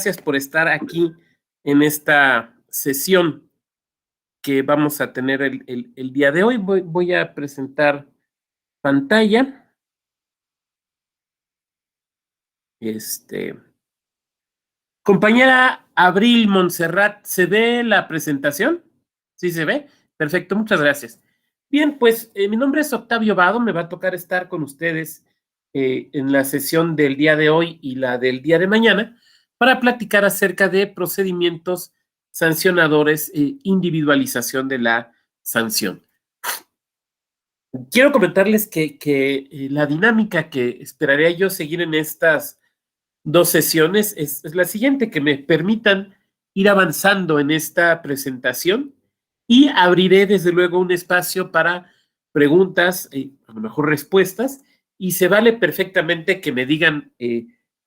Gracias por estar aquí en esta sesión que vamos a tener el día de hoy. Voy a presentar pantalla. Compañera Abril Montserrat, ¿se ve la presentación? ¿Sí se ve? Perfecto, muchas gracias. Bien, pues mi nombre es Octavio Vado, me va a tocar estar con ustedes en la sesión del día de hoy y la del día de mañana para platicar acerca de procedimientos sancionadores e individualización de la sanción. Quiero comentarles que la dinámica que esperaría yo seguir en estas dos sesiones es la siguiente, que me permitan ir avanzando en esta presentación y abriré desde luego un espacio para preguntas, a lo mejor respuestas, y se vale perfectamente que me digan,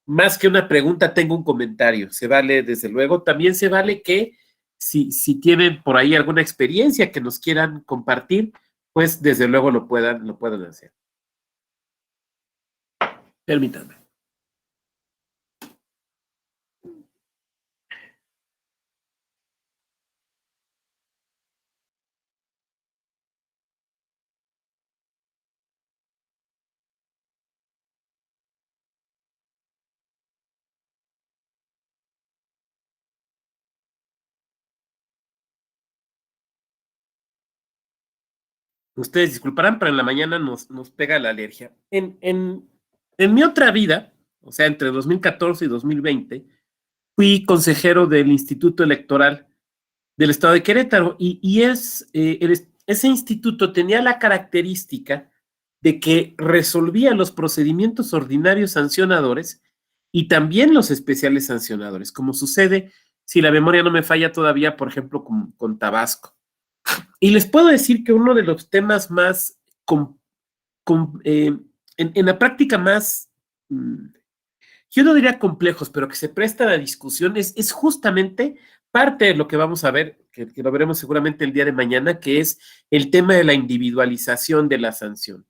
más que una pregunta, tengo un comentario, se vale desde luego, también se vale que si tienen por ahí alguna experiencia que nos quieran compartir, pues desde luego lo puedan hacer. Permítanme. Ustedes disculparán, pero en la mañana nos pega la alergia. En mi otra vida, o sea, entre 2014 y 2020, fui consejero del Instituto Electoral del Estado de Querétaro y ese instituto tenía la característica de que resolvía los procedimientos ordinarios sancionadores y también los especiales sancionadores, como sucede, si la memoria no me falla todavía, por ejemplo, con Tabasco. Y les puedo decir que uno de los temas más, en la práctica más, yo no diría complejos, pero que se presta a la discusión, es justamente parte de lo que vamos a ver, que lo veremos seguramente el día de mañana, que es el tema de la individualización de la sanción.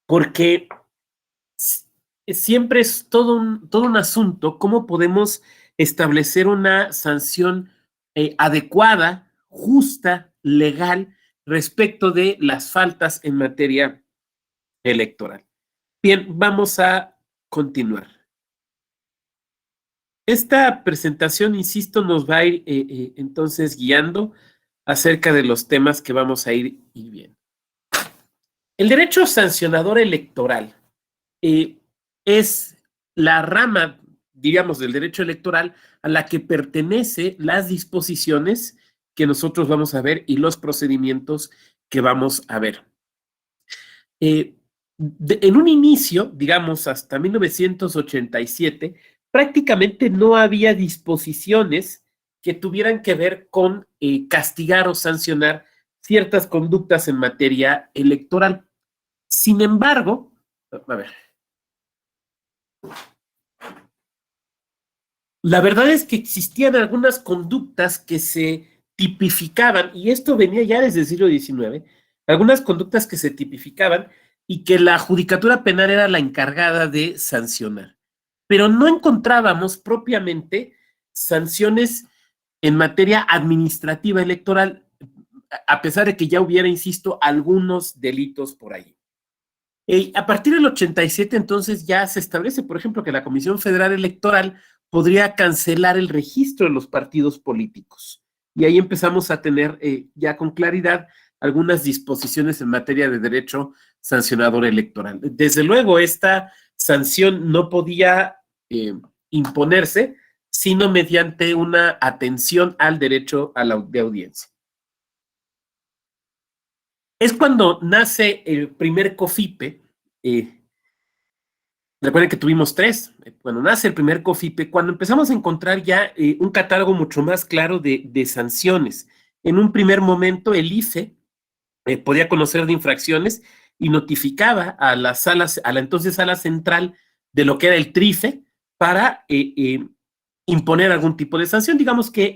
Porque siempre es todo un asunto, cómo podemos establecer una sanción adecuada, justa, legal, respecto de las faltas en materia electoral. Bien, vamos a continuar. Esta presentación, insisto, nos va a ir entonces guiando acerca de los temas que vamos a ir viendo. El derecho sancionador electoral es la rama, diríamos, del derecho electoral a la que pertenece las disposiciones que nosotros vamos a ver y los procedimientos que vamos a ver. En un inicio, digamos, hasta 1987, prácticamente no había disposiciones que tuvieran que ver con castigar o sancionar ciertas conductas en materia electoral. Sin embargo, a ver, la verdad es que existían algunas conductas que se tipificaban, y esto venía ya desde el siglo XIX, algunas conductas que se tipificaban y que la Judicatura Penal era la encargada de sancionar. Pero no encontrábamos propiamente sanciones en materia administrativa electoral, a pesar de que ya hubiera, insisto, algunos delitos por ahí. A partir del 87, entonces, ya se establece, por ejemplo, que la Comisión Federal Electoral podría cancelar el registro de los partidos políticos. Y ahí empezamos a tener ya con claridad algunas disposiciones en materia de derecho sancionador electoral. Desde luego, esta sanción no podía imponerse, sino mediante una atención al derecho de audiencia. Es cuando nace el primer COFIPE. Recuerden que tuvimos tres. Cuando nace el primer COFIPE, cuando empezamos a encontrar ya un catálogo mucho más claro de sanciones. En un primer momento, el IFE podía conocer de infracciones y notificaba a las salas, a la entonces sala central de lo que era el TRIFE para imponer algún tipo de sanción. Digamos que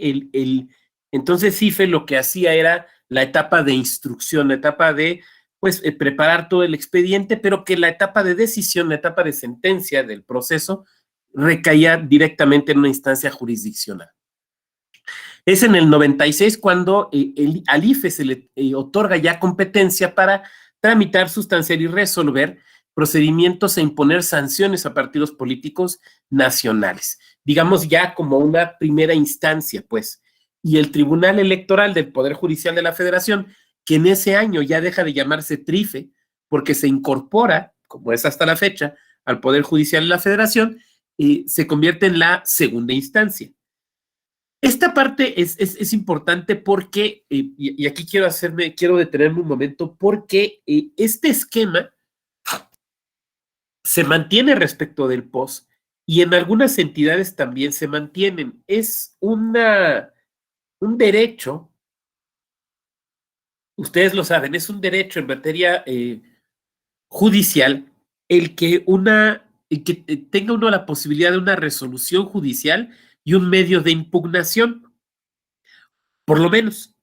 entonces IFE lo que hacía era la etapa de instrucción, la etapa de preparar todo el expediente, pero que la etapa de decisión, la etapa de sentencia del proceso, recaía directamente en una instancia jurisdiccional. Es en el 96 cuando al IFE se le otorga ya competencia para tramitar, sustanciar y resolver procedimientos e imponer sanciones a partidos políticos nacionales, digamos ya como una primera instancia, pues. Y el Tribunal Electoral del Poder Judicial de la Federación, que en ese año ya deja de llamarse TRIFE, porque se incorpora, como es hasta la fecha, al Poder Judicial de la Federación, se convierte en la segunda instancia. Esta parte es importante porque, y aquí quiero detenerme un momento, porque este esquema se mantiene respecto del POS y en algunas entidades también se mantienen. Es un derecho, ustedes lo saben, es un derecho en materia judicial el que tenga uno la posibilidad de una resolución judicial y un medio de impugnación, por lo menos.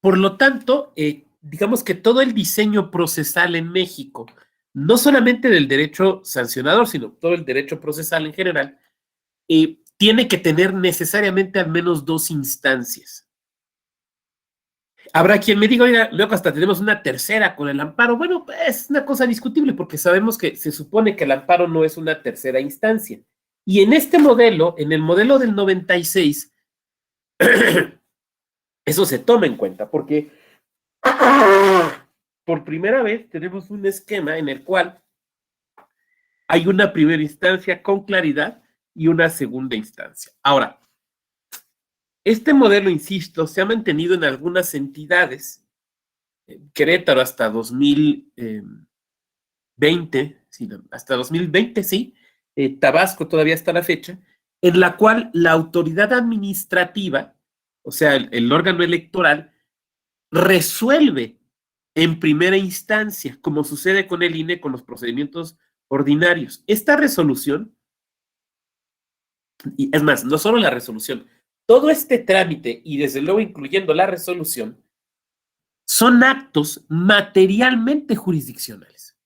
Por lo tanto, digamos que todo el diseño procesal en México, no solamente del derecho sancionador, sino todo el derecho procesal en general, tiene que tener necesariamente al menos dos instancias. Habrá quien me diga, oiga, luego hasta tenemos una tercera con el amparo. Bueno, es una cosa discutible porque sabemos que se supone que el amparo no es una tercera instancia. Y en este modelo, en el modelo del 96, eso se toma en cuenta porque por primera vez tenemos un esquema en el cual hay una primera instancia con claridad y una segunda instancia. Ahora, este modelo, insisto, se ha mantenido en algunas entidades, Querétaro hasta 2020, sí, hasta 2020, sí, Tabasco todavía hasta la fecha, en la cual la autoridad administrativa, o sea, el órgano electoral, resuelve en primera instancia, como sucede con el INE, con los procedimientos ordinarios. Esta resolución, y es más, no solo la resolución, todo este trámite, y desde luego incluyendo la resolución, son actos materialmente jurisdiccionales.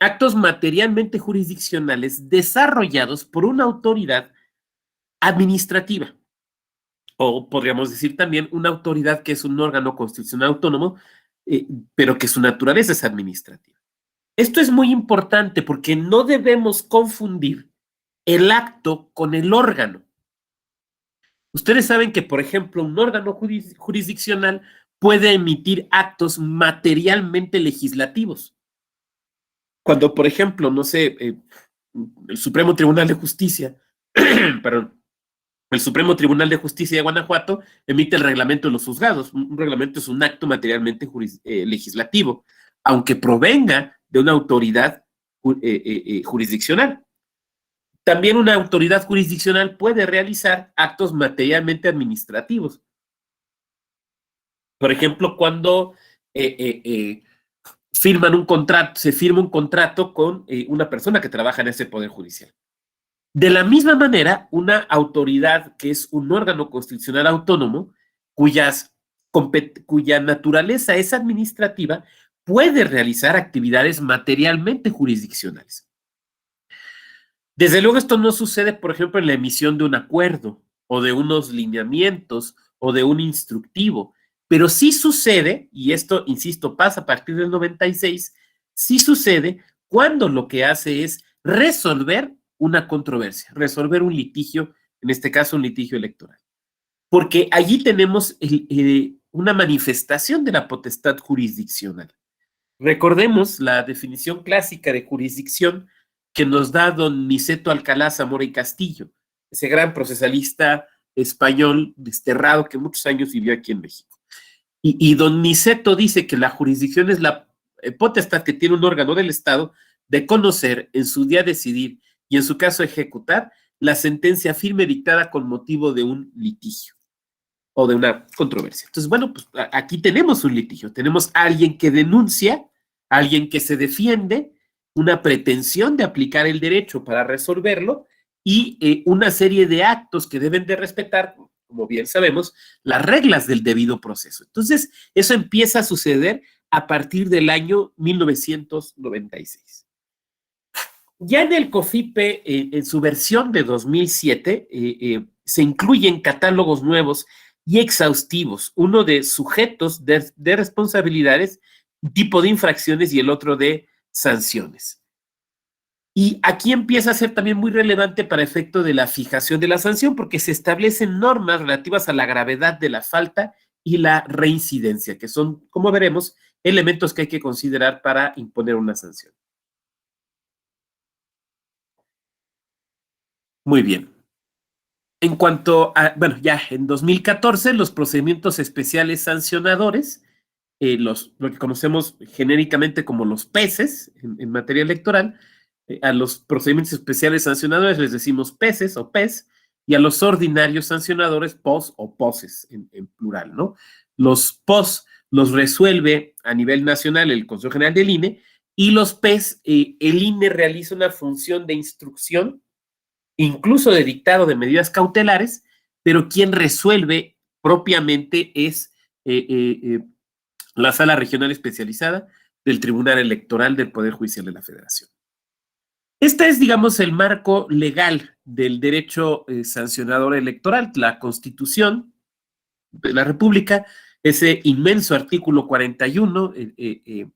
Actos materialmente jurisdiccionales desarrollados por una autoridad administrativa, o podríamos decir también una autoridad que es un órgano constitucional autónomo, pero que su naturaleza es administrativa. Esto es muy importante porque no debemos confundir el acto con el órgano. Ustedes saben que, por ejemplo, un órgano jurisdiccional puede emitir actos materialmente legislativos. Cuando, por ejemplo, no sé, el Supremo Tribunal de Justicia, perdón, el Supremo Tribunal de Justicia de Guanajuato emite el reglamento de los juzgados. Un reglamento es un acto materialmente legislativo, aunque provenga de una autoridad jurisdiccional. También una autoridad jurisdiccional puede realizar actos materialmente administrativos. Por ejemplo, cuando firman un contrato, se firma un contrato con una persona que trabaja en ese poder judicial. De la misma manera, una autoridad que es un órgano constitucional autónomo, cuya naturaleza es administrativa, puede realizar actividades materialmente jurisdiccionales. Desde luego esto no sucede, por ejemplo, en la emisión de un acuerdo o de unos lineamientos o de un instructivo, pero sí sucede, y esto, insisto, pasa a partir del 96, sí sucede cuando lo que hace es resolver una controversia, resolver un litigio, en este caso un litigio electoral. Porque allí tenemos una manifestación de la potestad jurisdiccional. Recordemos la definición clásica de jurisdicción que nos da don Niceto Alcalá Zamora y Castillo, ese gran procesalista español desterrado que muchos años vivió aquí en México. Y don Niceto dice que la jurisdicción es la potestad que tiene un órgano del Estado de conocer, en su día decidir y en su caso ejecutar la sentencia firme dictada con motivo de un litigio o de una controversia. Entonces, bueno, pues aquí tenemos un litigio, tenemos a alguien que denuncia, a alguien que se defiende, una pretensión de aplicar el derecho para resolverlo y una serie de actos que deben de respetar, como bien sabemos, las reglas del debido proceso. Entonces, eso empieza a suceder a partir del año 1996. Ya en el COFIPE, en su versión de 2007, se incluyen catálogos nuevos y exhaustivos, uno de sujetos de responsabilidades, tipo de infracciones y el otro de sanciones. Y aquí empieza a ser también muy relevante para efecto de la fijación de la sanción, porque se establecen normas relativas a la gravedad de la falta y la reincidencia, que son, como veremos, elementos que hay que considerar para imponer una sanción. Muy bien. En cuanto a, bueno, ya en 2014, los procedimientos especiales sancionadores, lo que conocemos genéricamente como los PECES en materia electoral, a los procedimientos especiales sancionadores les decimos PECES o PES, y a los ordinarios sancionadores POS o POSES en plural, ¿no? Los POS los resuelve a nivel nacional el Consejo General del INE, y los PES, el INE realiza una función de instrucción, incluso de dictado de medidas cautelares, pero quien resuelve propiamente es la Sala Regional Especializada del Tribunal Electoral del Poder Judicial de la Federación. Este es, digamos, el marco legal del derecho sancionador electoral, la Constitución de la República, ese inmenso artículo 41, el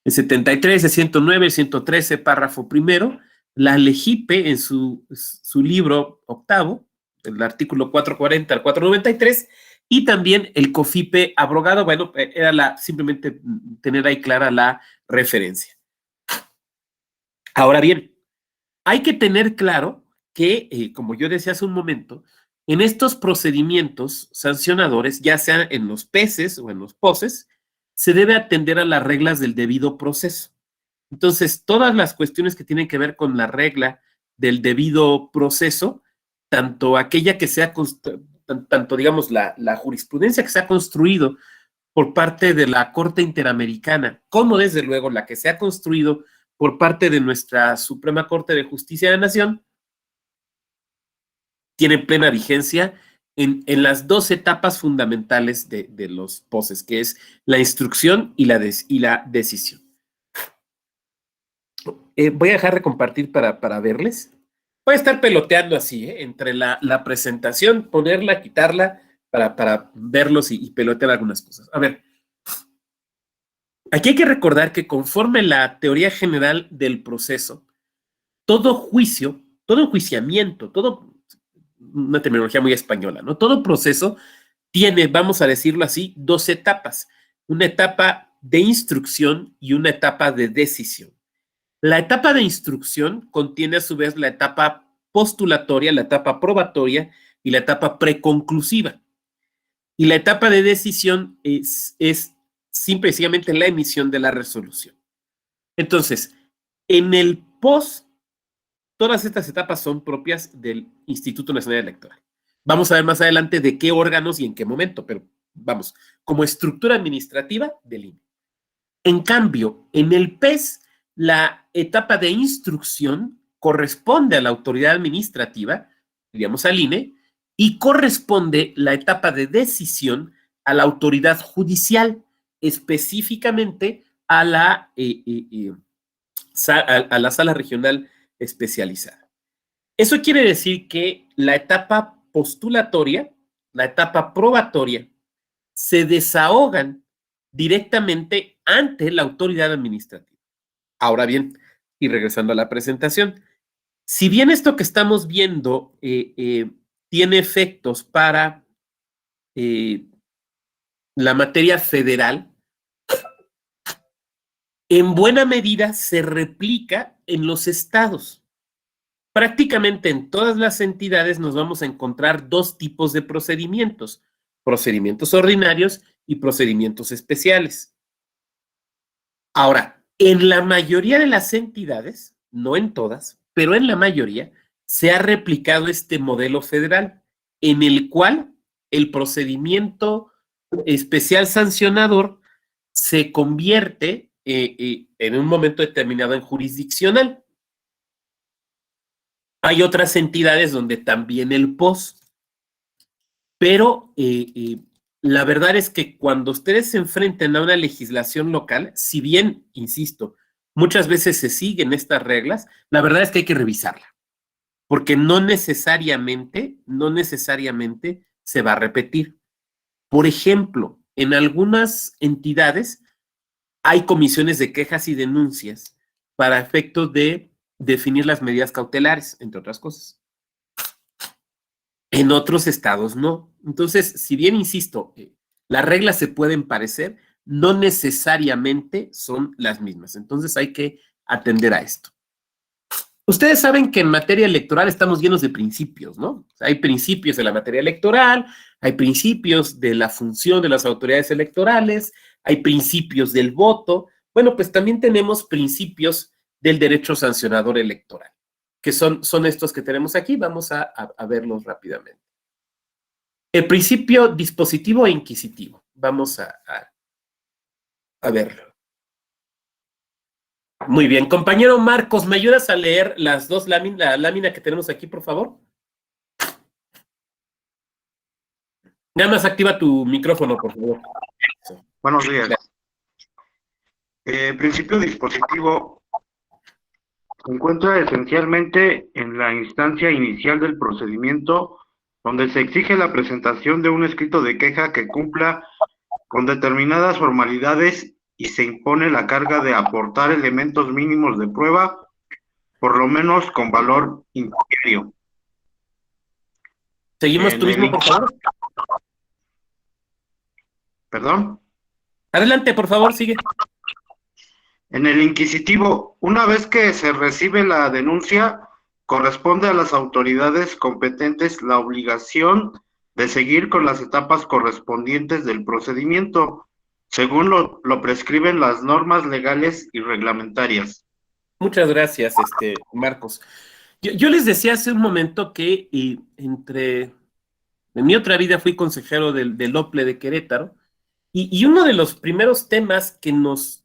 73, el 109, el 113, párrafo primero, la LEGIPE en su libro octavo, el artículo 440 al 493, y también el COFIPE abrogado, bueno, era simplemente tener ahí clara la referencia. Ahora bien, hay que tener claro que, como yo decía hace un momento, en estos procedimientos sancionadores, ya sea en los PECES o en los POSES, se debe atender a las reglas del debido proceso. Entonces, todas las cuestiones que tienen que ver con la regla del debido proceso, tanto aquella que sea, tanto digamos, la jurisprudencia que se ha construido por parte de la Corte Interamericana, como desde luego la que se ha construido por parte de nuestra Suprema Corte de Justicia de la Nación, tiene plena vigencia en las dos etapas fundamentales de los POSES, que es la instrucción y la decisión. Voy a dejar de compartir para verles. Voy a estar peloteando así, entre la presentación, ponerla, quitarla, para verlos y pelotear algunas cosas. A ver, aquí hay que recordar que conforme la teoría general del proceso, todo juicio, todo enjuiciamiento, una terminología muy española, ¿no? Todo proceso tiene, vamos a decirlo así, dos etapas. Una etapa de instrucción y una etapa de decisión. La etapa de instrucción contiene a su vez la etapa postulatoria, la etapa probatoria y la etapa preconclusiva. Y la etapa de decisión es simplemente la emisión de la resolución. Entonces, en el post, todas estas etapas son propias del Instituto Nacional Electoral. Vamos a ver más adelante de qué órganos y en qué momento, pero vamos, como estructura administrativa del INE. En cambio, en el PES, la etapa de instrucción corresponde a la autoridad administrativa, digamos al INE, y corresponde la etapa de decisión a la autoridad judicial, específicamente a la sala regional especializada. Eso quiere decir que la etapa postulatoria, la etapa probatoria, se desahogan directamente ante la autoridad administrativa. Ahora bien, y regresando a la presentación, si bien esto que estamos viendo tiene efectos para la materia federal, en buena medida se replica en los estados. Prácticamente en todas las entidades nos vamos a encontrar dos tipos de procedimientos: procedimientos ordinarios y procedimientos especiales. Ahora, en la mayoría de las entidades, no en todas, pero en la mayoría, se ha replicado este modelo federal, en el cual el procedimiento especial sancionador se convierte en un momento determinado en jurisdiccional. Hay otras entidades donde también el POS, pero la verdad es que cuando ustedes se enfrenten a una legislación local, si bien, insisto, muchas veces se siguen estas reglas, la verdad es que hay que revisarla, porque no necesariamente se va a repetir. Por ejemplo, en algunas entidades hay comisiones de quejas y denuncias para efectos de definir las medidas cautelares, entre otras cosas. En otros estados no. Entonces, si bien insisto, las reglas se pueden parecer, no necesariamente son las mismas. Entonces hay que atender a esto. Ustedes saben que en materia electoral estamos llenos de principios, ¿no? Hay principios de la materia electoral, hay principios de la función de las autoridades electorales, hay principios del voto. Bueno, pues también tenemos principios del derecho sancionador electoral, que son estos que tenemos aquí. Vamos a verlos rápidamente. El principio dispositivo e inquisitivo. Vamos a verlo. Muy bien. Compañero Marcos, ¿me ayudas a leer las dos láminas, la lámina que tenemos aquí, por favor? Nada más activa tu micrófono, por favor. Buenos días. El principio dispositivo se encuentra esencialmente en la instancia inicial del procedimiento, donde se exige la presentación de un escrito de queja que cumpla con determinadas formalidades y se impone la carga de aportar elementos mínimos de prueba, por lo menos con valor inquirio. Seguimos tú mismo, por favor. ¿Perdón? Adelante, por favor, sigue. En el inquisitivo, una vez que se recibe la denuncia, corresponde a las autoridades competentes la obligación de seguir con las etapas correspondientes del procedimiento, según lo prescriben las normas legales y reglamentarias. Muchas gracias, Marcos. Yo les decía hace un momento que en mi otra vida fui consejero del OPLE de Querétaro, y uno de los primeros temas que nos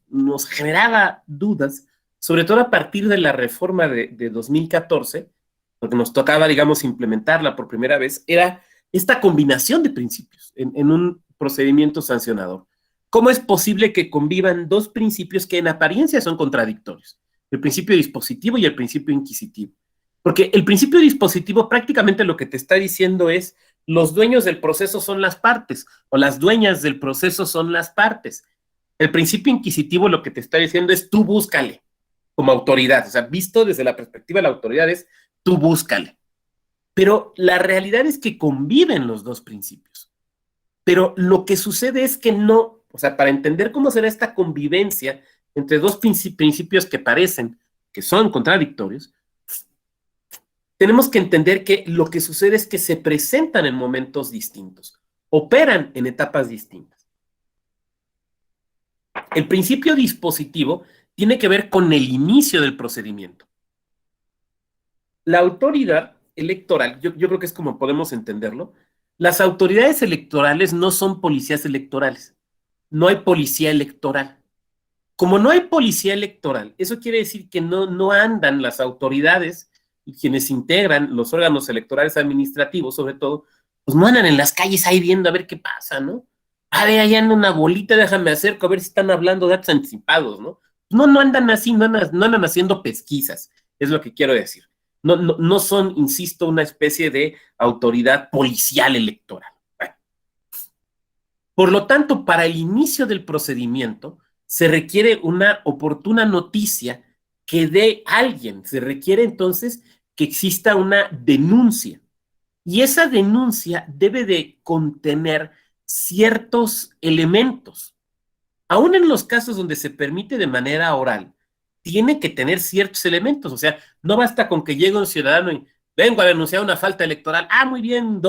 generaba dudas, sobre todo a partir de la reforma de 2014, porque nos tocaba, digamos, implementarla por primera vez, era esta combinación de principios en un procedimiento sancionador. ¿Cómo es posible que convivan dos principios que en apariencia son contradictorios? El principio dispositivo y el principio inquisitivo. Porque el principio dispositivo prácticamente lo que te está diciendo es los dueños del proceso son las partes o las dueñas del proceso son las partes. El principio inquisitivo lo que te está diciendo es tú búscale como autoridad, o sea, visto desde la perspectiva de la autoridad es tú búscale. Pero la realidad es que conviven los dos principios. Pero lo que sucede es que no, o sea, para entender cómo será esta convivencia entre dos principios que parecen que son contradictorios, tenemos que entender que lo que sucede es que se presentan en momentos distintos, operan en etapas distintas. El principio dispositivo tiene que ver con el inicio del procedimiento. La autoridad electoral, yo creo que es como podemos entenderlo, las autoridades electorales no son policías electorales, no hay policía electoral. Como no hay policía electoral, eso quiere decir que no andan las autoridades y quienes integran los órganos electorales administrativos, sobre todo, pues no andan en las calles ahí viendo a ver qué pasa, ¿no? A ver, ahí anda una bolita, déjame acerco a ver si están hablando de datos anticipados, ¿no? No andan así, no andan haciendo pesquisas, es lo que quiero decir. No son, insisto, una especie de autoridad policial electoral. Bueno. Por lo tanto, para el inicio del procedimiento, se requiere una oportuna noticia que dé alguien. Se requiere entonces que exista una denuncia. Y esa denuncia debe de contener ciertos elementos. Aún en los casos donde se permite de manera oral, tiene que tener ciertos elementos. O sea, no basta con que llegue un ciudadano y vengo a denunciar una falta electoral. Ah, muy bien,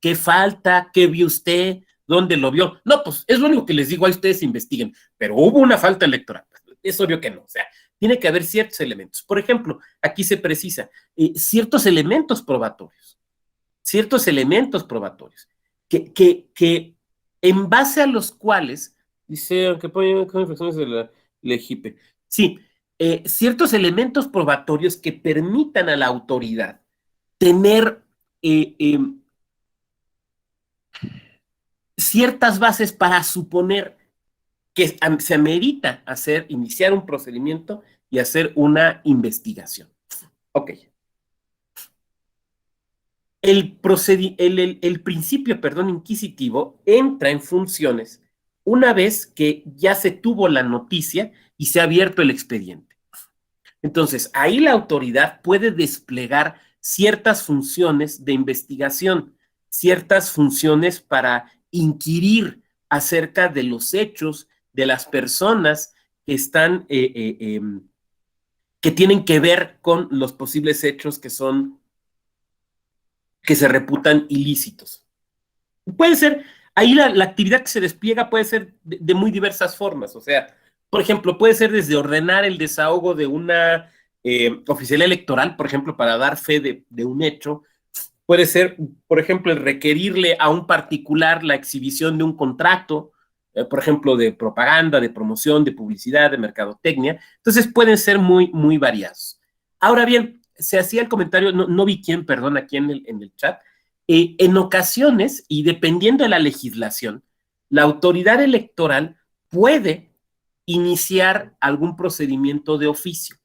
¿qué falta? ¿Qué vio usted? ¿Dónde lo vio? No, pues es lo único que les digo a ustedes, investiguen. Pero hubo una falta electoral. Es obvio que no. O sea, tiene que haber ciertos elementos. Por ejemplo, aquí se precisa ciertos elementos probatorios. Ciertos elementos probatorios. Que en base a los cuales dice, aunque pueden con infracciones de la LEGIPE. Sí, ciertos elementos probatorios que permitan a la autoridad tener ciertas bases para suponer que se amerita iniciar un procedimiento y hacer una investigación. Ok. El principio, perdón, inquisitivo entra en funciones una vez que ya se tuvo la noticia y se ha abierto el expediente. Entonces, ahí la autoridad puede desplegar ciertas funciones de investigación, ciertas funciones para inquirir acerca de los hechos, de las personas que están, que tienen que ver con los posibles hechos que se reputan ilícitos. Puede ser, ahí la actividad que se despliega puede ser de muy diversas formas, o sea, por ejemplo, puede ser desde ordenar el desahogo de una oficialía electoral, por ejemplo, para dar fe de un hecho, puede ser, por ejemplo, el requerirle a un particular la exhibición de un contrato, por ejemplo, de propaganda, de promoción, de publicidad, de mercadotecnia, entonces pueden ser muy, muy variados. Ahora bien, se hacía el comentario, no vi quién, perdón, aquí en el chat, en ocasiones, y dependiendo de la legislación, la autoridad electoral puede iniciar algún procedimiento de oficio.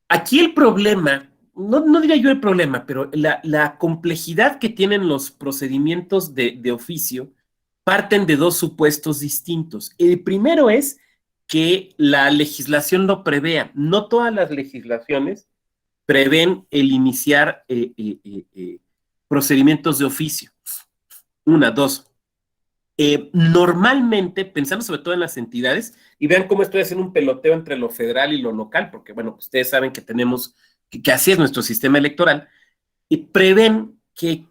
Aquí el problema, no diría yo el problema, pero la complejidad que tienen los procedimientos de oficio parten de dos supuestos distintos. El primero es que la legislación lo prevea. No todas las legislaciones prevén el iniciar procedimientos de oficio. Una, dos. Normalmente, pensando sobre todo en las entidades, y vean cómo estoy haciendo un peloteo entre lo federal y lo local, porque bueno, ustedes saben que tenemos, que así es nuestro sistema electoral, y prevén que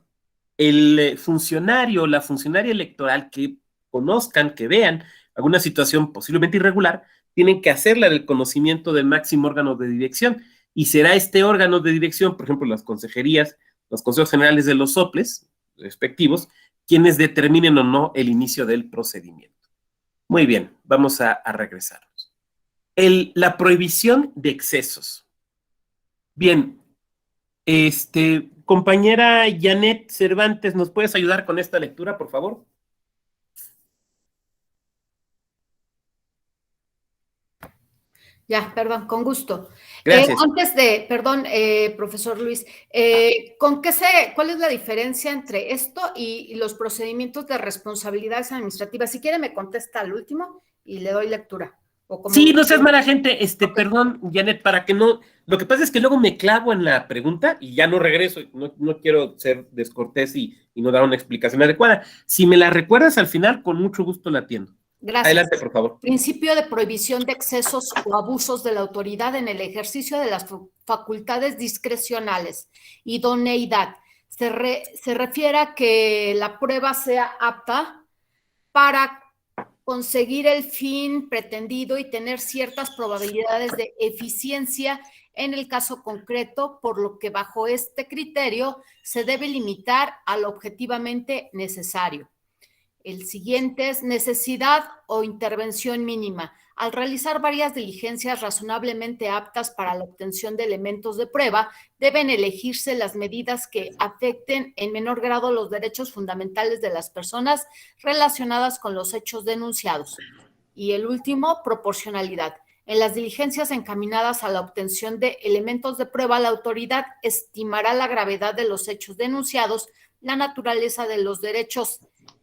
el funcionario o la funcionaria electoral que conozcan, que vean alguna situación posiblemente irregular, tienen que hacerla del conocimiento del máximo órgano de dirección, y será este órgano de dirección, por ejemplo, las consejerías, los consejos generales de los soples respectivos, quienes determinen o no el inicio del procedimiento. Muy bien, vamos a regresarnos. La prohibición de excesos. Bien, compañera Janet Cervantes, ¿nos puedes ayudar con esta lectura, por favor? Ya, perdón, con gusto. Gracias. Antes de, perdón, profesor Luis, ¿cuál es la diferencia entre esto y los procedimientos de responsabilidades administrativas? Si quiere me contesta al último y le doy lectura. Sí, no seas mala gente, okay. Perdón, Janet, para que no, lo que pasa es que luego me clavo en la pregunta y ya no regreso, no quiero ser descortés y no dar una explicación adecuada. Si me la recuerdas al final, con mucho gusto la atiendo. Gracias. Adelante, por favor. Principio de prohibición de excesos o abusos de la autoridad en el ejercicio de las facultades discrecionales. Idoneidad. Se refiere a que la prueba sea apta para conseguir el fin pretendido y tener ciertas probabilidades de eficiencia en el caso concreto, por lo que bajo este criterio se debe limitar a lo objetivamente necesario. El siguiente es necesidad o intervención mínima. Al realizar varias diligencias razonablemente aptas para la obtención de elementos de prueba, deben elegirse las medidas que afecten en menor grado los derechos fundamentales de las personas relacionadas con los hechos denunciados. Y el último, proporcionalidad. En las diligencias encaminadas a la obtención de elementos de prueba, la autoridad estimará la gravedad de los hechos denunciados, la naturaleza de los derechos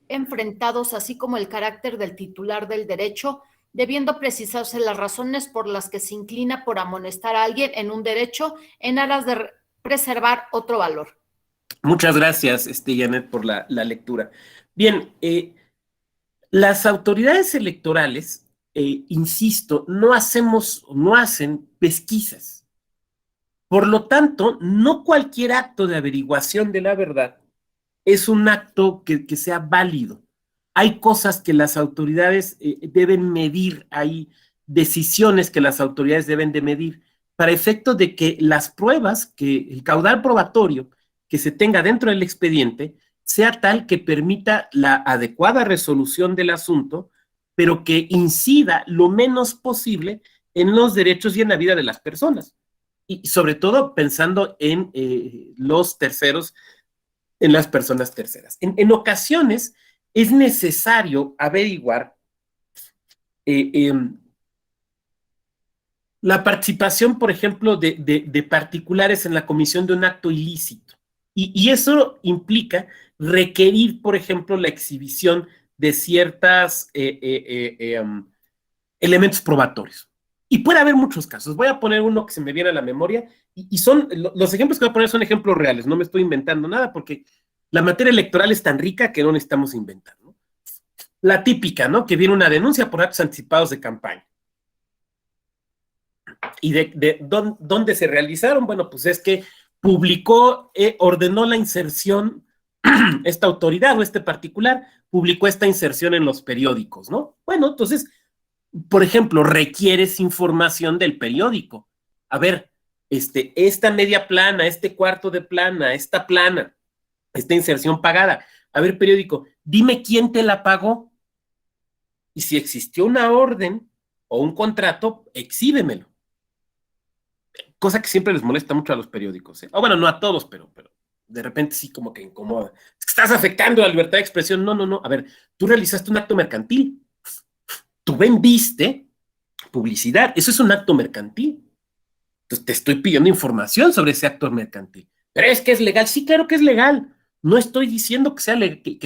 enfrentados, así como el carácter del titular del derecho, debiendo precisarse las razones por las que se inclina por amonestar a alguien en un derecho en aras de preservar otro valor. Muchas gracias, Janet, por la lectura. Bien, las autoridades electorales, insisto, no hacen pesquisas. Por lo tanto, no cualquier acto de averiguación de la verdad es un acto que sea válido. Hay cosas que las autoridades deben medir, hay decisiones que las autoridades deben de medir para efecto de que las pruebas, que el caudal probatorio que se tenga dentro del expediente sea tal que permita la adecuada resolución del asunto, pero que incida lo menos posible en los derechos y en la vida de las personas. Y sobre todo pensando en los terceros, en las personas terceras. En ocasiones, es necesario averiguar la participación, por ejemplo, de particulares en la comisión de un acto ilícito. Y eso implica requerir, por ejemplo, la exhibición de ciertos elementos probatorios. Y puede haber muchos casos. Voy a poner uno que se me viene a la memoria, y son, los ejemplos que voy a poner son ejemplos reales, no me estoy inventando nada, porque la materia electoral es tan rica que no necesitamos inventar, ¿no? La típica, ¿no? Que viene una denuncia por actos anticipados de campaña. ¿Y dónde se realizaron? Bueno, pues es que publicó, ordenó la inserción, esta autoridad o este particular publicó esta inserción en los periódicos, ¿no? Bueno, entonces, por ejemplo, requieres información del periódico. A ver, esta media plana, este cuarto de plana, esta inserción pagada. A ver, periódico, dime quién te la pagó. Y si existió una orden o un contrato, exhíbemelo. Cosa que siempre les molesta mucho a los periódicos, ¿eh? O bueno, no a todos, pero de repente sí como que incomoda. Estás afectando la libertad de expresión. No, no, no. A ver, tú realizaste un acto mercantil. Tú vendiste publicidad. Eso es un acto mercantil. Entonces te estoy pidiendo información sobre ese acto mercantil. Pero es que es legal. Sí, claro que es legal. No estoy diciendo que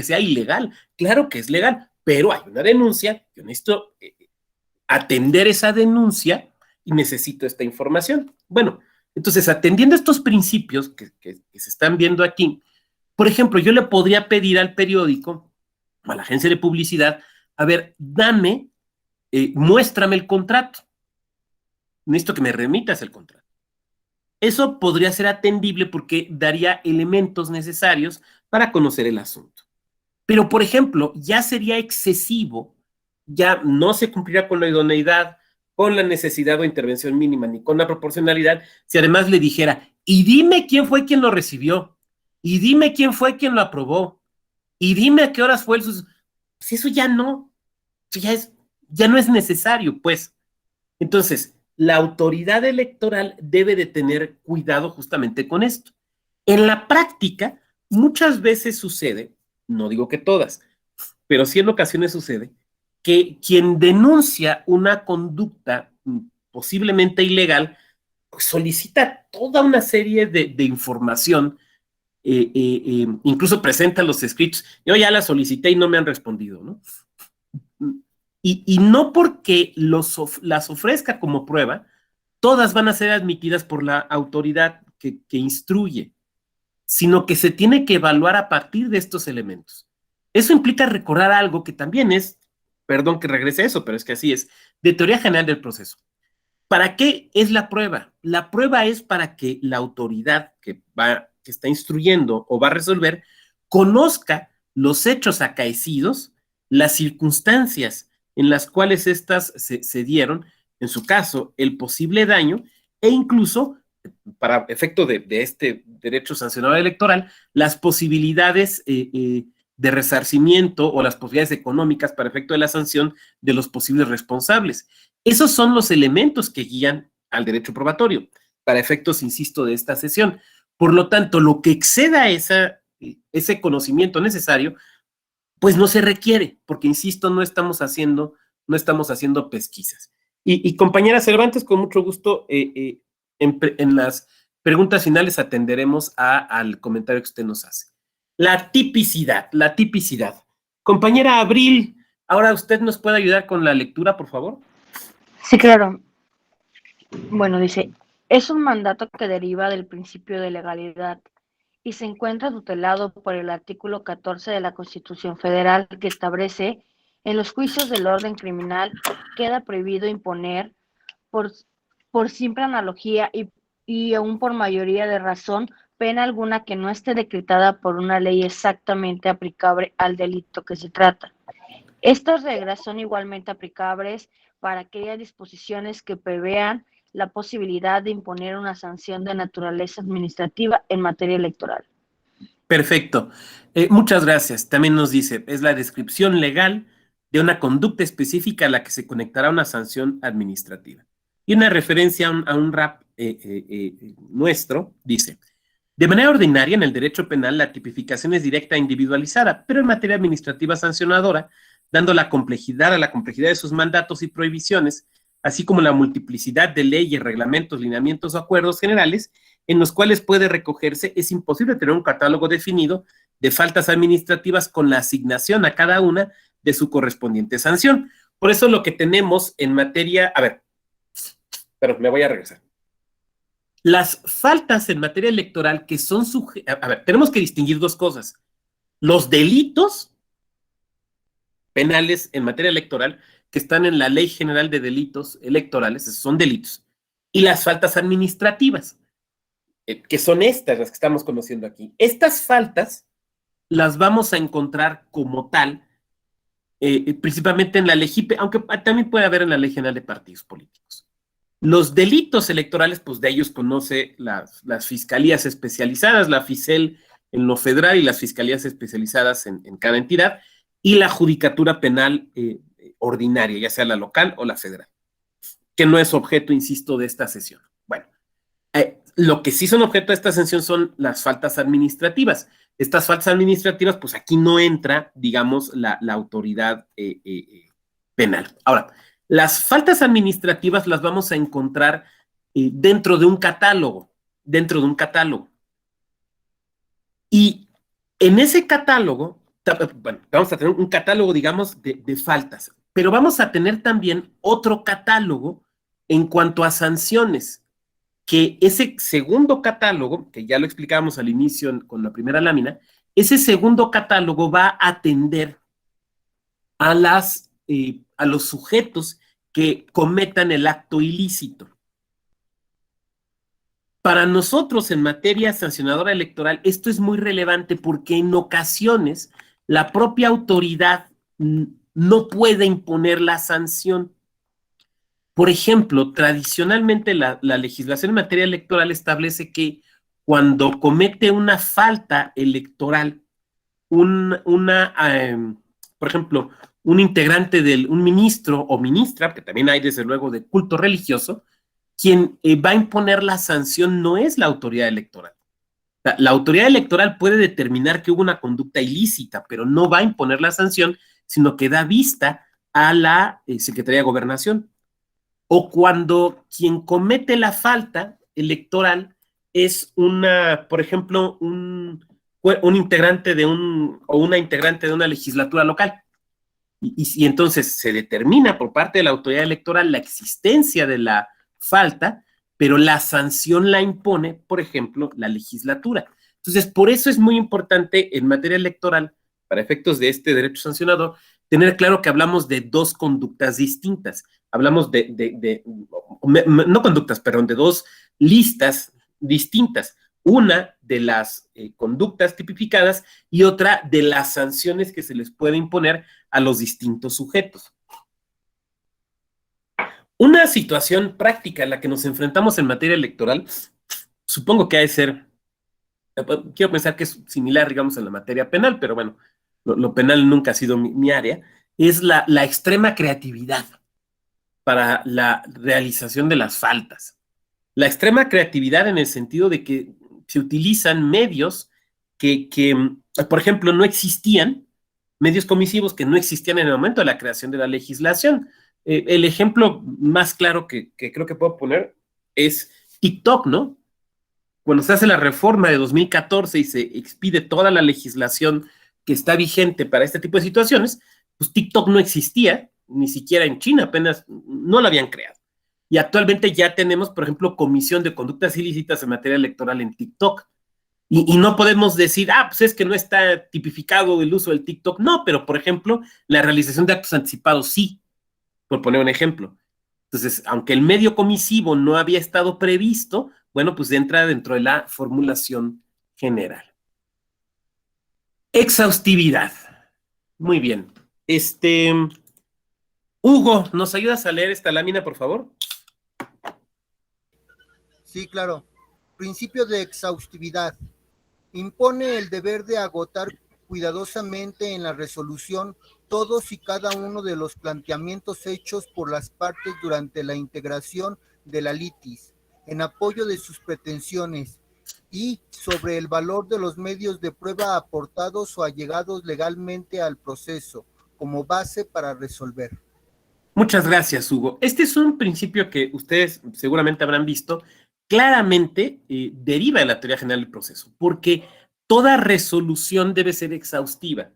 sea ilegal. Claro que es legal. Pero hay una denuncia. Yo necesito atender esa denuncia y necesito esta información. Bueno, entonces, atendiendo estos principios que se están viendo aquí, por ejemplo, yo le podría pedir al periódico o a la agencia de publicidad, a ver, muéstrame el contrato. Necesito que me remitas el contrato. Eso podría ser atendible porque daría elementos necesarios para conocer el asunto. Pero, por ejemplo, ya sería excesivo, ya no se cumplirá con la idoneidad, con la necesidad o intervención mínima, ni con la proporcionalidad, si además le dijera, y dime quién fue quien lo recibió, y dime quién fue quien lo aprobó, y dime a qué horas fue el pues eso ya no, ya no es necesario, pues. Entonces, la autoridad electoral debe de tener cuidado justamente con esto. En la práctica, muchas veces sucede, no digo que todas, pero sí en ocasiones sucede, que quien denuncia una conducta posiblemente ilegal, pues solicita toda una serie de información, incluso presenta los escritos, yo ya la solicité y no me han respondido, ¿no? Y no porque las ofrezca como prueba, todas van a ser admitidas por la autoridad que instruye, sino que se tiene que evaluar a partir de estos elementos. Eso implica recordar algo que también es, perdón que regrese a eso, pero es que así es, de teoría general del proceso. ¿Para qué es la prueba? La prueba es para que la autoridad que está instruyendo o va a resolver conozca los hechos acaecidos, las circunstancias en las cuales éstas se dieron, en su caso, el posible daño, e incluso, para efecto de este derecho sancionado electoral, las posibilidades de resarcimiento o las posibilidades económicas para efecto de la sanción de los posibles responsables. Esos son los elementos que guían al derecho probatorio, para efectos, insisto, de esta sesión. Por lo tanto, lo que exceda ese conocimiento necesario, pues no se requiere, porque, insisto, no estamos haciendo pesquisas. Y compañera Cervantes, con mucho gusto, en las preguntas finales atenderemos al comentario que usted nos hace. La tipicidad. Compañera Abril, ahora usted nos puede ayudar con la lectura, por favor. Sí, claro. Bueno, dice, es un mandato que deriva del principio de legalidad y se encuentra tutelado por el artículo 14 de la Constitución Federal, que establece: en los juicios del orden criminal queda prohibido imponer por simple analogía y aún por mayoría de razón pena alguna que no esté decretada por una ley exactamente aplicable al delito que se trata. Estas reglas son igualmente aplicables para aquellas disposiciones que prevean la posibilidad de imponer una sanción de naturaleza administrativa en materia electoral. Perfecto. Muchas gracias. También nos dice, es la descripción legal de una conducta específica a la que se conectará una sanción administrativa. Y una referencia a un rap nuestro, dice, De manera ordinaria, en el derecho penal, la tipificación es directa e individualizada, pero en materia administrativa sancionadora, dando la complejidad a la complejidad de sus mandatos y prohibiciones, así como la multiplicidad de leyes, reglamentos, lineamientos o acuerdos generales en los cuales puede recogerse, es imposible tener un catálogo definido de faltas administrativas con la asignación a cada una de su correspondiente sanción. Por eso lo que tenemos en materia, pero me voy a regresar. Las faltas en materia electoral que son tenemos que distinguir dos cosas. Los delitos penales en materia electoral que están en la Ley General de Delitos Electorales, esos son delitos, y las faltas administrativas, que son estas las que estamos conociendo aquí. Estas faltas las vamos a encontrar como tal, principalmente en la ley, aunque también puede haber en la Ley General de Partidos Políticos. Los delitos electorales, pues de ellos conoce las fiscalías especializadas, la FICEL en lo federal y las fiscalías especializadas en cada entidad, y la judicatura penal ordinaria, ya sea la local o la federal, que no es objeto, insisto, de esta sesión. Bueno, lo que sí son objeto de esta sesión son las faltas administrativas. Estas faltas administrativas, pues aquí no entra, digamos, la autoridad penal. Ahora, las faltas administrativas las vamos a encontrar dentro de un catálogo, Y en ese catálogo, bueno, vamos a tener un catálogo, digamos, de faltas, pero vamos a tener también otro catálogo en cuanto a sanciones, que ese segundo catálogo, que ya lo explicábamos al inicio con la primera lámina, ese segundo catálogo va a atender a los sujetos que cometan el acto ilícito. Para nosotros, en materia sancionadora electoral, esto es muy relevante porque en ocasiones la propia autoridad no puede imponer la sanción. Por ejemplo, tradicionalmente la legislación en materia electoral establece que cuando comete una falta electoral, por ejemplo, un ministro o ministra, que también hay desde luego de culto religioso, quien va a imponer la sanción no es la autoridad electoral. La autoridad electoral puede determinar que hubo una conducta ilícita, pero no va a imponer la sanción, sino que da vista a la Secretaría de Gobernación. O cuando quien comete la falta electoral es por ejemplo, un integrante o una integrante de una legislatura local. Y entonces se determina por parte de la autoridad electoral la existencia de la falta, pero la sanción la impone, por ejemplo, la legislatura. Entonces, por eso es muy importante en materia electoral, para efectos de este derecho sancionador, tener claro que hablamos de dos conductas distintas. Hablamos no conductas, perdón, de dos listas distintas. Una de las conductas tipificadas y otra de las sanciones que se les puede imponer a los distintos sujetos. Una situación práctica en la que nos enfrentamos en materia electoral, supongo que ha de ser, quiero pensar que es similar, digamos, en la materia penal, pero bueno, lo penal nunca ha sido mi área, es la extrema creatividad para la realización de las faltas. La extrema creatividad en el sentido de que se utilizan medios que por ejemplo, no existían, medios comisivos que no existían en el momento de la creación de la legislación. El ejemplo más claro que creo que puedo poner es TikTok, ¿no? Cuando se hace la reforma de 2014 y se expide toda la legislación que está vigente para este tipo de situaciones, pues TikTok no existía, ni siquiera en China, apenas no lo habían creado. Y actualmente ya tenemos, por ejemplo, comisión de conductas ilícitas en materia electoral en TikTok. Y no podemos decir, pues es que no está tipificado el uso del TikTok. No, pero por ejemplo, la realización de actos anticipados sí, por poner un ejemplo. Entonces, aunque el medio comisivo no había estado previsto, bueno, pues entra dentro de la formulación general. Exhaustividad. Muy bien. Hugo, ¿nos ayudas a leer esta lámina, por favor? Sí, claro. Principio de exhaustividad. Impone el deber de agotar cuidadosamente en la resolución todos y cada uno de los planteamientos hechos por las partes durante la integración de la litis, en apoyo de sus pretensiones, y sobre el valor de los medios de prueba aportados o allegados legalmente al proceso como base para resolver. Muchas gracias, Hugo. Este es un principio que ustedes seguramente habrán visto, claramente deriva de la teoría general del proceso, porque toda resolución debe ser exhaustiva.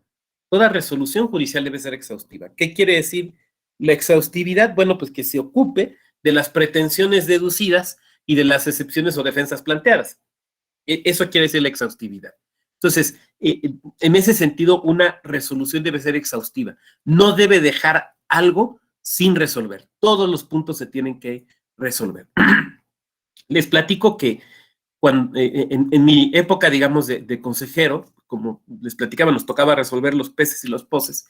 Toda resolución judicial debe ser exhaustiva. ¿Qué quiere decir la exhaustividad? Bueno, pues que se ocupe de las pretensiones deducidas y de las excepciones o defensas planteadas. Eso quiere decir la exhaustividad. Entonces, en ese sentido, una resolución debe ser exhaustiva. No debe dejar algo sin resolver. Todos los puntos se tienen que resolver. Les platico que cuando, en mi época, digamos, de consejero, como les platicaba, nos tocaba resolver los peces y los poces.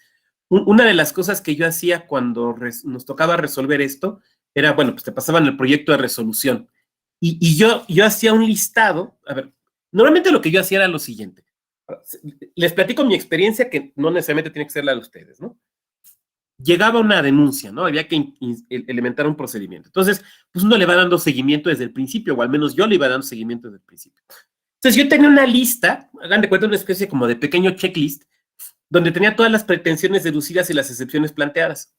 Una de las cosas que yo hacía cuando nos tocaba resolver esto era, bueno, pues te pasaban el proyecto de resolución. Y yo hacía un listado. A ver, normalmente lo que yo hacía era lo siguiente. Les platico mi experiencia, que no necesariamente tiene que ser la de ustedes, ¿no? Llegaba una denuncia, ¿no? Había que elementar un procedimiento. Entonces, pues uno le va dando seguimiento desde el principio, o al menos yo le iba dando seguimiento desde el principio. Entonces, yo tenía una lista, hagan de cuenta, una especie como de pequeño checklist, donde tenía todas las pretensiones deducidas y las excepciones planteadas.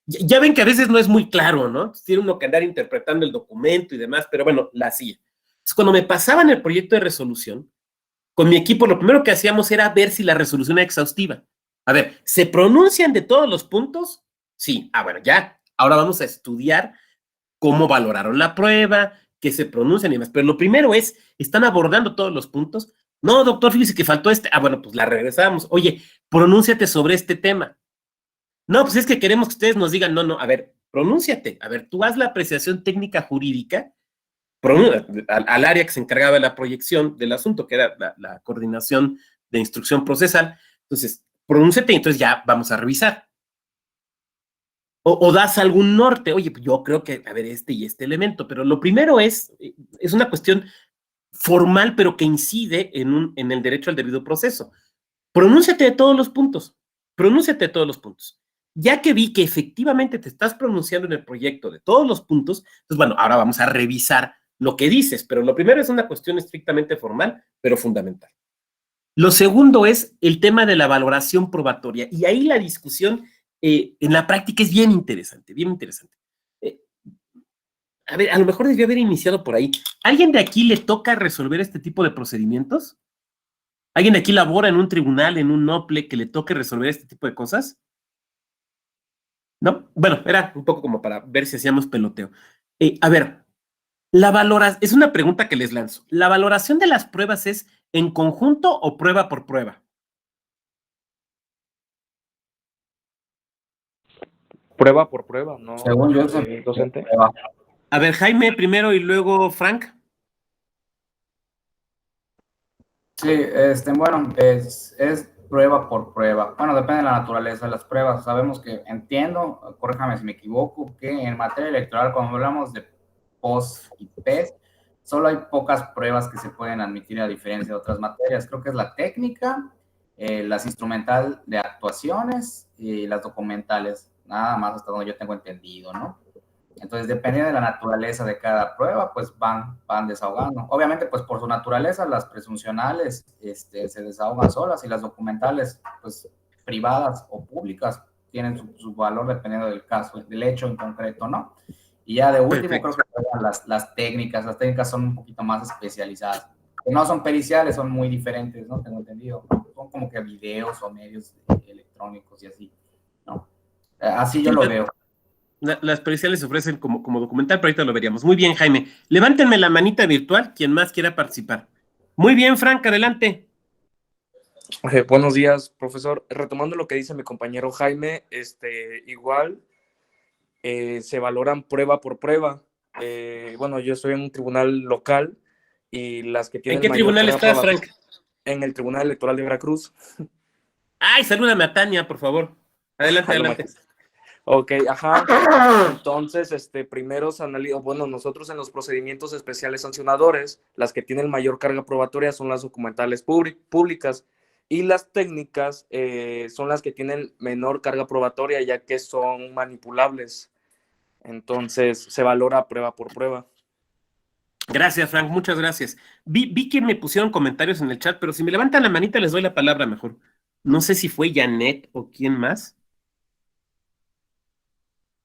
Ya ven que a veces no es muy claro, ¿no? Tiene uno que andar interpretando el documento y demás, pero bueno, la hacía. Entonces, cuando me pasaban el proyecto de resolución, con mi equipo lo primero que hacíamos era ver si la resolución era exhaustiva. A ver, ¿se pronuncian de todos los puntos? Sí. Ah, bueno, ya. Ahora vamos a estudiar cómo valoraron la prueba, qué se pronuncian y demás. Pero lo primero es, ¿están abordando todos los puntos? No, doctor, fíjese que faltó este. Ah, bueno, pues la regresamos. Oye, pronúnciate sobre este tema. No, pues es que queremos que ustedes nos digan, no, a ver, pronúnciate. A ver, tú haz la apreciación técnica jurídica al área que se encargaba de la proyección del asunto, que era la coordinación de instrucción procesal. Entonces, pronúnciate y entonces ya vamos a revisar. O das algún norte. Oye, yo creo que, a ver, este y este elemento, pero lo primero es una cuestión formal, pero que incide en el derecho al debido proceso. Pronúnciate de todos los puntos. Pronúnciate de todos los puntos. Ya que vi que efectivamente te estás pronunciando en el proyecto de todos los puntos, pues bueno, ahora vamos a revisar lo que dices, pero lo primero es una cuestión estrictamente formal, pero fundamental. Lo segundo es el tema de la valoración probatoria, y ahí la discusión en la práctica es bien interesante, bien interesante. A ver, a lo mejor debió haber iniciado por ahí. ¿Alguien de aquí le toca resolver este tipo de procedimientos? ¿Alguien de aquí labora en un tribunal, en un NOPLE, que le toque resolver este tipo de cosas? ¿No? Bueno, era un poco como para ver si hacíamos peloteo. A ver, es una pregunta que les lanzo. ¿La valoración de las pruebas es en conjunto o prueba por prueba? Prueba por prueba, ¿no? Según yo, Docente. prueba. A ver, Jaime primero y luego Frank. Sí, bueno, es prueba por prueba. Bueno, depende de la naturaleza de las pruebas. Sabemos que, entiendo, corríjame si me equivoco, que en materia electoral, cuando hablamos de POS y PES, solo hay pocas pruebas que se pueden admitir a diferencia de otras materias. Creo que es la técnica, las instrumental de actuaciones y las documentales, nada más hasta donde yo tengo entendido, ¿no? Entonces, dependiendo de la naturaleza de cada prueba, pues van desahogando. Obviamente, pues por su naturaleza, las presuncionales se desahogan solas, y las documentales, pues privadas o públicas, tienen su valor dependiendo del caso, del hecho en concreto, ¿no? Y ya de último, Perfecto. creo que las técnicas son un poquito más especializadas. Que no son periciales, son muy diferentes, ¿no? Tengo entendido. Son como que videos o medios electrónicos y así, ¿no? Así yo lo veo. Las periciales se ofrecen como documental, pero ahorita lo veríamos. Muy bien, Jaime. Levántenme la manita virtual, quien más quiera participar. Muy bien, Frank, adelante. Buenos días, profesor. Retomando lo que dice mi compañero Jaime, igual se valoran prueba por prueba. Bueno, yo estoy en un tribunal local y las que tienen ¿En qué mayor tribunal carga estás, probativa- Frank? En el Tribunal Electoral de Veracruz. Ay, salúdame a Tania, por favor. Adelante, A lo adelante. mejor. Ok, ajá. Entonces, primero se analiza, bueno, nosotros en los procedimientos especiales sancionadores, las que tienen mayor carga probatoria son las documentales públicas, y las técnicas son las que tienen menor carga probatoria, ya que son manipulables. Entonces, se valora prueba por prueba. Gracias, Frank, muchas gracias. Vi que me pusieron comentarios en el chat, pero si me levantan la manita les doy la palabra mejor. No sé si fue Janet o quién más.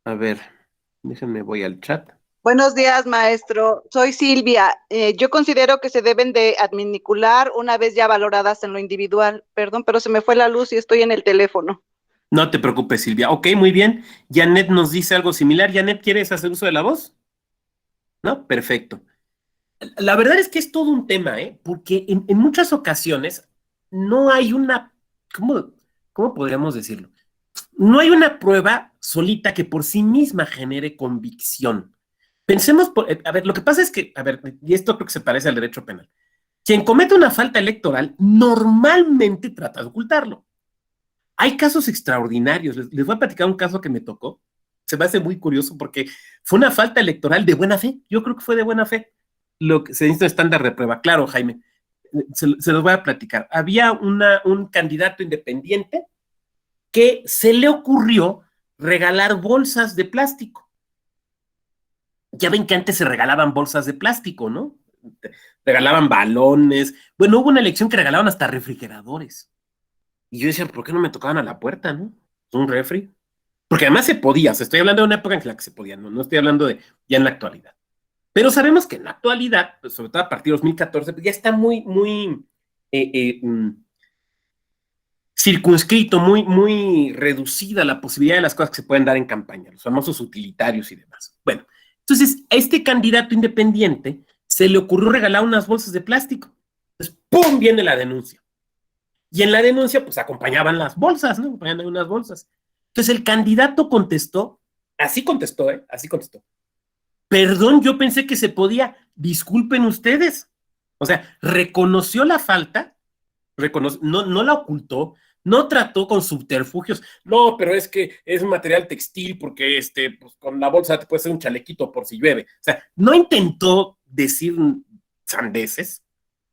A ver, déjenme voy al chat. Buenos días, maestro. Soy Silvia. Yo considero que se deben de adminicular una vez ya valoradas en lo individual. Perdón, pero se me fue la luz y estoy en el teléfono. No te preocupes, Silvia. Ok, muy bien. Janet nos dice algo similar. Janet, ¿quieres hacer uso de la voz? ¿No? Perfecto. La verdad es que es todo un tema, ¿eh? Porque en muchas ocasiones no hay una, ¿cómo podríamos decirlo? No hay una prueba solita que por sí misma genere convicción. Pensemos, a ver, lo que pasa es que, a ver, y esto creo que se parece al derecho penal. Quien comete una falta electoral normalmente trata de ocultarlo. Hay casos extraordinarios. Les voy a platicar un caso que me tocó. Se me hace muy curioso porque fue una falta electoral de buena fe. Yo creo que fue de buena fe. Lo que se dice estándar de prueba. Claro, Jaime, se los voy a platicar. Había un candidato independiente que se le ocurrió regalar bolsas de plástico. Ya ven que antes se regalaban bolsas de plástico, ¿no? Regalaban balones. Bueno, hubo una elección que regalaban hasta refrigeradores. Y yo decía, ¿por qué no me tocaban a la puerta, no? Un refri. Porque además se podía, o sea, estoy hablando de una época en la que se podía, no estoy hablando de ya en la actualidad. Pero sabemos que en la actualidad, pues, sobre todo a partir de 2014, pues ya está muy circunscrito, muy reducida la posibilidad de las cosas que se pueden dar en campaña, los famosos utilitarios y demás. Bueno, entonces a este candidato independiente se le ocurrió regalar unas bolsas de plástico. Entonces, ¡pum!, viene la denuncia. Y en la denuncia, pues acompañaban las bolsas, ¿no? Acompañaban unas bolsas. Entonces el candidato contestó, así contestó, ¿eh? Así contestó. Perdón, yo pensé que se podía, disculpen ustedes. O sea, reconoció la falta, no la ocultó, no trató con subterfugios. No, pero es que es un material textil porque pues, con la bolsa te puede hacer un chalequito por si llueve. O sea, no intentó decir sandeces,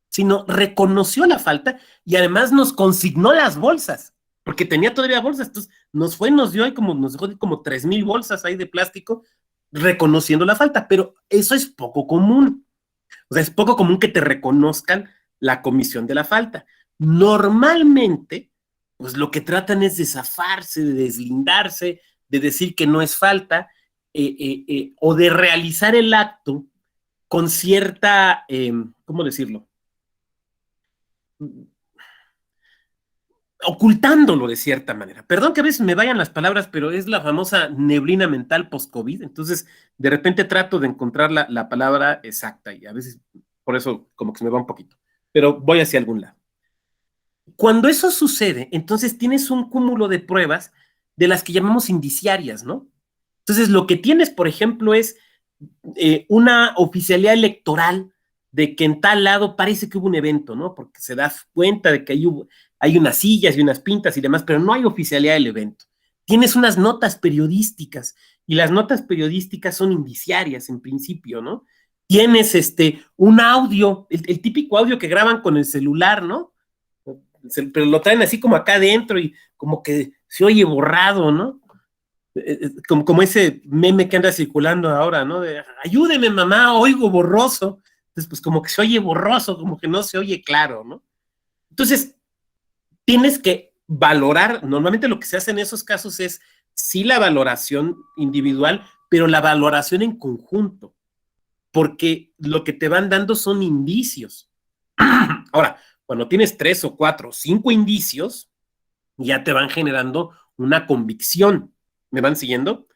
sino reconoció la falta y además nos consignó las bolsas, porque tenía todavía bolsas. Entonces nos dio ahí nos dejó como 3,000 bolsas ahí de plástico, reconociendo la falta, pero eso es poco común. O sea, es poco común que te reconozcan la comisión de la falta. Normalmente, pues lo que tratan es de zafarse, de deslindarse, de decir que no es falta, o de realizar el acto con cierta, ¿cómo decirlo? Ocultándolo de cierta manera. Perdón que a veces me vayan las palabras, pero es la famosa neblina mental post-COVID, entonces de repente trato de encontrar la palabra exacta y a veces por eso como que se me va un poquito, pero voy hacia algún lado. Cuando eso sucede, entonces tienes un cúmulo de pruebas de las que llamamos indiciarias, ¿no? Entonces lo que tienes, por ejemplo, es una oficialidad electoral de que en tal lado parece que hubo un evento, ¿no? Porque se da cuenta de que hay unas sillas y unas pintas y demás, pero no hay oficialidad del evento. Tienes unas notas periodísticas y las notas periodísticas son indiciarias en principio, ¿no? Tienes un audio, el típico audio que graban con el celular, ¿no? Pero lo traen así como acá adentro y como que se oye borrado, ¿no? Como ese meme que anda circulando ahora, ¿no? De, ayúdeme, mamá, oigo borroso. Entonces, pues como que se oye borroso, como que no se oye claro, ¿no? Entonces, tienes que valorar, normalmente lo que se hace en esos casos es sí la valoración individual, pero la valoración en conjunto, porque lo que te van dando son indicios. Ahora, cuando tienes 3 o 4 o 5 indicios, ya te van generando una convicción. ¿Me van siguiendo?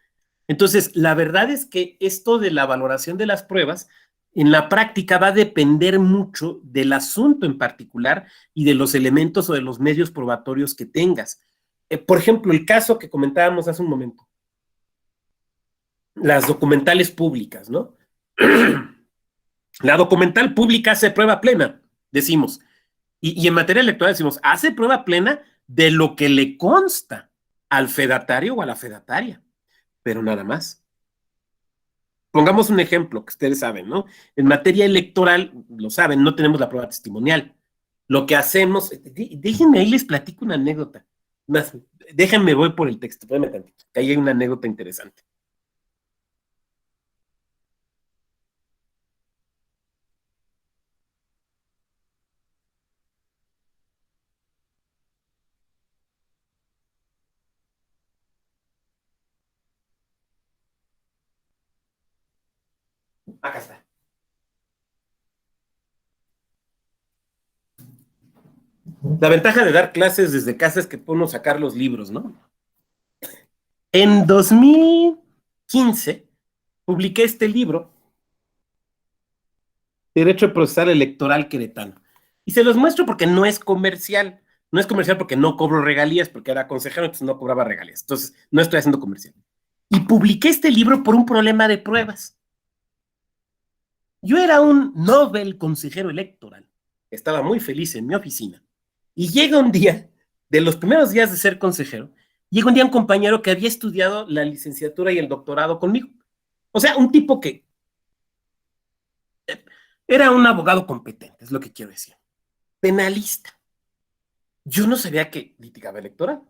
Entonces, la verdad es que esto de la valoración de las pruebas, en la práctica va a depender mucho del asunto en particular y de los elementos o de los medios probatorios que tengas. Por ejemplo, el caso que comentábamos hace un momento, las documentales públicas, ¿no? La documental pública hace prueba plena, decimos. Y en materia electoral decimos, hace prueba plena de lo que le consta al fedatario o a la fedataria, pero nada más. Pongamos un ejemplo que ustedes saben, ¿no? En materia electoral, lo saben, no tenemos la prueba testimonial. Lo que hacemos, déjenme ahí les platico una anécdota. Más, déjenme, voy por el texto, espérenme tantito, que ahí hay una anécdota interesante. Acá está. La ventaja de dar clases desde casa es que podemos sacar los libros, ¿no? En 2015 publiqué este libro, Derecho Procesal Electoral Queretano. Y se los muestro porque no es comercial. No es comercial porque no cobro regalías, porque era consejero, entonces no cobraba regalías. Entonces, no estoy haciendo comercial. Y publiqué este libro por un problema de pruebas. Yo era un Nobel consejero electoral. Estaba muy feliz en mi oficina. Y llega un día, de los primeros días de ser consejero, llega un día un compañero que había estudiado la licenciatura y el doctorado conmigo. O sea, un tipo que era un abogado competente, es lo que quiero decir. Penalista. Yo no sabía que litigaba electoral.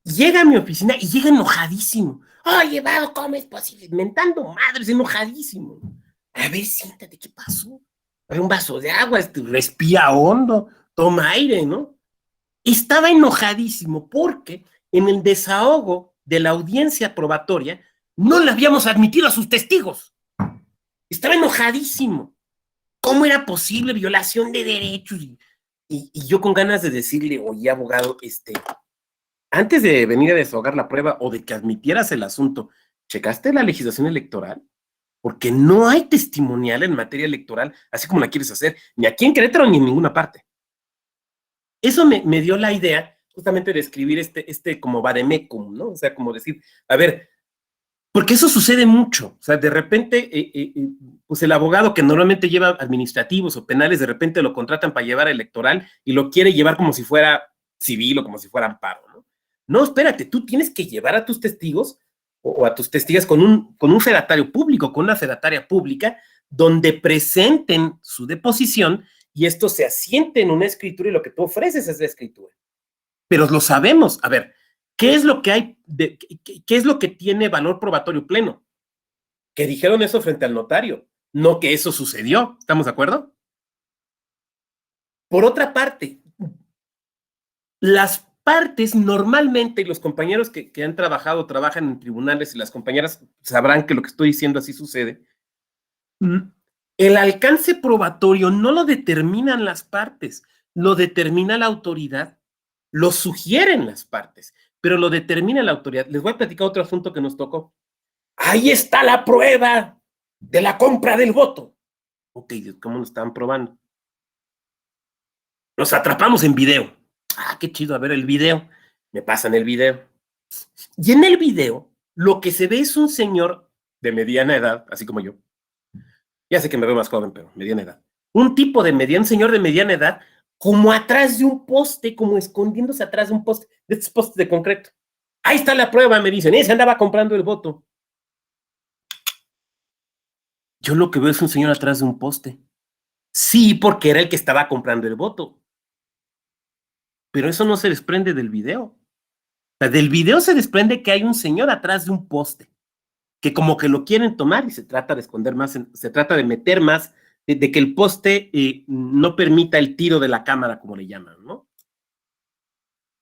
Llega a mi oficina y llega enojadísimo. Oye, Vado, ¿cómo es posible? Mentando madres, enojadísimo. A ver, siéntate, ¿qué pasó? A ver, un vaso de agua, respira hondo, toma aire, ¿no? Estaba enojadísimo porque en el desahogo de la audiencia probatoria no le habíamos admitido a sus testigos. Estaba enojadísimo. ¿Cómo era posible violación de derechos? Y yo con ganas de decirle, oye, abogado, antes de venir a desahogar la prueba o de que admitieras el asunto, ¿checaste la legislación electoral? Porque no hay testimonial en materia electoral, así como la quieres hacer, ni aquí en Querétaro ni en ninguna parte. Eso me dio la idea justamente de escribir como vademecum, ¿no? O sea, como decir, a ver, porque eso sucede mucho. O sea, de repente, pues el abogado que normalmente lleva administrativos o penales, de repente lo contratan para llevar electoral y lo quiere llevar como si fuera civil o como si fuera amparo, ¿no? No, espérate, tú tienes que llevar a tus testigos o a tus testigas con un fedatario público, con una fedataria pública, donde presenten su deposición y esto se asiente en una escritura y lo que tú ofreces es la escritura. Pero lo sabemos. A ver, ¿qué es lo que hay? ¿Qué es lo que tiene valor probatorio pleno? Que dijeron eso frente al notario, no que eso sucedió. ¿Estamos de acuerdo? Por otra parte, las partes normalmente, y los compañeros que han trabajado, trabajan en tribunales, y las compañeras sabrán que lo que estoy diciendo así sucede, el alcance probatorio no lo determinan las partes, lo determina la autoridad, lo sugieren las partes, pero lo determina la autoridad. Les voy a platicar otro asunto que nos tocó. Ahí está la prueba de la compra del voto. Ok, ¿cómo lo estaban probando? Nos atrapamos en video. Ah, qué chido, a ver el video. Me pasan el video. Y en el video, lo que se ve es un señor de mediana edad, así como yo. Ya sé que me veo más joven, pero mediana edad. Un señor de mediana edad, como atrás de un poste, como escondiéndose atrás de un poste, de estos postes de concreto. Ahí está la prueba, me dicen. Ese andaba comprando el voto. Yo lo que veo es un señor atrás de un poste. Sí, porque era el que estaba comprando el voto. Pero eso no se desprende del video. O sea, del video se desprende que hay un señor atrás de un poste, que como que lo quieren tomar y se trata de esconder más, se trata de meter más, de que el poste no permita el tiro de la cámara, como le llaman, ¿no?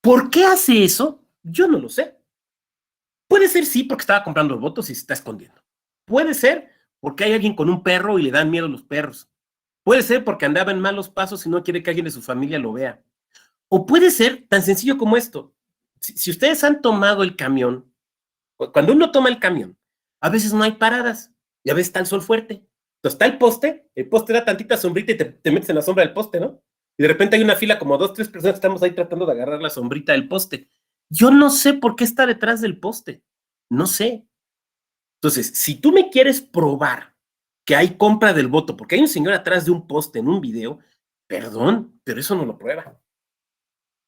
¿Por qué hace eso? Yo no lo sé. Puede ser sí porque estaba comprando votos y se está escondiendo. Puede ser porque hay alguien con un perro y le dan miedo a los perros. Puede ser porque andaba en malos pasos y no quiere que alguien de su familia lo vea. O puede ser tan sencillo como esto. Si ustedes han tomado el camión, cuando uno toma el camión, a veces no hay paradas y a veces está el sol fuerte. Entonces está el poste da tantita sombrita y te metes en la sombra del poste, ¿no? Y de repente hay una fila como 2, 3 personas que estamos ahí tratando de agarrar la sombrita del poste. Yo no sé por qué está detrás del poste. No sé. Entonces, si tú me quieres probar que hay compra del voto porque hay un señor atrás de un poste en un video, perdón, pero eso no lo prueba.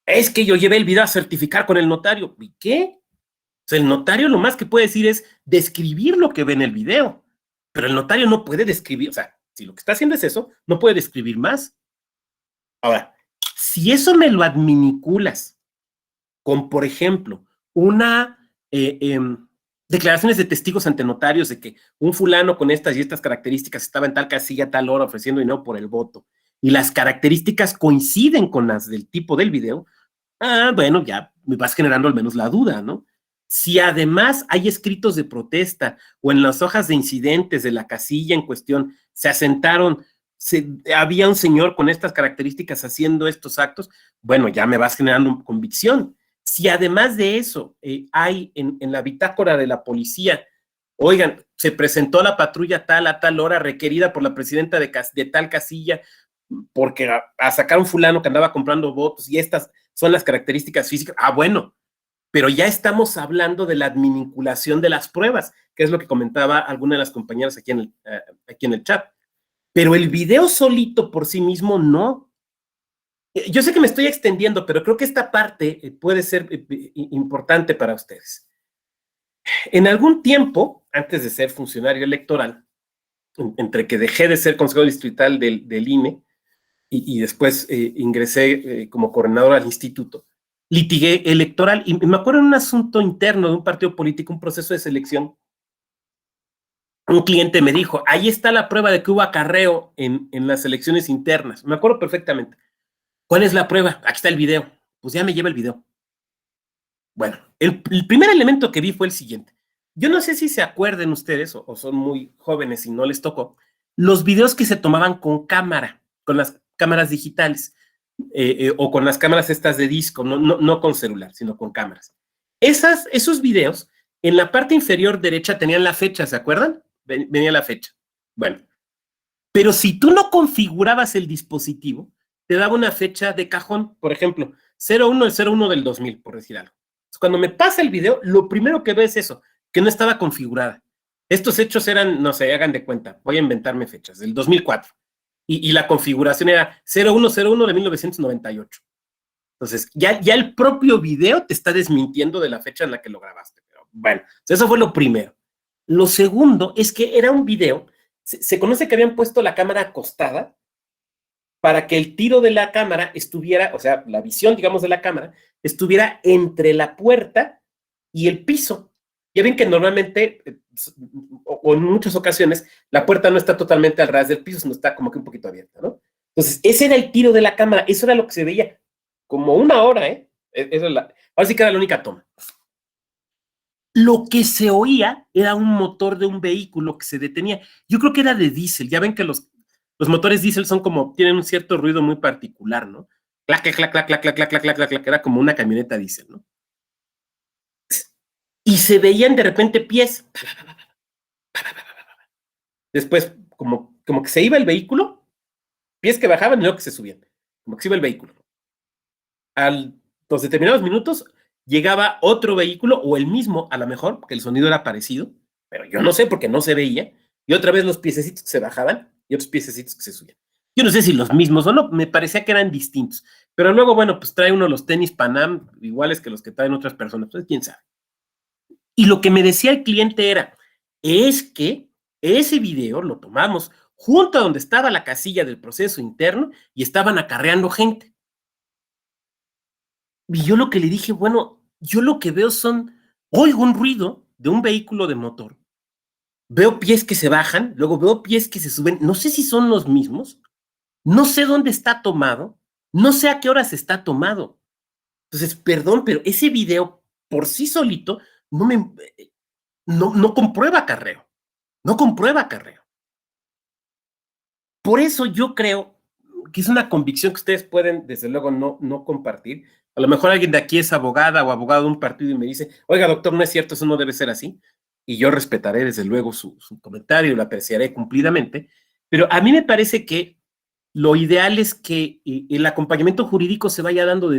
Es que yo llevé el video a certificar con el notario. ¿Y qué? O sea, el notario lo más que puede decir es describir lo que ve en el video, pero el notario no puede describir, o sea, si lo que está haciendo es eso, no puede describir más. Ahora, si eso me lo adminiculas con, por ejemplo, declaraciones de testigos ante notarios de que un fulano con estas y estas características estaba en tal casilla a tal hora ofreciendo dinero por el voto, y las características coinciden con las del tipo del video, bueno, ya me vas generando al menos la duda, ¿no? Si además hay escritos de protesta o en las hojas de incidentes de la casilla en cuestión se asentaron, había un señor con estas características haciendo estos actos, bueno, ya me vas generando convicción. Si además de eso hay en la bitácora de la policía, oigan, se presentó la patrulla tal a tal hora requerida por la presidenta de tal casilla porque a sacar un fulano que andaba comprando votos y estas son las características físicas, bueno, pero ya estamos hablando de la adminiculación de las pruebas, que es lo que comentaba alguna de las compañeras aquí en el chat. Pero el video solito por sí mismo no. Yo sé que me estoy extendiendo, pero creo que esta parte puede ser importante para ustedes. En algún tiempo, antes de ser funcionario electoral, entre que dejé de ser consejero distrital del INE y después ingresé como coordinador al instituto, litigué electoral y me acuerdo en un asunto interno de un partido político, un proceso de selección, un cliente me dijo, ahí está la prueba de que hubo acarreo en las elecciones internas. Me acuerdo perfectamente. ¿Cuál es la prueba? Aquí está el video. Pues ya me lleva el video. Bueno, el primer elemento que vi fue el siguiente. Yo no sé si se acuerden ustedes o son muy jóvenes y no les tocó, los videos que se tomaban con cámara, con las cámaras digitales o con las cámaras estas de disco, no con celular, sino con cámaras. Esos videos, en la parte inferior derecha tenían la fecha, ¿se acuerdan? Venía la fecha. Bueno, pero si tú no configurabas el dispositivo, te daba una fecha de cajón, por ejemplo, 01 el 01 del 2000, por decir algo. Entonces, cuando me pasa el video, lo primero que veo es eso, que no estaba configurada. Estos hechos eran, no sé, hagan de cuenta, voy a inventarme fechas, del 2004. Y la configuración era 0101 de 1998. Entonces, ya el propio video te está desmintiendo de la fecha en la que lo grabaste. Pero bueno, eso fue lo primero. Lo segundo es que era un video, se conoce que habían puesto la cámara acostada para que el tiro de la cámara estuviera, o sea, la visión, digamos, de la cámara, estuviera entre la puerta y el piso. Ya ven que normalmente, o en muchas ocasiones, la puerta no está totalmente al ras del piso, sino está como que un poquito abierta, ¿no? Entonces, ese era el tiro de la cámara, eso era lo que se veía, como una hora, ¿eh? Ahora sí que era la única toma. Lo que se oía era un motor de un vehículo que se detenía. Yo creo que era de diésel. Ya ven que los motores diésel son como, tienen un cierto ruido muy particular, ¿no? Clac, clac, clac, clac, clac, clac, clac, clac, clac, era como una camioneta diésel, ¿no? Y se veían de repente pies. Después, como que se iba el vehículo, pies que bajaban y luego que se subían. Como que se iba el vehículo. A los determinados minutos llegaba otro vehículo o el mismo, a lo mejor, porque el sonido era parecido, pero yo no sé porque no se veía, y otra vez los piececitos que se bajaban y otros piececitos que se subían. Yo no sé si los mismos o no, me parecía que eran distintos, pero luego, bueno, pues trae uno los tenis Panam iguales que los que traen otras personas, pues quién sabe. Y lo que me decía el cliente es que ese video lo tomamos junto a donde estaba la casilla del proceso interno y estaban acarreando gente. Y yo lo que le dije, bueno, yo lo que veo oigo un ruido de un vehículo de motor, veo pies que se bajan, luego veo pies que se suben, no sé si son los mismos, no sé dónde está tomado, no sé a qué horas está tomado. Entonces, perdón, pero ese video por sí solito no comprueba acarreo, no comprueba acarreo. Por eso yo creo que es una convicción que ustedes pueden, desde luego, no compartir. A lo mejor alguien de aquí es abogada o abogado de un partido y me dice, oiga, doctor, no es cierto, eso no debe ser así. Y yo respetaré, desde luego, su comentario y lo apreciaré cumplidamente. Pero a mí me parece que lo ideal es que el acompañamiento jurídico se vaya dando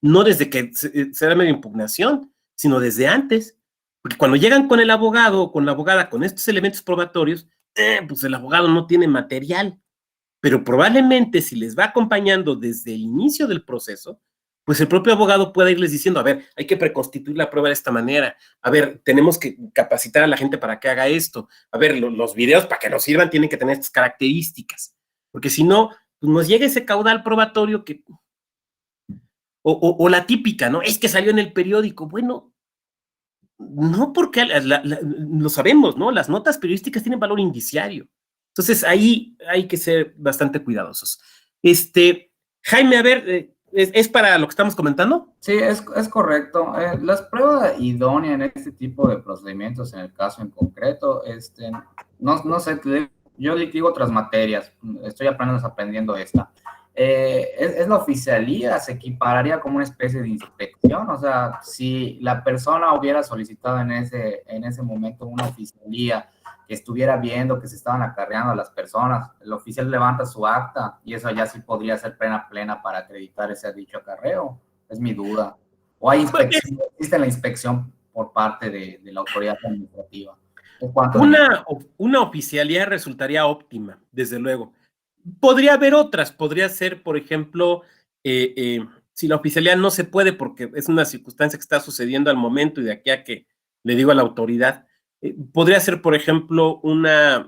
no desde que se da medio impugnación, sino desde antes. Porque cuando llegan con el abogado o con la abogada con estos elementos probatorios, pues el abogado no tiene material. Pero probablemente si les va acompañando desde el inicio del proceso, pues el propio abogado pueda irles diciendo, a ver, hay que preconstituir la prueba de esta manera, a ver, tenemos que capacitar a la gente para que haga esto, a ver, los videos para que nos sirvan tienen que tener estas características, porque si no, pues nos llega ese caudal probatorio que, o la típica, ¿no? Es que salió en el periódico. Bueno, no, porque lo sabemos, ¿no? Las notas periodísticas tienen valor indiciario. Entonces, ahí hay que ser bastante cuidadosos. Jaime, a ver, ¿Es para lo que estamos comentando? Sí, es correcto. Las pruebas idóneas en este tipo de procedimientos, en el caso en concreto, no sé, yo litigo otras materias, estoy aprendiendo esta. Es la oficialía, se equipararía como una especie de inspección, o sea, si la persona hubiera solicitado en ese momento una oficialía que estuviera viendo que se estaban acarreando a las personas, el oficial levanta su acta y eso ya sí podría ser plena para acreditar ese dicho acarreo, es mi duda. O hay inspección, existe la inspección por parte de la autoridad administrativa. Una oficialía resultaría óptima, desde luego. Podría haber otras, podría ser, por ejemplo, si la oficialidad no se puede porque es una circunstancia que está sucediendo al momento y de aquí a que le digo a la autoridad, podría ser, por ejemplo, una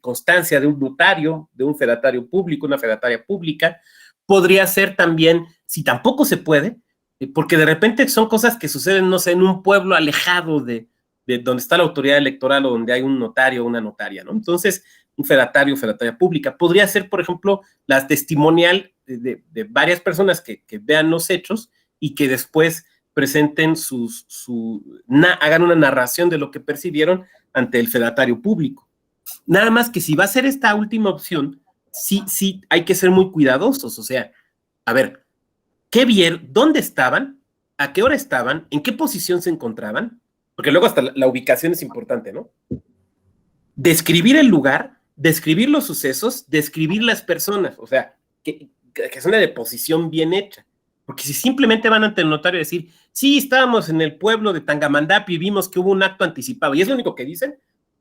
constancia de un notario, de un fedatario público, una fedataria pública, podría ser también, si tampoco se puede, porque de repente son cosas que suceden, no sé, en un pueblo alejado de donde está la autoridad electoral o donde hay un notario o una notaria, ¿no? Entonces, un fedatario o fedataria pública. Podría ser, por ejemplo, la testimonial de varias personas que vean los hechos y que después presenten hagan una narración de lo que percibieron ante el fedatario público. Nada más que si va a ser esta última opción, sí hay que ser muy cuidadosos. O sea, a ver, ¿qué vieron? ¿Dónde estaban? ¿A qué hora estaban? ¿En qué posición se encontraban? Porque luego hasta la ubicación es importante, ¿no? Describir el lugar, describir los sucesos, describir las personas, o sea, que es una deposición bien hecha. Porque si simplemente van ante el notario a decir, sí, estábamos en el pueblo de Tangamandapio y vimos que hubo un acto anticipado, y es lo único que dicen,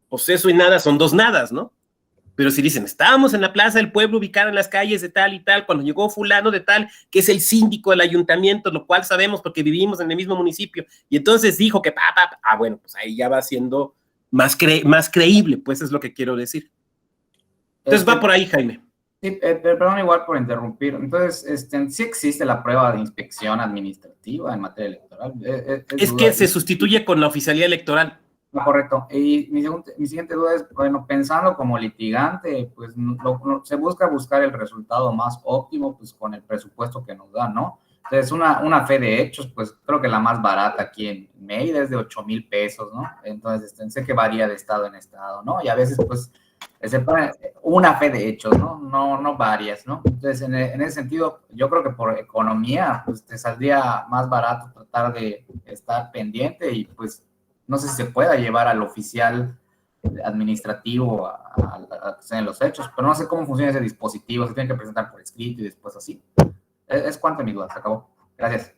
pues eso y nada son dos nadas, ¿no? Pero si dicen, estábamos en la plaza del pueblo ubicada en las calles de tal y tal, cuando llegó fulano de tal, que es el síndico del ayuntamiento, lo cual sabemos porque vivimos en el mismo municipio, y entonces dijo que, bueno, pues ahí ya va siendo más creíble, pues es lo que quiero decir. Entonces va por ahí, Jaime. Sí, perdón igual por interrumpir. Entonces, sí existe la prueba de inspección administrativa en materia electoral. Es que se sustituye con la oficialía electoral. Correcto. Y mi siguiente duda es, bueno, pensando como litigante, pues se buscar el resultado más óptimo, pues con el presupuesto que nos da, ¿no? Entonces, una fe de hechos, pues creo que la más barata aquí en Mérida es de 8,000 pesos, ¿no? Entonces, sé que varía de estado en estado, ¿no? Y a veces, pues, se pone una fe de hechos, ¿no? No varias, ¿no? Entonces, en ese sentido, yo creo que por economía, pues, te saldría más barato tratar de estar pendiente y, pues, no sé si se pueda llevar al oficial administrativo a que se den los hechos, pero no sé cómo funciona ese dispositivo, se tiene que presentar por escrito y después así. Es cuanto a mi duda, se acabó. Gracias.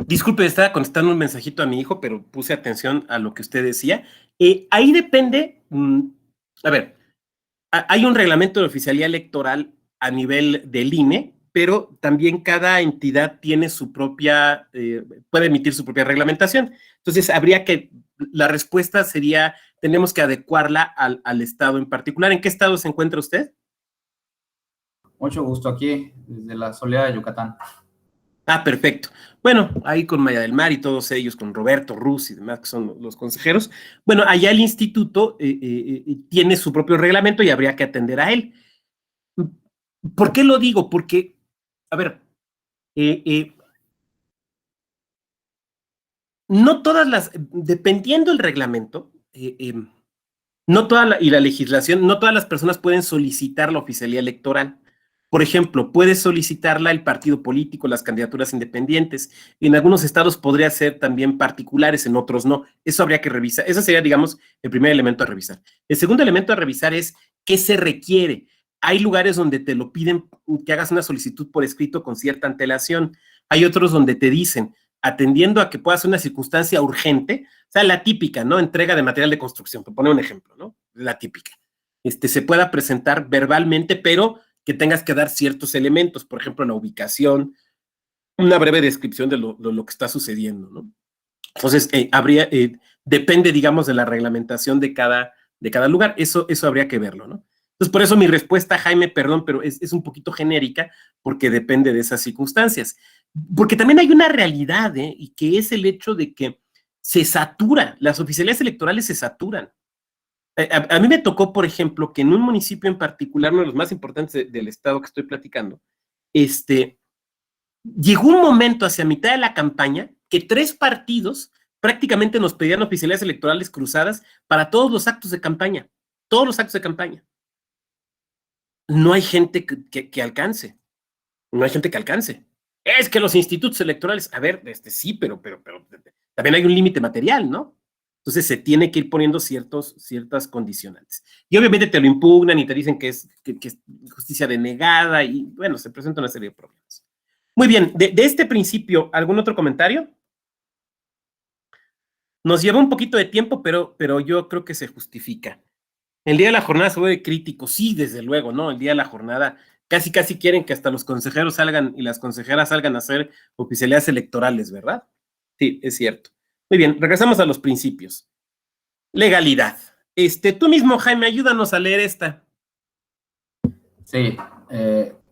Disculpe, estaba contestando un mensajito a mi hijo, pero puse atención a lo que usted decía. Ahí depende, a ver, hay un reglamento de oficialía electoral a nivel del INE, pero también cada entidad tiene su propia, puede emitir su propia reglamentación. Entonces, la respuesta sería, tenemos que adecuarla al estado en particular. ¿En qué estado se encuentra usted? Mucho gusto aquí, desde la soleada de Yucatán. Ah, perfecto. Bueno, ahí con Maya del Mar y todos ellos, con Roberto Ruz y demás, que son los consejeros. Bueno, allá el instituto tiene su propio reglamento y habría que atender a él. ¿Por qué lo digo? Porque, a ver, no todas dependiendo del reglamento, no y la legislación, no todas las personas pueden solicitar la oficialía electoral. Por ejemplo, puede solicitarla el partido político, las candidaturas independientes. En algunos estados podría ser también particulares, en otros no. Eso habría que revisar. Ese sería, digamos, el primer elemento a revisar. El segundo elemento a revisar es qué se requiere. Hay lugares donde te lo piden que hagas una solicitud por escrito con cierta antelación. Hay otros donde te dicen, atendiendo a que pueda ser una circunstancia urgente, o sea, la típica, ¿no? Entrega de material de construcción, por poner un ejemplo, ¿no? La típica. Se pueda presentar verbalmente, pero que tengas que dar ciertos elementos, por ejemplo, la ubicación, una breve descripción de lo que está sucediendo, ¿no? Entonces, depende, digamos, de la reglamentación de cada lugar, eso habría que verlo, ¿no? Entonces, por eso mi respuesta, Jaime, perdón, pero es un poquito genérica, porque depende de esas circunstancias. Porque también hay una realidad, y que es el hecho de que se satura, las oficialías electorales se saturan. A mí me tocó, por ejemplo, que en un municipio en particular, uno de los más importantes del estado que estoy platicando, llegó un momento hacia mitad de la campaña que 3 partidos prácticamente nos pedían oficialidades electorales cruzadas para todos los actos de campaña. Todos los actos de campaña. No hay gente que alcance. No hay gente que alcance. Es que los institutos electorales, a ver, sí, pero también hay un límite material, ¿no? Entonces se tiene que ir poniendo ciertas condicionantes. Y obviamente te lo impugnan y te dicen que es justicia denegada y bueno, se presenta una serie de problemas. Muy bien, de este principio, ¿algún otro comentario? Nos lleva un poquito de tiempo, pero yo creo que se justifica. El día de la jornada se vuelve crítico, sí, desde luego, ¿no? El día de la jornada casi quieren que hasta los consejeros salgan y las consejeras salgan a hacer oficialidades electorales, ¿verdad? Sí, es cierto. Muy bien, regresamos a los principios. Legalidad. Tú mismo, Jaime, ayúdanos a leer esta. Sí,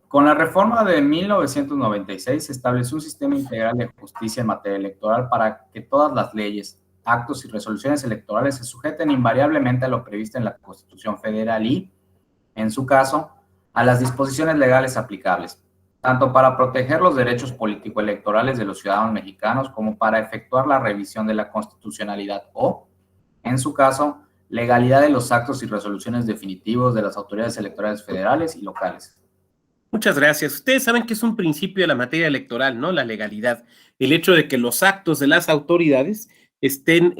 con la reforma de 1996 se estableció un sistema integral de justicia en materia electoral para que todas las leyes, actos y resoluciones electorales se sujeten invariablemente a lo previsto en la Constitución Federal y, en su caso, a las disposiciones legales aplicables, tanto para proteger los derechos político-electorales de los ciudadanos mexicanos como para efectuar la revisión de la constitucionalidad o, en su caso, legalidad de los actos y resoluciones definitivos de las autoridades electorales federales y locales. Muchas gracias. Ustedes saben que es un principio de la materia electoral, ¿no? La legalidad. El hecho de que los actos de las autoridades estén,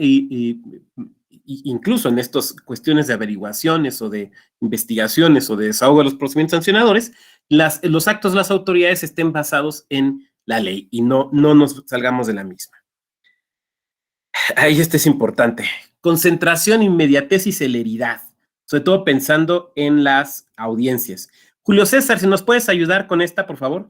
incluso en estas cuestiones de averiguaciones o de investigaciones o de desahogo de los procedimientos sancionadores, los actos de las autoridades estén basados en la ley y no nos salgamos de la misma. Ahí es importante. Concentración, inmediatez y celeridad, sobre todo pensando en las audiencias. Julio César, si nos puedes ayudar con esta, por favor.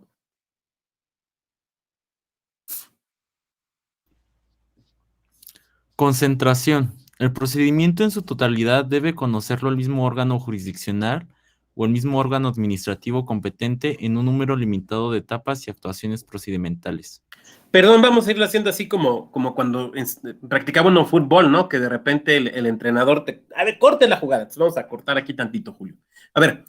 Concentración. El procedimiento en su totalidad debe conocerlo el mismo órgano jurisdiccional o el mismo órgano administrativo competente en un número limitado de etapas y actuaciones procedimentales. Perdón, vamos a irlo haciendo así como cuando practicaba uno fútbol, ¿no? Que de repente el entrenador a ver, corte la jugada. Entonces vamos a cortar aquí tantito, Julio. A ver,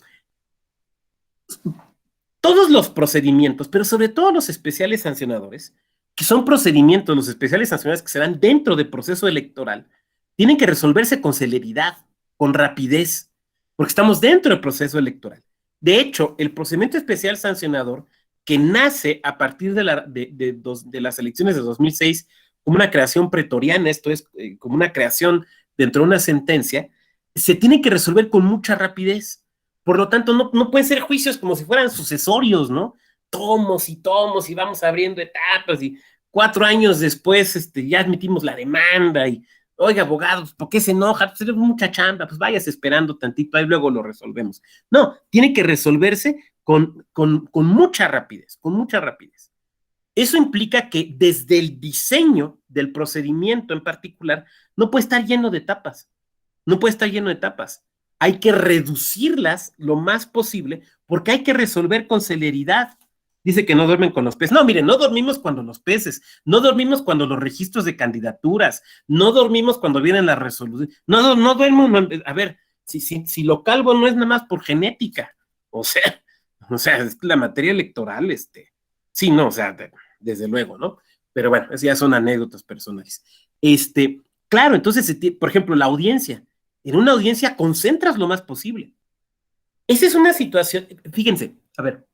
todos los procedimientos, pero sobre todo los especiales sancionadores, que son procedimientos, los especiales sancionadores que se dan dentro del proceso electoral, tienen que resolverse con celeridad, con rapidez, porque estamos dentro del proceso electoral. De hecho, el procedimiento especial sancionador, que nace a partir de las elecciones de 2006 como una creación pretoriana, esto es, como una creación dentro de una sentencia, se tiene que resolver con mucha rapidez. Por lo tanto, no pueden ser juicios como si fueran sucesorios, ¿no? Tomos y vamos abriendo etapas y 4 años después ya admitimos la demanda y, oiga, abogados, ¿por qué se enoja? Pues tenemos mucha chamba, pues vayas esperando tantito, ahí luego lo resolvemos. No, tiene que resolverse con mucha rapidez, con mucha rapidez. Eso implica que desde el diseño del procedimiento en particular no puede estar lleno de etapas, no puede estar lleno de etapas. Hay que reducirlas lo más posible porque hay que resolver con celeridad. Dice que no duermen con los peces. No, miren, no dormimos cuando los peces, no dormimos cuando los registros de candidaturas, no dormimos cuando vienen las resoluciones. No duermo. A ver, si lo calvo no es nada más por genética. O sea, es la materia electoral, Sí, no, o sea, desde luego, ¿no? Pero bueno, esas ya son anécdotas personales. Claro, entonces, por ejemplo, la audiencia. En una audiencia concentras lo más posible. Esa es una situación, fíjense, a ver,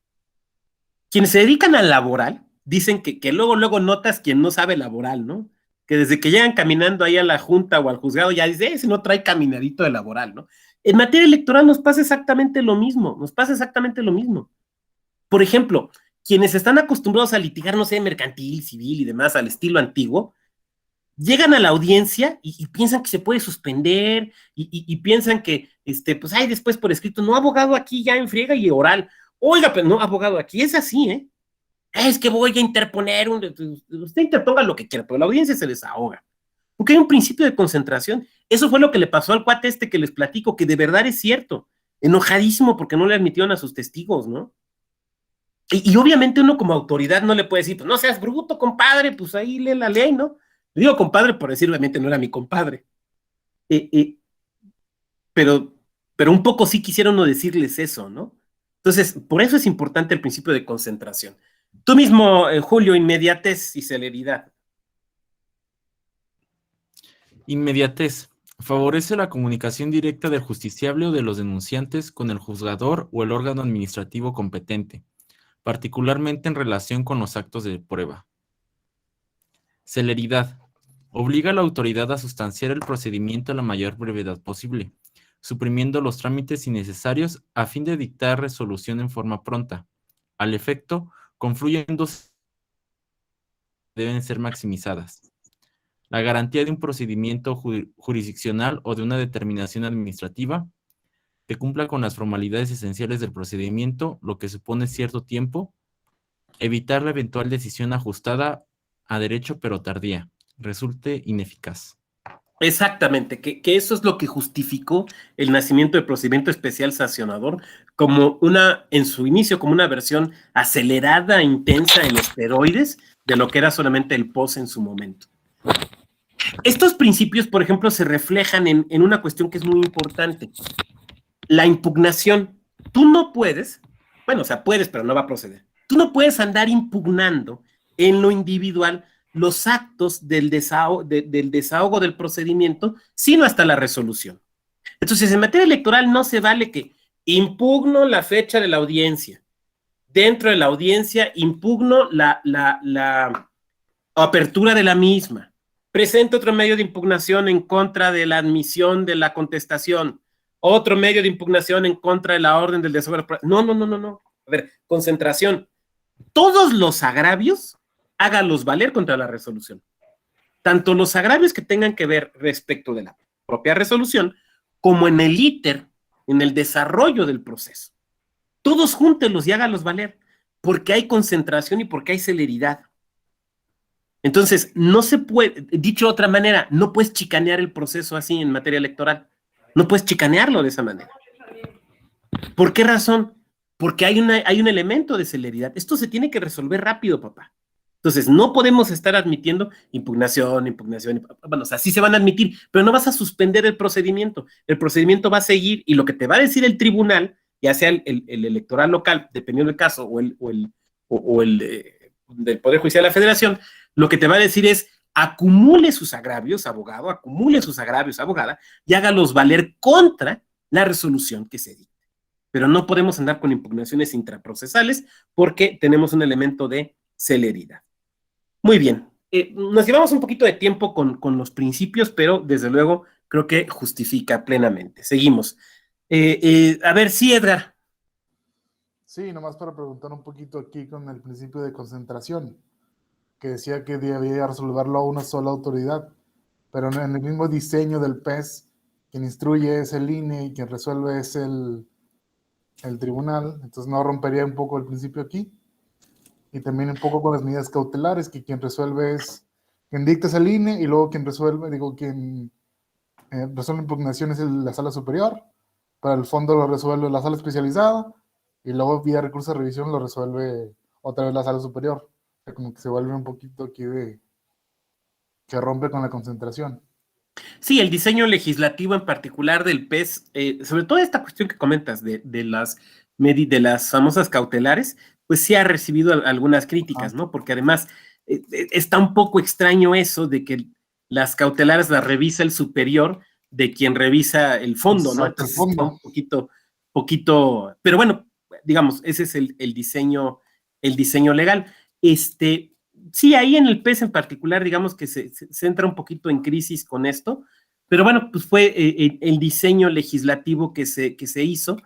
quienes se dedican al laboral dicen que luego notas quien no sabe laboral, ¿no? Que desde que llegan caminando ahí a la junta o al juzgado ya dice, ese no trae caminadito de laboral, ¿no? En materia electoral nos pasa exactamente lo mismo, Por ejemplo, quienes están acostumbrados a litigar, no sé, mercantil, civil y demás, al estilo antiguo, llegan a la audiencia y piensan que se puede suspender y piensan que, pues hay después por escrito, no, abogado, aquí ya en friega y oral. Oiga, pero no, abogado, aquí es así, ¿eh? Es que voy a interponer, usted interponga lo que quiera, pero la audiencia se desahoga. Porque hay un principio de concentración. Eso fue lo que le pasó al cuate que les platico, que de verdad es cierto. Enojadísimo porque no le admitieron a sus testigos, ¿no? Y obviamente uno como autoridad no le puede decir, pues no seas bruto, compadre, pues ahí lee la ley, ¿no? Le digo compadre por decir, obviamente no era mi compadre. Pero un poco sí quisiera uno decirles eso, ¿no? Entonces, por eso es importante el principio de concentración. Tú mismo, Julio, inmediatez y celeridad. Inmediatez. Favorece la comunicación directa del justiciable o de los denunciantes con el juzgador o el órgano administrativo competente, particularmente en relación con los actos de prueba. Celeridad. Obliga a la autoridad a sustanciar el procedimiento a la mayor brevedad posible, suprimiendo los trámites innecesarios a fin de dictar resolución en forma pronta. Al efecto, confluyen dos que deben ser maximizadas. La garantía de un procedimiento jurisdiccional o de una determinación administrativa que cumpla con las formalidades esenciales del procedimiento, lo que supone cierto tiempo. Evitar la eventual decisión ajustada a derecho pero tardía, resulte ineficaz. Exactamente, que eso es lo que justificó el nacimiento del procedimiento especial sancionador como en su inicio, como una versión acelerada, intensa, en esteroides, de lo que era solamente el POS en su momento. Estos principios, por ejemplo, se reflejan en una cuestión que es muy importante. La impugnación. Tú no puedes, bueno, o sea, puedes, pero no va a proceder. Tú no puedes andar impugnando en lo individual los actos del desahogo del procedimiento, sino hasta la resolución. Entonces, en materia electoral no se vale que impugno la fecha de la audiencia. Dentro de la audiencia impugno la apertura de la misma. Presento otro medio de impugnación en contra de la admisión de la contestación. Otro medio de impugnación en contra de la orden del desahogo. No. A ver, concentración. Todos los agravios, hágalos valer contra la resolución. Tanto los agravios que tengan que ver respecto de la propia resolución, como en el íter, en el desarrollo del proceso. Todos júntenlos y hágalos valer, porque hay concentración y porque hay celeridad. Entonces, no se puede, dicho de otra manera, no puedes chicanear el proceso así en materia electoral. No puedes chicanearlo de esa manera. ¿Por qué razón? Porque hay un elemento de celeridad. Esto se tiene que resolver rápido, papá. Entonces, no podemos estar admitiendo impugnación. Bueno, o sea, sí se van a admitir, pero no vas a suspender el procedimiento. El procedimiento va a seguir y lo que te va a decir el tribunal, ya sea el electoral local, dependiendo del caso, o el del Poder Judicial de la Federación, lo que te va a decir es: acumule sus agravios, abogado, acumule sus agravios, abogada, y hágalos valer contra la resolución que se dicte. Pero no podemos andar con impugnaciones intraprocesales porque tenemos un elemento de celeridad. Muy bien. Nos llevamos un poquito de tiempo con los principios, pero desde luego creo que justifica plenamente. Seguimos. A ver, sí, Edgar. Sí, nomás para preguntar un poquito aquí con el principio de concentración, que decía que debía resolverlo a una sola autoridad, pero en el mismo diseño del PES, quien instruye es el INE y quien resuelve es el tribunal, entonces no rompería un poco el principio aquí. Y también un poco con las medidas cautelares, que quien resuelve es, quien dicta es el INE, y luego quien resuelve impugnación es la sala superior, para el fondo lo resuelve la sala especializada, y luego vía recurso de revisión lo resuelve otra vez la sala superior. O sea, como que se vuelve un poquito aquí que rompe con la concentración. Sí, el diseño legislativo en particular del PES, sobre todo esta cuestión que comentas de las famosas cautelares, pues sí ha recibido algunas críticas, ¿no? Porque además está un poco extraño eso de que las cautelares las revisa el superior de quien revisa el fondo, ¿no? Exacto, el fondo. Un poquito, pero bueno, digamos, ese es el diseño legal. Sí, ahí en el PES en particular, digamos que se entra un poquito en crisis con esto, pero bueno, pues fue el diseño legislativo que se hizo.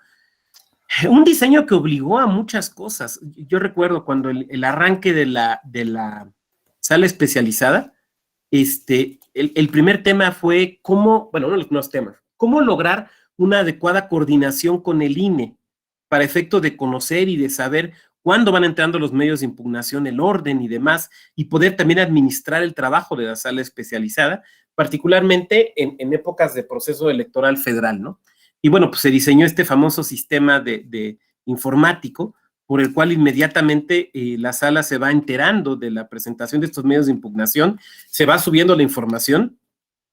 Un diseño que obligó a muchas cosas. Yo recuerdo cuando el arranque de la sala especializada, el primer tema fue uno de los primeros temas, cómo lograr una adecuada coordinación con el INE para efecto de conocer y de saber cuándo van entrando los medios de impugnación, el orden y demás, y poder también administrar el trabajo de la sala especializada, particularmente en épocas de proceso electoral federal, ¿no? Y bueno, pues se diseñó este famoso sistema de informático por el cual inmediatamente la sala se va enterando de la presentación de estos medios de impugnación, se va subiendo la información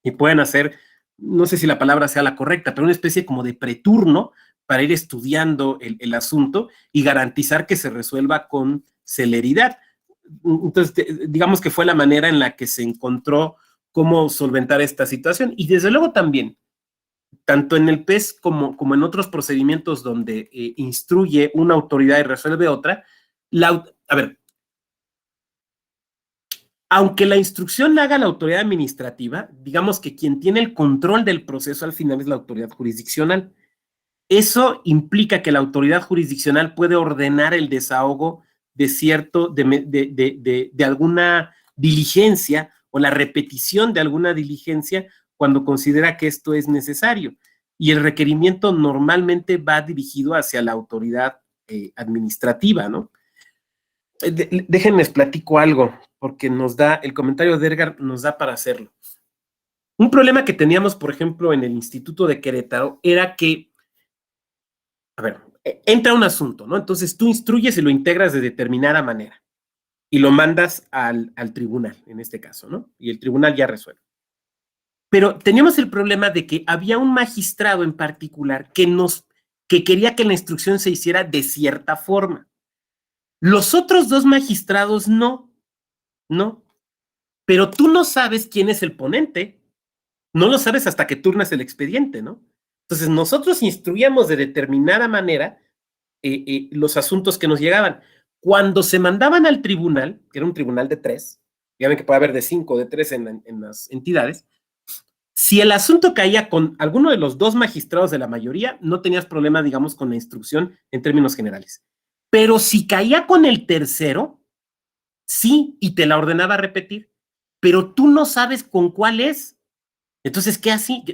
y pueden hacer, no sé si la palabra sea la correcta, pero una especie como de preturno para ir estudiando el asunto y garantizar que se resuelva con celeridad. Entonces, digamos que fue la manera en la que se encontró cómo solventar esta situación. Y desde luego también, tanto en el PES como en otros procedimientos donde instruye una autoridad y resuelve otra, a ver, aunque la instrucción la haga la autoridad administrativa, digamos que quien tiene el control del proceso al final es la autoridad jurisdiccional. Eso implica que la autoridad jurisdiccional puede ordenar el desahogo de alguna diligencia o la repetición de alguna diligencia cuando considera que esto es necesario. Y el requerimiento normalmente va dirigido hacia la autoridad administrativa, ¿no? Déjenles platico algo, porque el comentario de Edgar nos da para hacerlo. Un problema que teníamos, por ejemplo, en el Instituto de Querétaro era que, a ver, entra un asunto, ¿no? Entonces tú instruyes y lo integras de determinada manera y lo mandas al tribunal, en este caso, ¿no? Y el tribunal ya resuelve. Pero teníamos el problema de que había un magistrado en particular que quería que la instrucción se hiciera de cierta forma. Los otros dos magistrados no. Pero tú no sabes quién es el ponente. No lo sabes hasta que turnas el expediente, ¿no? Entonces nosotros instruíamos de determinada manera los asuntos que nos llegaban. Cuando se mandaban al tribunal, que era un tribunal de 3, ya ven que puede haber de 5 o de 3 en las entidades, si el asunto caía con alguno de los dos magistrados de la mayoría, no tenías problema, digamos, con la instrucción en términos generales. Pero si caía con el tercero, sí, y te la ordenaba repetir, pero tú no sabes con cuál es. Entonces, ¿qué así?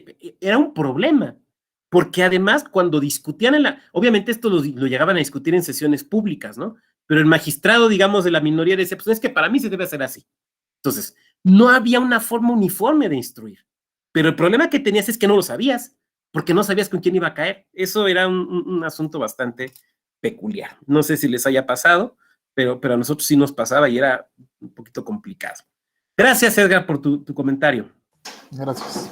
Era un problema, porque además cuando discutían obviamente esto lo llegaban a discutir en sesiones públicas, ¿no? Pero el magistrado, digamos, de la minoría decía, pues es que para mí se debe hacer así. Entonces, no había una forma uniforme de instruir. Pero el problema que tenías es que no lo sabías, porque no sabías con quién iba a caer. Eso era un asunto bastante peculiar. No sé si les haya pasado, pero a nosotros sí nos pasaba y era un poquito complicado. Gracias, Edgar, por tu comentario. Gracias.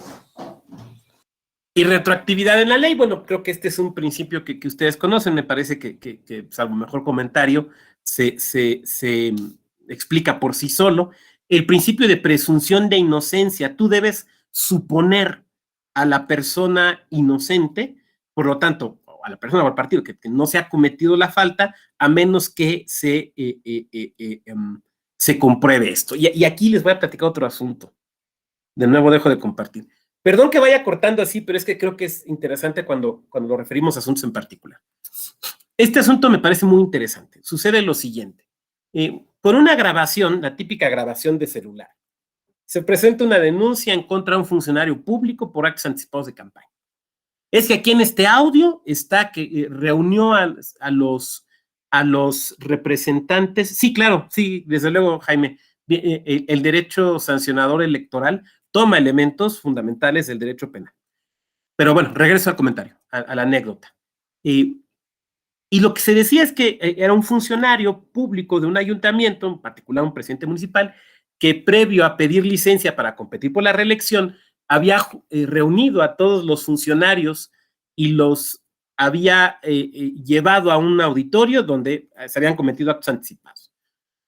Y retroactividad en la ley, bueno, creo que este es un principio que ustedes conocen, me parece que salvo mejor comentario, se explica por sí solo. El principio de presunción de inocencia, tú debes suponer a la persona inocente, por lo tanto, a la persona o al partido que no se ha cometido la falta, a menos que se compruebe esto. Y aquí les voy a platicar otro asunto. De nuevo dejo de compartir. Perdón que vaya cortando así, pero es que creo que es interesante cuando lo referimos a asuntos en particular. Este asunto me parece muy interesante. Sucede lo siguiente. Por una grabación, la típica grabación de celular, se presenta una denuncia en contra de un funcionario público por actos anticipados de campaña. Es que aquí en este audio está que reunió a los representantes. Sí, claro, sí, desde luego, Jaime, el derecho sancionador electoral toma elementos fundamentales del derecho penal. Pero bueno, regreso al comentario, a la anécdota. Y lo que se decía es que era un funcionario público de un ayuntamiento, en particular un presidente municipal, que previo a pedir licencia para competir por la reelección, había reunido a todos los funcionarios y los había llevado a un auditorio donde se habían cometido actos anticipados.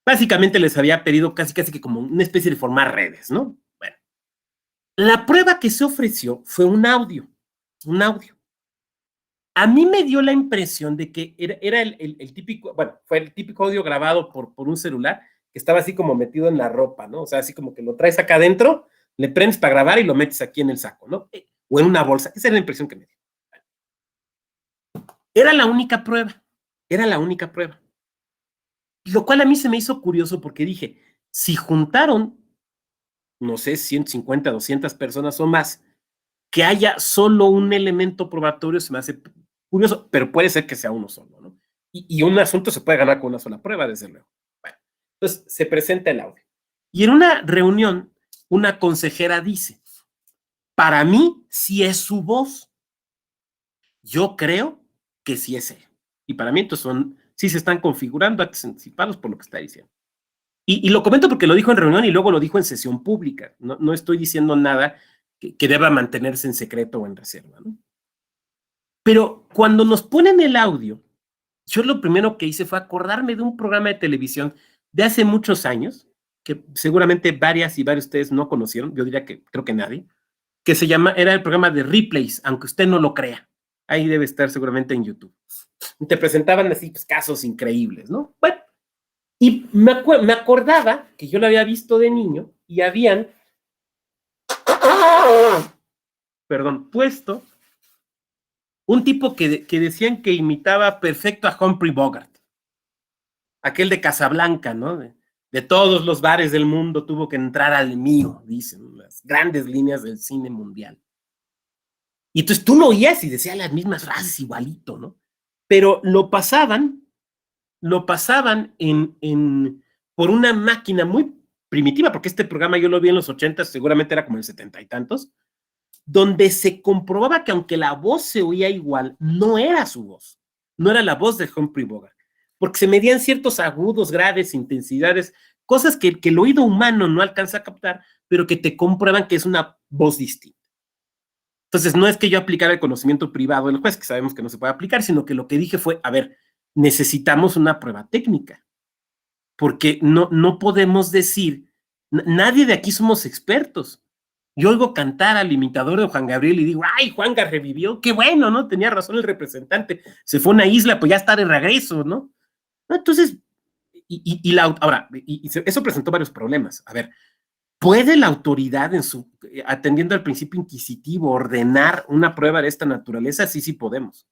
Básicamente les había pedido casi que como una especie de formar redes, ¿no? Bueno, la prueba que se ofreció fue un audio. A mí me dio la impresión de que era el típico, bueno, fue el típico audio grabado por un celular que estaba así como metido en la ropa, ¿no? O sea, así como que lo traes acá adentro, le prendes para grabar y lo metes aquí en el saco, ¿no? O en una bolsa. Esa era la impresión que me dio. Era la única prueba. Lo cual a mí se me hizo curioso porque dije, si juntaron, no sé, 150, 200 personas o más, que haya solo un elemento probatorio se me hace curioso, pero puede ser que sea uno solo, ¿no? Y un asunto se puede ganar con una sola prueba, desde luego. Bueno, entonces se presenta el audio. Y en una reunión, una consejera dice, para mí sí es su voz. Yo creo que sí es él. Y para mí entonces sí se están configurando actos anticipados por lo que está diciendo. Y lo comento porque lo dijo en reunión y luego lo dijo en sesión pública. No estoy diciendo nada que deba mantenerse en secreto o en reserva, ¿no? Pero cuando nos ponen el audio, yo lo primero que hice fue acordarme de un programa de televisión de hace muchos años, que seguramente varias y varios de ustedes no conocieron, yo diría que creo que nadie, que era el programa de Replays, aunque usted no lo crea. Ahí debe estar seguramente en YouTube. Y te presentaban así pues, casos increíbles, ¿no? Bueno, y me acordaba que yo lo había visto de niño y habían, puesto un tipo que decían que imitaba perfecto a Humphrey Bogart, aquel de Casablanca, ¿no? De todos los bares del mundo tuvo que entrar al mío, dicen, las grandes líneas del cine mundial. Y entonces tú lo oías y decía las mismas frases igualito, ¿no? Pero lo pasaban por una máquina muy primitiva, porque este programa yo lo vi en los 80, seguramente era como en 70 y tantos, donde se comprobaba que aunque la voz se oía igual, no era su voz, no era la voz de Humphrey Bogart, porque se medían ciertos agudos, graves, intensidades, cosas que el oído humano no alcanza a captar, pero que te comprueban que es una voz distinta. Entonces, no es que yo aplicara el conocimiento privado del juez, que sabemos que no se puede aplicar, sino que lo que dije fue, a ver, necesitamos una prueba técnica, porque no podemos decir, nadie de aquí somos expertos. Yo oigo cantar al imitador de Juan Gabriel y digo, ay, Juanga revivió, qué bueno, ¿no? Tenía razón el representante, se fue a una isla, pues ya está de regreso, ¿no? Entonces, eso presentó varios problemas. A ver, ¿puede la autoridad, atendiendo al principio inquisitivo, ordenar una prueba de esta naturaleza? Sí podemos.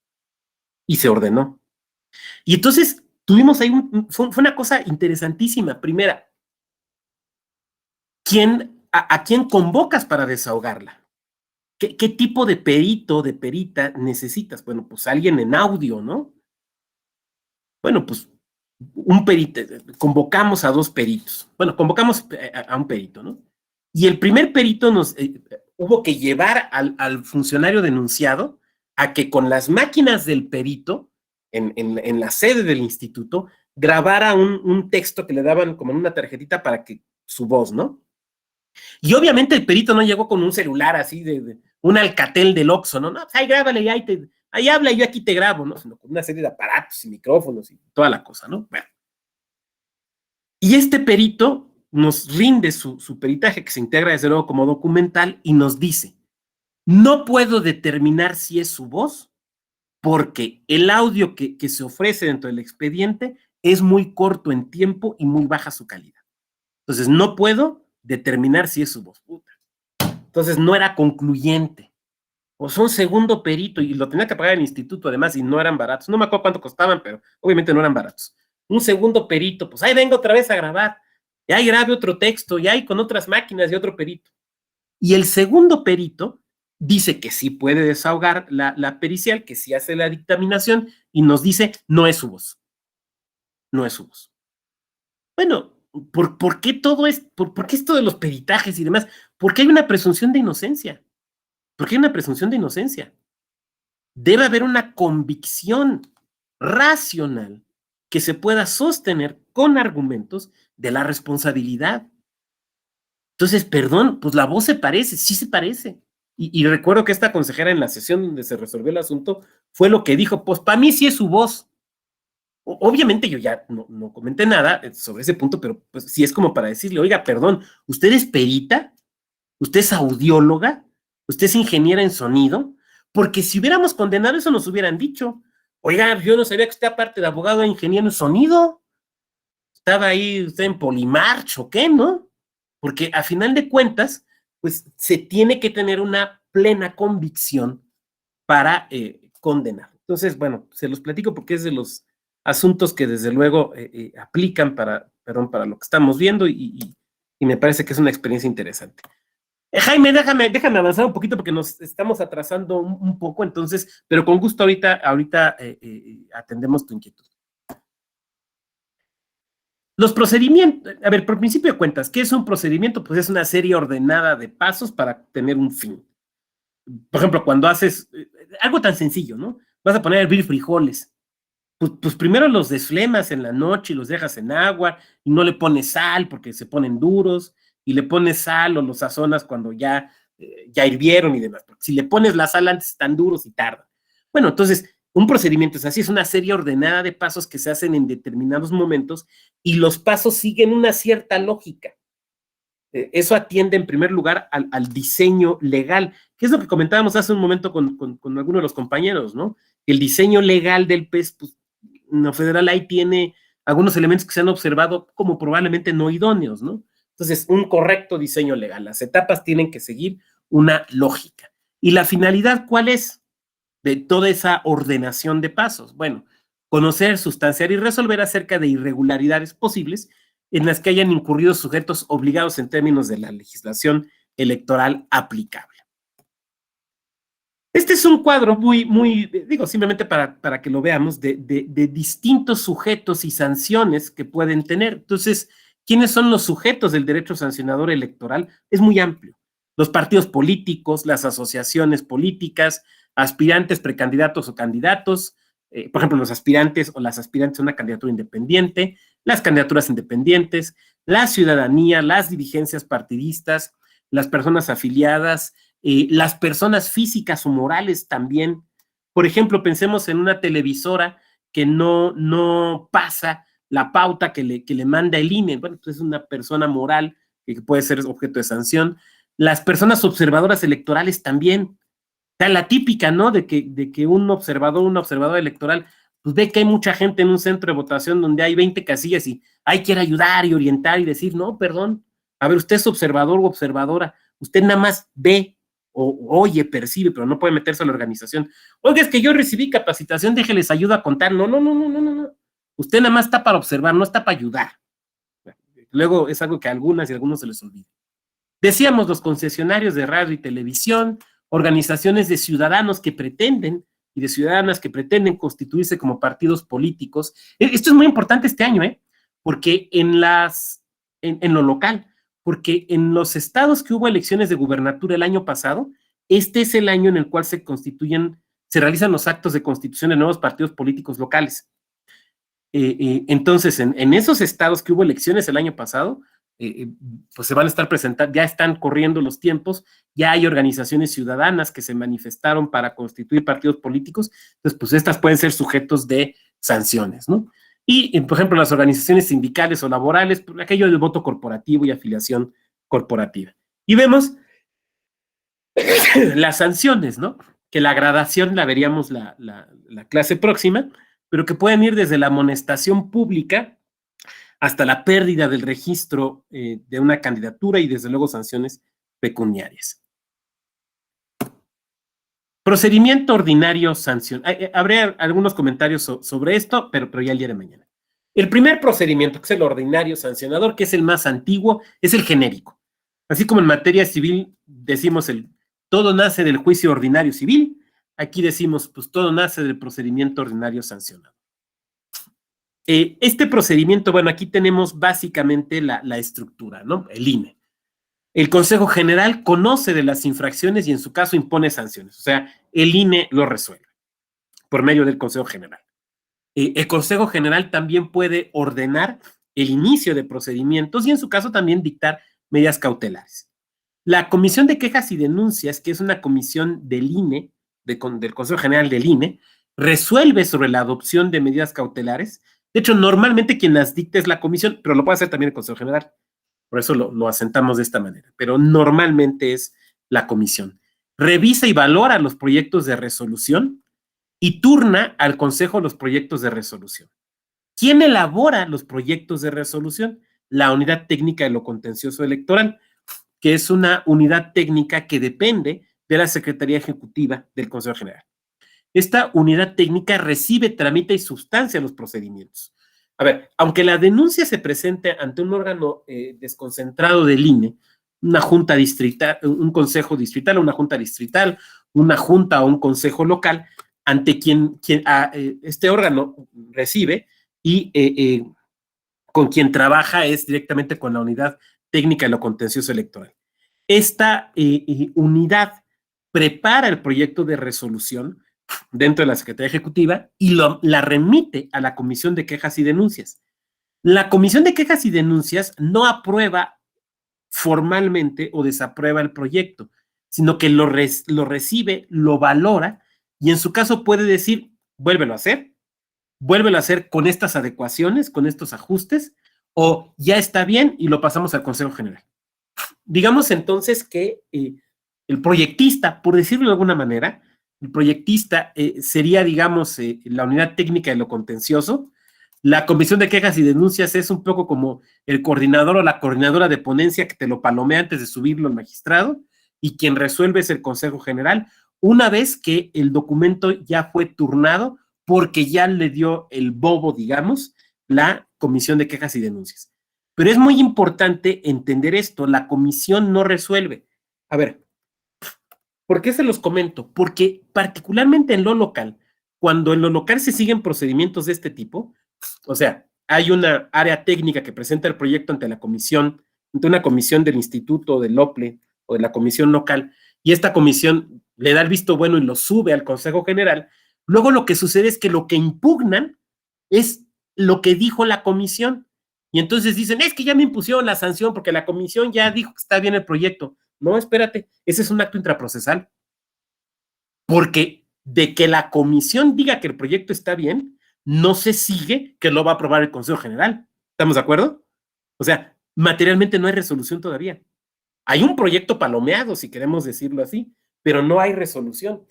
Y se ordenó. Y entonces tuvimos ahí, fue una cosa interesantísima. Primera, ¿a quién convocas para desahogarla? ¿Qué tipo de perito, de perita necesitas? Bueno, pues alguien en audio, ¿no? Bueno, pues un perito, convocamos a 2 peritos. Bueno, convocamos a un perito, ¿no? Y el primer perito hubo que llevar al funcionario denunciado a que con las máquinas del perito, en la sede del instituto, grabara un texto que le daban como en una tarjetita para que su voz, ¿no? Y obviamente el perito no llegó con un celular así de un Alcatel del Oxxo, ¿no? No, pues ahí grábale, ahí habla y yo aquí te grabo, ¿no? Sino con una serie de aparatos y micrófonos y toda la cosa, ¿no? Bueno. Y este perito nos rinde su peritaje, que se integra desde luego como documental, y nos dice, no puedo determinar si es su voz, porque el audio que se ofrece dentro del expediente es muy corto en tiempo y muy baja su calidad. Entonces, no puedo determinar si es su voz. Puta. Entonces, no era concluyente. O son segundo perito, y lo tenía que pagar el instituto además, y no eran baratos. No me acuerdo cuánto costaban, pero obviamente no eran baratos. Un segundo perito, pues ahí vengo otra vez a grabar. Y ahí grabe otro texto, y ahí con otras máquinas y otro perito. Y el segundo perito dice que sí puede desahogar la pericial, que sí hace la dictaminación, y nos dice, no es su voz. No es su voz. Bueno, ¿por qué todo por qué esto de los peritajes y demás? Porque hay una presunción de inocencia. Porque hay una presunción de inocencia. Debe haber una convicción racional que se pueda sostener con argumentos de la responsabilidad. Entonces, perdón, pues la voz se parece, sí se parece. Y recuerdo que esta consejera en la sesión donde se resolvió el asunto fue lo que dijo, pues para mí sí es su voz. Obviamente yo ya no comenté nada sobre ese punto, pero pues sí es como para decirle, oiga, perdón, ¿usted es perita? ¿Usted es audióloga? ¿Usted es ingeniera en sonido? Porque si hubiéramos condenado eso nos hubieran dicho, oiga, yo no sabía que usted aparte de abogado era ingeniero en sonido. Estaba ahí usted en Polimarch o qué, ¿no? Porque a final de cuentas, pues se tiene que tener una plena convicción para condenar. Entonces, bueno, se los platico porque es de los asuntos que desde luego aplican para lo que estamos viendo y me parece que es una experiencia interesante. Jaime, déjame avanzar un poquito porque nos estamos atrasando un poco, entonces, pero con gusto ahorita atendemos tu inquietud. Los procedimientos, a ver, por principio de cuentas, ¿qué es un procedimiento? Pues es una serie ordenada de pasos para tener un fin. Por ejemplo, cuando haces algo tan sencillo, ¿no? Vas a poner a hervir frijoles. Pues primero los desflemas en la noche y los dejas en agua y no le pones sal porque se ponen duros y le pones sal o los sazonas cuando ya hirvieron y demás. Porque si le pones la sal antes están duros y tardan. Bueno, entonces Un procedimiento es así, es una serie ordenada de pasos que se hacen en determinados momentos y los pasos siguen una cierta lógica. Eso atiende en primer lugar al diseño legal, que es lo que comentábamos hace un momento con alguno de los compañeros, ¿no? El diseño legal del PES, pues, la federal ahí tiene algunos elementos que se han observado como probablemente no idóneos, ¿no? Entonces, un correcto diseño legal. Las etapas tienen que seguir una lógica. ¿Y la finalidad cuál es de toda esa ordenación de pasos? Bueno, conocer, sustanciar y resolver acerca de irregularidades posibles en las que hayan incurrido sujetos obligados en términos de la legislación electoral aplicable. Este es un cuadro digo, simplemente para que lo veamos, de distintos sujetos y sanciones que pueden tener. Entonces, ¿quiénes son los sujetos del derecho sancionador electoral? Es muy amplio. Los partidos políticos, las asociaciones políticas, aspirantes, precandidatos o candidatos, por ejemplo, los aspirantes o las aspirantes a una candidatura independiente, las candidaturas independientes, la ciudadanía, las dirigencias partidistas, las personas afiliadas, las personas físicas o morales también. Por ejemplo, pensemos en una televisora que no pasa la pauta que le manda el INE. Bueno, pues es una persona moral que puede ser objeto de sanción. Las personas observadoras electorales también. O sea, la típica, ¿no? De que un observador, una observadora electoral, pues ve que hay mucha gente en un centro de votación donde hay 20 casillas y hay que ayudar y orientar y decir, no, perdón, a ver, usted es observador o observadora, usted nada más ve o oye, percibe, pero no puede meterse a la organización. Oiga, es que yo recibí capacitación, déjeles ayuda a contar. No. Usted nada más está para observar, no está para ayudar. Luego es algo que a algunas y a algunos se les olvida. Decíamos los concesionarios de radio y televisión, organizaciones de ciudadanos que pretenden y de ciudadanas que pretenden constituirse como partidos políticos. Esto es muy importante este año, porque en lo local, porque en los estados que hubo elecciones de gubernatura el año pasado, este es el año en el cual se realizan los actos de constitución de nuevos partidos políticos locales. Entonces, en esos estados que hubo elecciones el año pasado, pues se van a estar presentando, ya están corriendo los tiempos, ya hay organizaciones ciudadanas que se manifestaron para constituir partidos políticos, entonces pues estas pueden ser sujetos de sanciones, ¿no? Y, por ejemplo, las organizaciones sindicales o laborales, pues, aquello del voto corporativo y afiliación corporativa. Y vemos las sanciones, ¿no? Que la gradación la veríamos la clase próxima, pero que pueden ir desde la amonestación pública hasta la pérdida del registro de una candidatura y desde luego sanciones pecuniarias. Procedimiento ordinario sanción. Habría algunos comentarios sobre esto, pero ya el día de mañana. El primer procedimiento, que es el ordinario sancionador, que es el más antiguo, es el genérico. Así como en materia civil decimos todo nace del juicio ordinario civil, aquí decimos, pues todo nace del procedimiento ordinario sancionador. Este procedimiento, bueno, aquí tenemos básicamente la estructura, ¿no? El INE. El Consejo General conoce de las infracciones y en su caso impone sanciones. O sea, el INE lo resuelve por medio del Consejo General. El Consejo General también puede ordenar el inicio de procedimientos y en su caso también dictar medidas cautelares. La Comisión de Quejas y Denuncias, que es una comisión del INE, del Consejo General del INE, resuelve sobre la adopción de medidas cautelares. De hecho, normalmente quien las dicta es la comisión, pero lo puede hacer también el Consejo General. Por eso lo asentamos de esta manera. Pero normalmente es la comisión. Revisa y valora los proyectos de resolución y turna al Consejo los proyectos de resolución. ¿Quién elabora los proyectos de resolución? La Unidad Técnica de lo Contencioso Electoral, que es una unidad técnica que depende de la Secretaría Ejecutiva del Consejo General. Esta unidad técnica recibe, tramita y sustancia los procedimientos. A ver, aunque la denuncia se presente ante un órgano desconcentrado del INE, una junta distrital, un consejo distrital, una junta distrital, una junta o un consejo local, ante quien este órgano recibe y con quien trabaja es directamente con la unidad técnica de lo contencioso electoral. Esta unidad prepara el proyecto de resolución dentro de la Secretaría Ejecutiva y la remite a la Comisión de Quejas y Denuncias. La Comisión de Quejas y Denuncias no aprueba formalmente o desaprueba el proyecto, sino que lo recibe, lo valora y en su caso puede decir, vuélvelo a hacer con estas adecuaciones, con estos ajustes, o ya está bien y lo pasamos al Consejo General. Digamos entonces que el proyectista, por decirlo de alguna manera, el proyectista sería, digamos, la unidad técnica de lo contencioso. La comisión de quejas y denuncias es un poco como el coordinador o la coordinadora de ponencia que te lo palomea antes de subirlo al magistrado, y quien resuelve es el Consejo General, una vez que el documento ya fue turnado porque ya le dio el bobo, digamos, la comisión de quejas y denuncias. Pero es muy importante entender esto, la comisión no resuelve. A ver, ¿por qué se los comento? Porque particularmente en lo local, cuando en lo local se siguen procedimientos de este tipo, o sea, hay una área técnica que presenta el proyecto ante la comisión, ante una comisión del instituto, del OPLE o de la comisión local, y esta comisión le da el visto bueno y lo sube al Consejo General. Luego lo que sucede es que lo que impugnan es lo que dijo la comisión, y entonces dicen, es que ya me impusieron la sanción porque la comisión ya dijo que está bien el proyecto. No, espérate, ese es un acto intraprocesal, porque de que la comisión diga que el proyecto está bien, no se sigue que lo va a aprobar el Consejo General. ¿Estamos de acuerdo? O sea, materialmente no hay resolución todavía. Hay un proyecto palomeado, si queremos decirlo así, pero no hay resolución.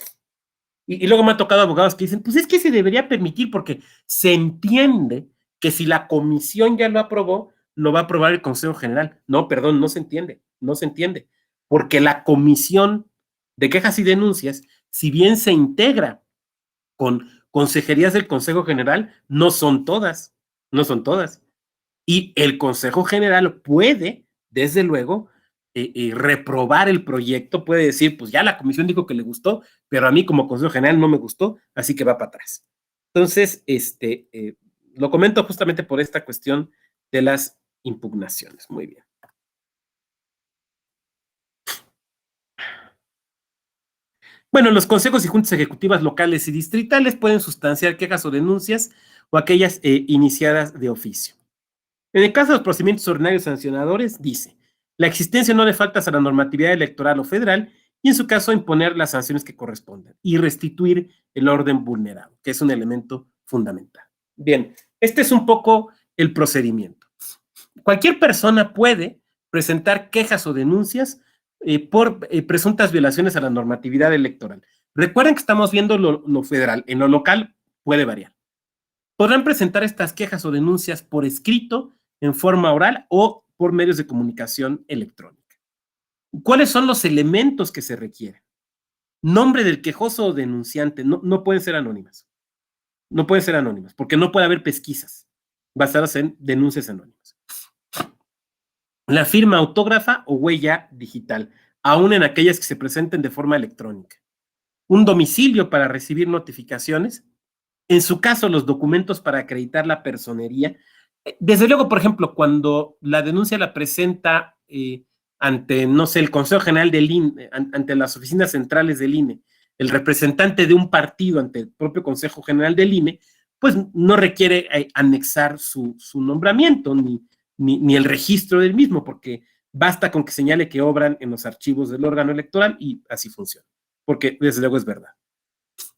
Y luego me ha tocado abogados que dicen, pues es que se debería permitir porque se entiende que si la comisión ya lo aprobó, lo va a aprobar el Consejo General. No, perdón, no se entiende, porque la comisión de quejas y denuncias, si bien se integra con consejerías del Consejo General, no son todas. Y el Consejo General puede, desde luego, reprobar el proyecto, puede decir, pues ya la comisión dijo que le gustó, pero a mí como Consejo General no me gustó, así que va para atrás. Entonces, lo comento justamente por esta cuestión de las impugnaciones. Muy bien. Bueno, los consejos y juntas ejecutivas locales y distritales pueden sustanciar quejas o denuncias o aquellas iniciadas de oficio. En el caso de los procedimientos ordinarios sancionadores, dice, la existencia no de faltas a la normatividad electoral o federal y en su caso imponer las sanciones que correspondan y restituir el orden vulnerado, que es un elemento fundamental. Bien, este es un poco el procedimiento. Cualquier persona puede presentar quejas o denuncias por presuntas violaciones a la normatividad electoral. Recuerden que estamos viendo lo federal, en lo local puede variar. Podrán presentar estas quejas o denuncias por escrito, en forma oral o por medios de comunicación electrónica. ¿Cuáles son los elementos que se requieren? Nombre del quejoso o denunciante, no pueden ser anónimas. No pueden ser anónimas, porque no puede haber pesquisas basadas en denuncias anónimas. La firma autógrafa o huella digital, aún en aquellas que se presenten de forma electrónica. Un domicilio para recibir notificaciones. En su caso, los documentos para acreditar la personería. Desde luego, por ejemplo, cuando la denuncia la presenta ante, no sé, el Consejo General del INE, ante las oficinas centrales del INE, el representante de un partido ante el propio Consejo General del INE, pues no requiere anexar su nombramiento ni el registro del mismo, porque basta con que señale que obran en los archivos del órgano electoral y así funciona, porque desde luego es verdad.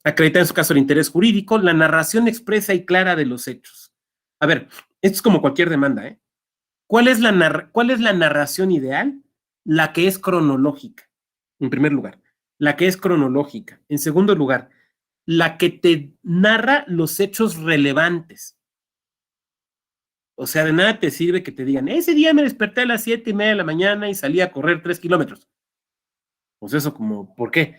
Acreditar en su caso el interés jurídico, la narración expresa y clara de los hechos. A ver, esto es como cualquier demanda, ¿eh? ¿Cuál es la narración ideal? La que es cronológica, en primer lugar. La que es cronológica. En segundo lugar, la que te narra los hechos relevantes. O sea, de nada te sirve que te digan, ese día me desperté a las 7:30 de la mañana y salí a correr 3 kilómetros. Pues eso como, ¿por qué?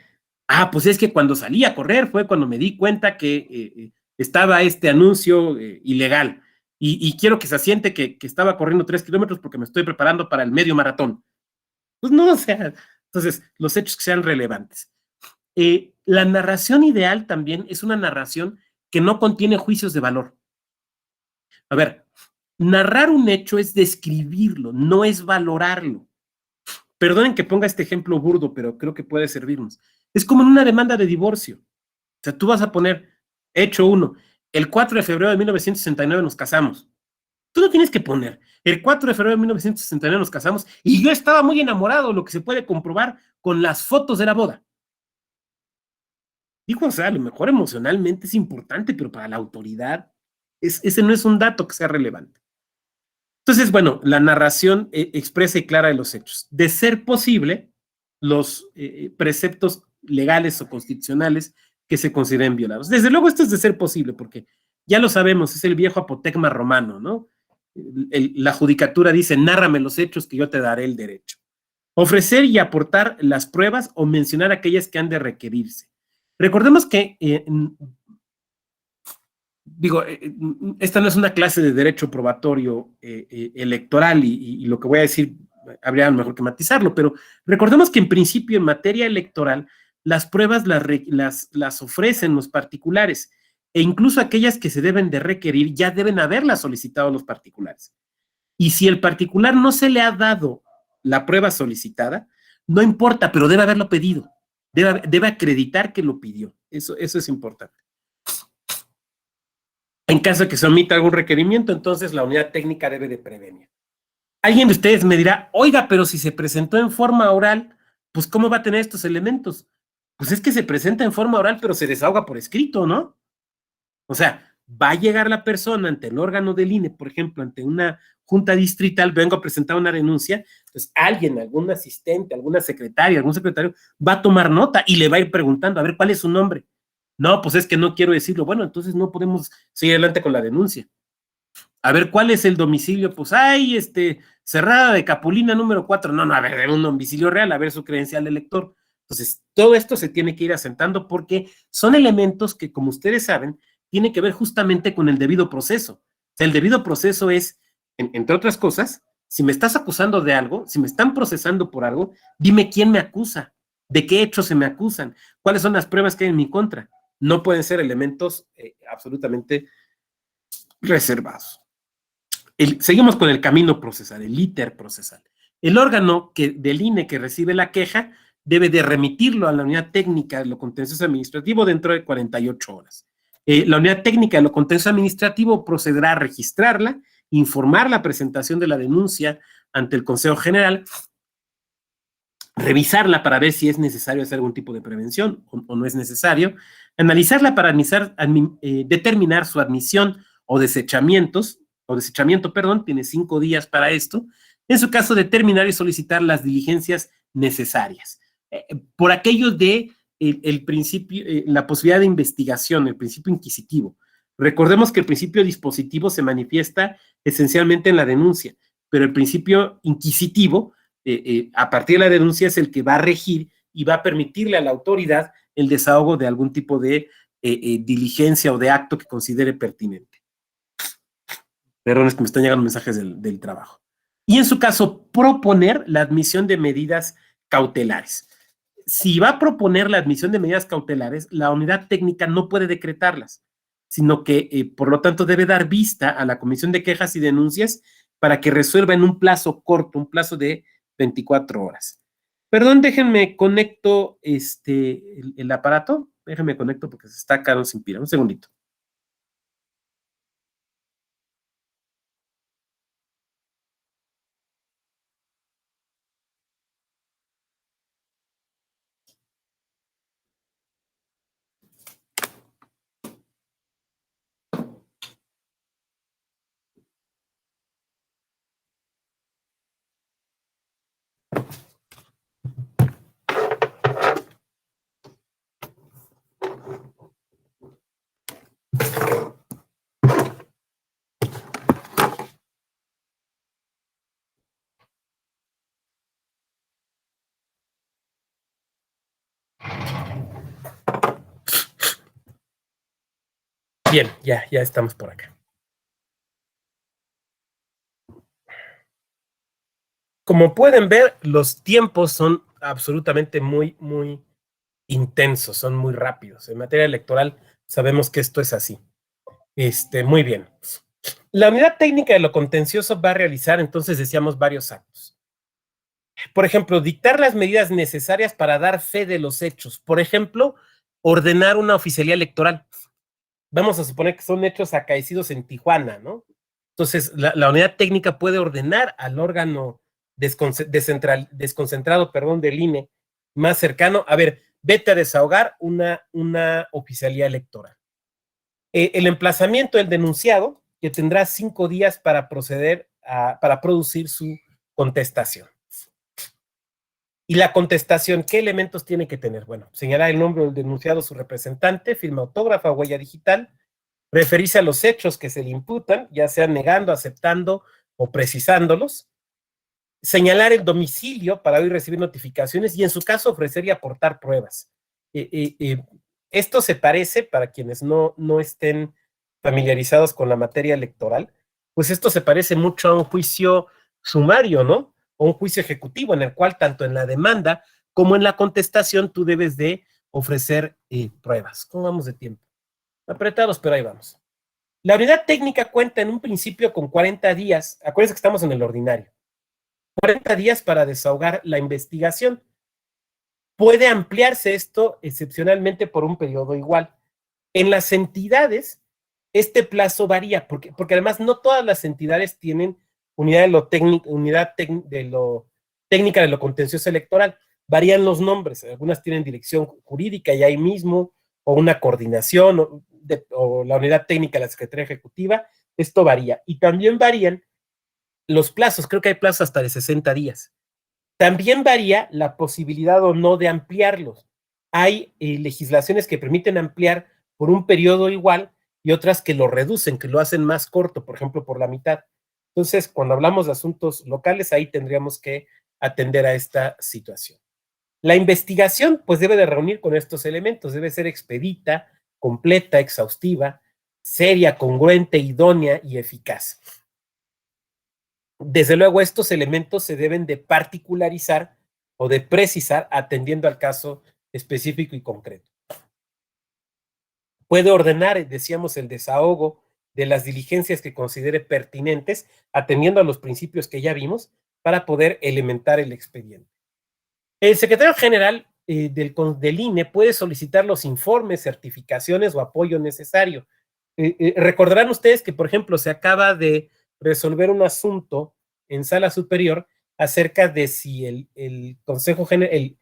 Ah, pues es que cuando salí a correr fue cuando me di cuenta que estaba este anuncio ilegal y quiero que se asiente que estaba corriendo 3 kilómetros porque me estoy preparando para el medio maratón. Pues no, o sea, entonces, los hechos que sean relevantes. La narración ideal también es una narración que no contiene juicios de valor. A ver, narrar un hecho es describirlo, no es valorarlo. Perdonen que ponga este ejemplo burdo, pero creo que puede servirnos. Es como en una demanda de divorcio. O sea, tú vas a poner, hecho 1, el 4 de febrero de 1969 nos casamos. Tú no tienes que poner, el 4 de febrero de 1969 nos casamos y yo estaba muy enamorado, lo que se puede comprobar con las fotos de la boda. Digo, o sea, a lo mejor emocionalmente es importante, pero para la autoridad ese no es un dato que sea relevante. Entonces, bueno, la narración expresa y clara de los hechos. De ser posible, los preceptos legales o constitucionales que se consideren violados. Desde luego esto es de ser posible, porque ya lo sabemos, es el viejo apotegma romano, ¿no? La judicatura dice, nárrame los hechos que yo te daré el derecho. Ofrecer y aportar las pruebas o mencionar aquellas que han de requerirse. Recordemos que, esta no es una clase de derecho probatorio electoral y lo que voy a decir habría mejor que matizarlo, pero recordemos que en principio en materia electoral las pruebas las ofrecen los particulares e incluso aquellas que se deben de requerir ya deben haberlas solicitado los particulares. Y si el particular no se le ha dado la prueba solicitada, no importa, pero debe haberlo pedido. Debe acreditar que lo pidió. Eso es importante. En caso de que se omita algún requerimiento, entonces la unidad técnica debe de prevenir. Alguien de ustedes me dirá, oiga, pero si se presentó en forma oral, pues ¿cómo va a tener estos elementos? Pues es que se presenta en forma oral, pero se desahoga por escrito, ¿no? O sea, va a llegar la persona ante el órgano del INE, por ejemplo, ante una junta distrital, vengo a presentar una denuncia, pues alguien, algún asistente, alguna secretaria, algún secretario, va a tomar nota y le va a ir preguntando, a ver, ¿cuál es su nombre? No, pues es que no quiero decirlo. Bueno, entonces no podemos seguir adelante con la denuncia. A ver, ¿cuál es el domicilio? Pues, Cerrada de Capulina número 4. No, a ver, un domicilio real, a ver su credencial de elector. Entonces, todo esto se tiene que ir asentando porque son elementos que, como ustedes saben, tiene que ver justamente con el debido proceso. O sea, el debido proceso es, entre otras cosas, si me estás acusando de algo, si me están procesando por algo, dime quién me acusa, de qué hechos se me acusan, cuáles son las pruebas que hay en mi contra. No pueden ser elementos absolutamente reservados. Seguimos con el camino procesal, el íter procesal. El órgano del INE que recibe la queja debe de remitirlo a la unidad técnica de lo contencioso administrativo dentro de 48 horas. La unidad técnica de lo contencioso administrativo procederá a registrarla, informar la presentación de la denuncia ante el Consejo General, revisarla para ver si es necesario hacer algún tipo de prevención o no es necesario, analizarla para determinar su admisión o desechamiento, tiene 5 días para esto, en su caso determinar y solicitar las diligencias necesarias. Por aquello de el principio, la posibilidad de investigación, el principio inquisitivo. Recordemos que el principio dispositivo se manifiesta esencialmente en la denuncia, pero el principio inquisitivo, a partir de la denuncia, es el que va a regir y va a permitirle a la autoridad el desahogo de algún tipo de diligencia o de acto que considere pertinente. Perdón, es que me están llegando mensajes del trabajo. Y en su caso, proponer la admisión de medidas cautelares. Si va a proponer la admisión de medidas cautelares, la unidad técnica no puede decretarlas, sino que, por lo tanto, debe dar vista a la Comisión de Quejas y Denuncias para que resuelva en un plazo corto, un plazo de 24 horas. Perdón, déjenme conecto el aparato. Déjenme conecto porque se está quedando sin pila. Un segundito. Bien, ya estamos por acá. Como pueden ver, los tiempos son absolutamente muy, muy intensos, son muy rápidos. En materia electoral sabemos que esto es así. Muy bien. La unidad técnica de lo contencioso va a realizar, entonces decíamos, varios actos. Por ejemplo, dictar las medidas necesarias para dar fe de los hechos. Por ejemplo, ordenar una oficialía electoral. Vamos a suponer que son hechos acaecidos en Tijuana, ¿no? Entonces, la unidad técnica puede ordenar al órgano desconcentrado, del INE más cercano, a ver, vete a desahogar una oficialía electoral. El emplazamiento del denunciado, que tendrá 5 días para proceder para producir su contestación. Y la contestación, ¿qué elementos tiene que tener? Bueno, señalar el nombre del denunciado, su representante, firma autógrafa, huella digital, referirse a los hechos que se le imputan, ya sea negando, aceptando o precisándolos, señalar el domicilio para hoy recibir notificaciones y en su caso ofrecer y aportar pruebas. Esto se parece, para quienes no estén familiarizados con la materia electoral, pues esto se parece mucho a un juicio sumario, ¿no? O un juicio ejecutivo en el cual tanto en la demanda como en la contestación tú debes de ofrecer pruebas. ¿Cómo vamos de tiempo? Apretados, pero ahí vamos. La unidad técnica cuenta en un principio con 40 días, acuérdense que estamos en el ordinario, 40 días para desahogar la investigación. Puede ampliarse esto excepcionalmente por un periodo igual. En las entidades, este plazo varía, porque además no todas las entidades tienen unidad técnica de lo contencioso electoral. Varían los nombres, algunas tienen dirección jurídica y ahí mismo, o una coordinación, o la unidad técnica de la Secretaría Ejecutiva. Esto varía. Y también varían los plazos, creo que hay plazos hasta de 60 días. También varía la posibilidad o no de ampliarlos. Hay legislaciones que permiten ampliar por un periodo igual y otras que lo reducen, que lo hacen más corto, por ejemplo, por la mitad. Entonces, cuando hablamos de asuntos locales, ahí tendríamos que atender a esta situación. La investigación, pues, debe de reunir con estos elementos, debe ser expedita, completa, exhaustiva, seria, congruente, idónea y eficaz. Desde luego, estos elementos se deben de particularizar o de precisar atendiendo al caso específico y concreto. Puede ordenar, decíamos, el desahogo de las diligencias que considere pertinentes, atendiendo a los principios que ya vimos, para poder elementar el expediente. El secretario general del INE puede solicitar los informes, certificaciones o apoyo necesario. Recordarán ustedes que, por ejemplo, se acaba de resolver un asunto en sala superior acerca de si el Consejo General,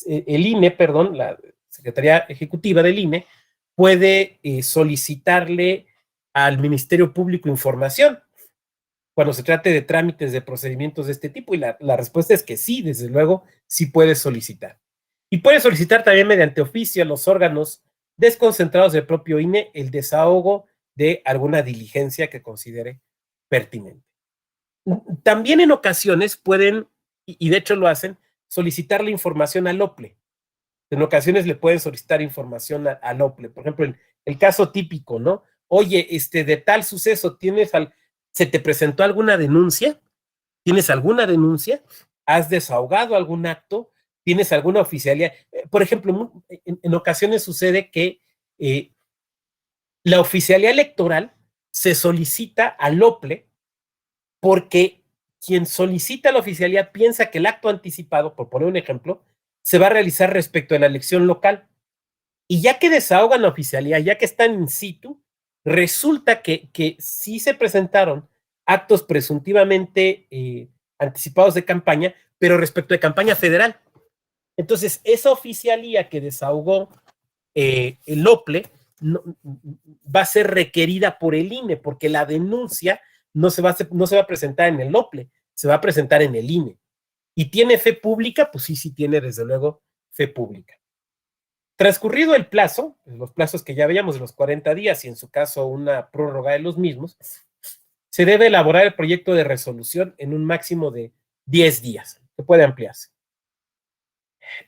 el INE, perdón, la Secretaría Ejecutiva del INE, puede solicitarle al Ministerio Público información cuando se trate de trámites de procedimientos de este tipo, y la respuesta es que sí, desde luego, sí puede solicitar. Y puede solicitar también mediante oficio a los órganos desconcentrados del propio INE el desahogo de alguna diligencia que considere pertinente. También en ocasiones pueden, y de hecho lo hacen, solicitar la información al OPLE. En ocasiones le pueden solicitar información al OPLE. Por ejemplo, el caso típico, ¿no? Oye, de tal suceso, ¿se te presentó alguna denuncia? ¿Tienes alguna denuncia? ¿Has desahogado algún acto? ¿Tienes alguna oficialía? Por ejemplo, en ocasiones sucede que la oficialía electoral se solicita al OPLE porque quien solicita la oficialía piensa que el acto anticipado, por poner un ejemplo, se va a realizar respecto a la elección local. Y ya que desahogan la oficialía, ya que están in situ, resulta que sí se presentaron actos presuntivamente anticipados de campaña, pero respecto de campaña federal. Entonces, esa oficialía que desahogó el OPLE va a ser requerida por el INE, porque la denuncia no se va a presentar en el OPLE, se va a presentar en el INE. ¿Y tiene fe pública? Pues sí tiene, desde luego, fe pública. Transcurrido el plazo, los plazos que ya veíamos de los 40 días y en su caso una prórroga de los mismos, se debe elaborar el proyecto de resolución en un máximo de 10 días, que puede ampliarse.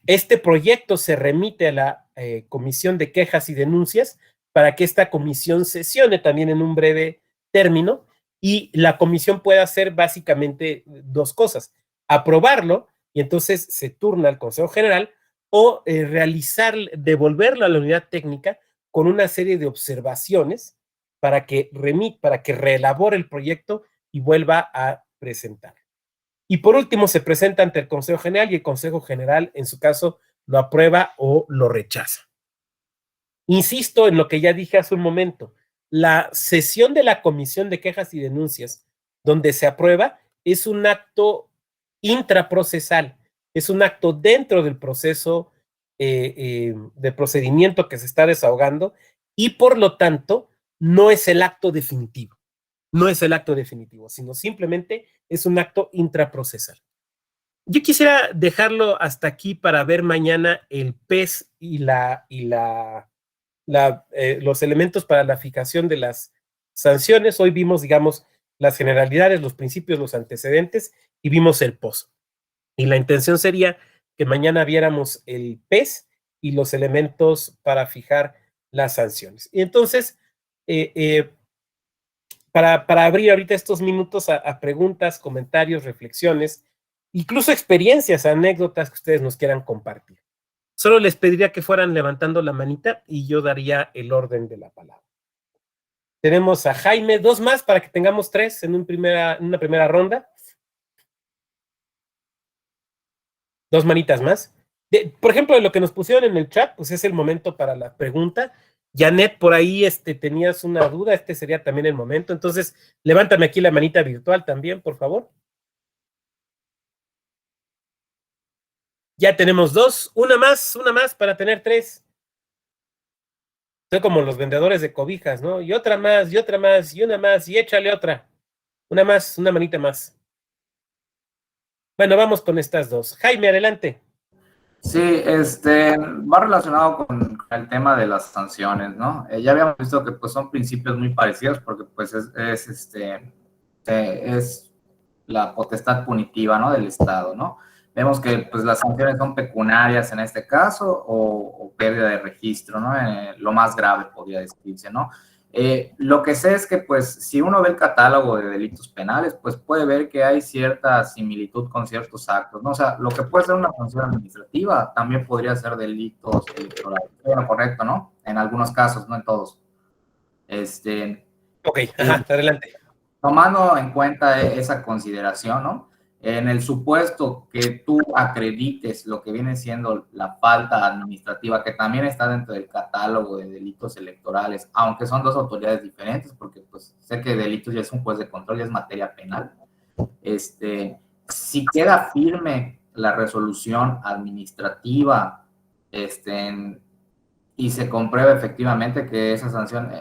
Este proyecto se remite a la Comisión de Quejas y Denuncias para que esta comisión sesione también en un breve término, y la comisión puede hacer básicamente dos cosas: aprobarlo, y entonces se turna al Consejo General, o devolverlo a la unidad técnica con una serie de observaciones para que reelabore el proyecto y vuelva a presentar. Y por último, se presenta ante el Consejo General y el Consejo General, en su caso, lo aprueba o lo rechaza. Insisto en lo que ya dije hace un momento: la sesión de la Comisión de Quejas y Denuncias, donde se aprueba, es un acto intraprocesal, es un acto dentro del proceso de procedimiento que se está desahogando y por lo tanto no es el acto definitivo. No es el acto definitivo, sino simplemente es un acto intraprocesal. Yo quisiera dejarlo hasta aquí para ver mañana el PES y los elementos para la fijación de las sanciones. Hoy vimos, digamos, las generalidades, los principios, los antecedentes y vimos el post. Y la intención sería que mañana viéramos el PES y los elementos para fijar las sanciones. Y entonces, para abrir ahorita estos minutos a preguntas, comentarios, reflexiones, incluso experiencias, anécdotas que ustedes nos quieran compartir. Solo les pediría que fueran levantando la manita y yo daría el orden de la palabra. Tenemos a Jaime, 2 más para que tengamos 3 en una primera ronda. 2 manitas más. Por ejemplo, de lo que nos pusieron en el chat, pues es el momento para la pregunta. Janet, por ahí tenías una duda, sería también el momento. Entonces, levántame aquí la manita virtual también, por favor. Ya tenemos 2, una más para tener 3. Soy como los vendedores de cobijas, ¿no? Y otra más, y otra más, y una más, y échale otra. Una más, una manita más. Bueno, vamos con estas 2. Jaime, adelante. Sí, va relacionado con el tema de las sanciones, ¿no? Ya habíamos visto que pues son principios muy parecidos porque pues es la potestad punitiva, ¿no? Del Estado, ¿no? Vemos que pues las sanciones son pecuniarias en este caso o pérdida de registro, ¿no? Lo más grave podría decirse, ¿no? Lo que sé es que, pues, si uno ve el catálogo de delitos penales, pues puede ver que hay cierta similitud con ciertos actos, ¿no? O sea, lo que puede ser una sanción administrativa también podría ser delitos electorales. Bueno, correcto, ¿no? En algunos casos, no en todos. Ok, ajá, adelante. Tomando en cuenta esa consideración, ¿no? En el supuesto que tú acredites lo que viene siendo la falta administrativa, que también está dentro del catálogo de delitos electorales, aunque son 2 autoridades diferentes, porque pues sé que delitos ya es un juez de control, ya es materia penal. Si queda firme la resolución administrativa, y se comprueba efectivamente que esa sanción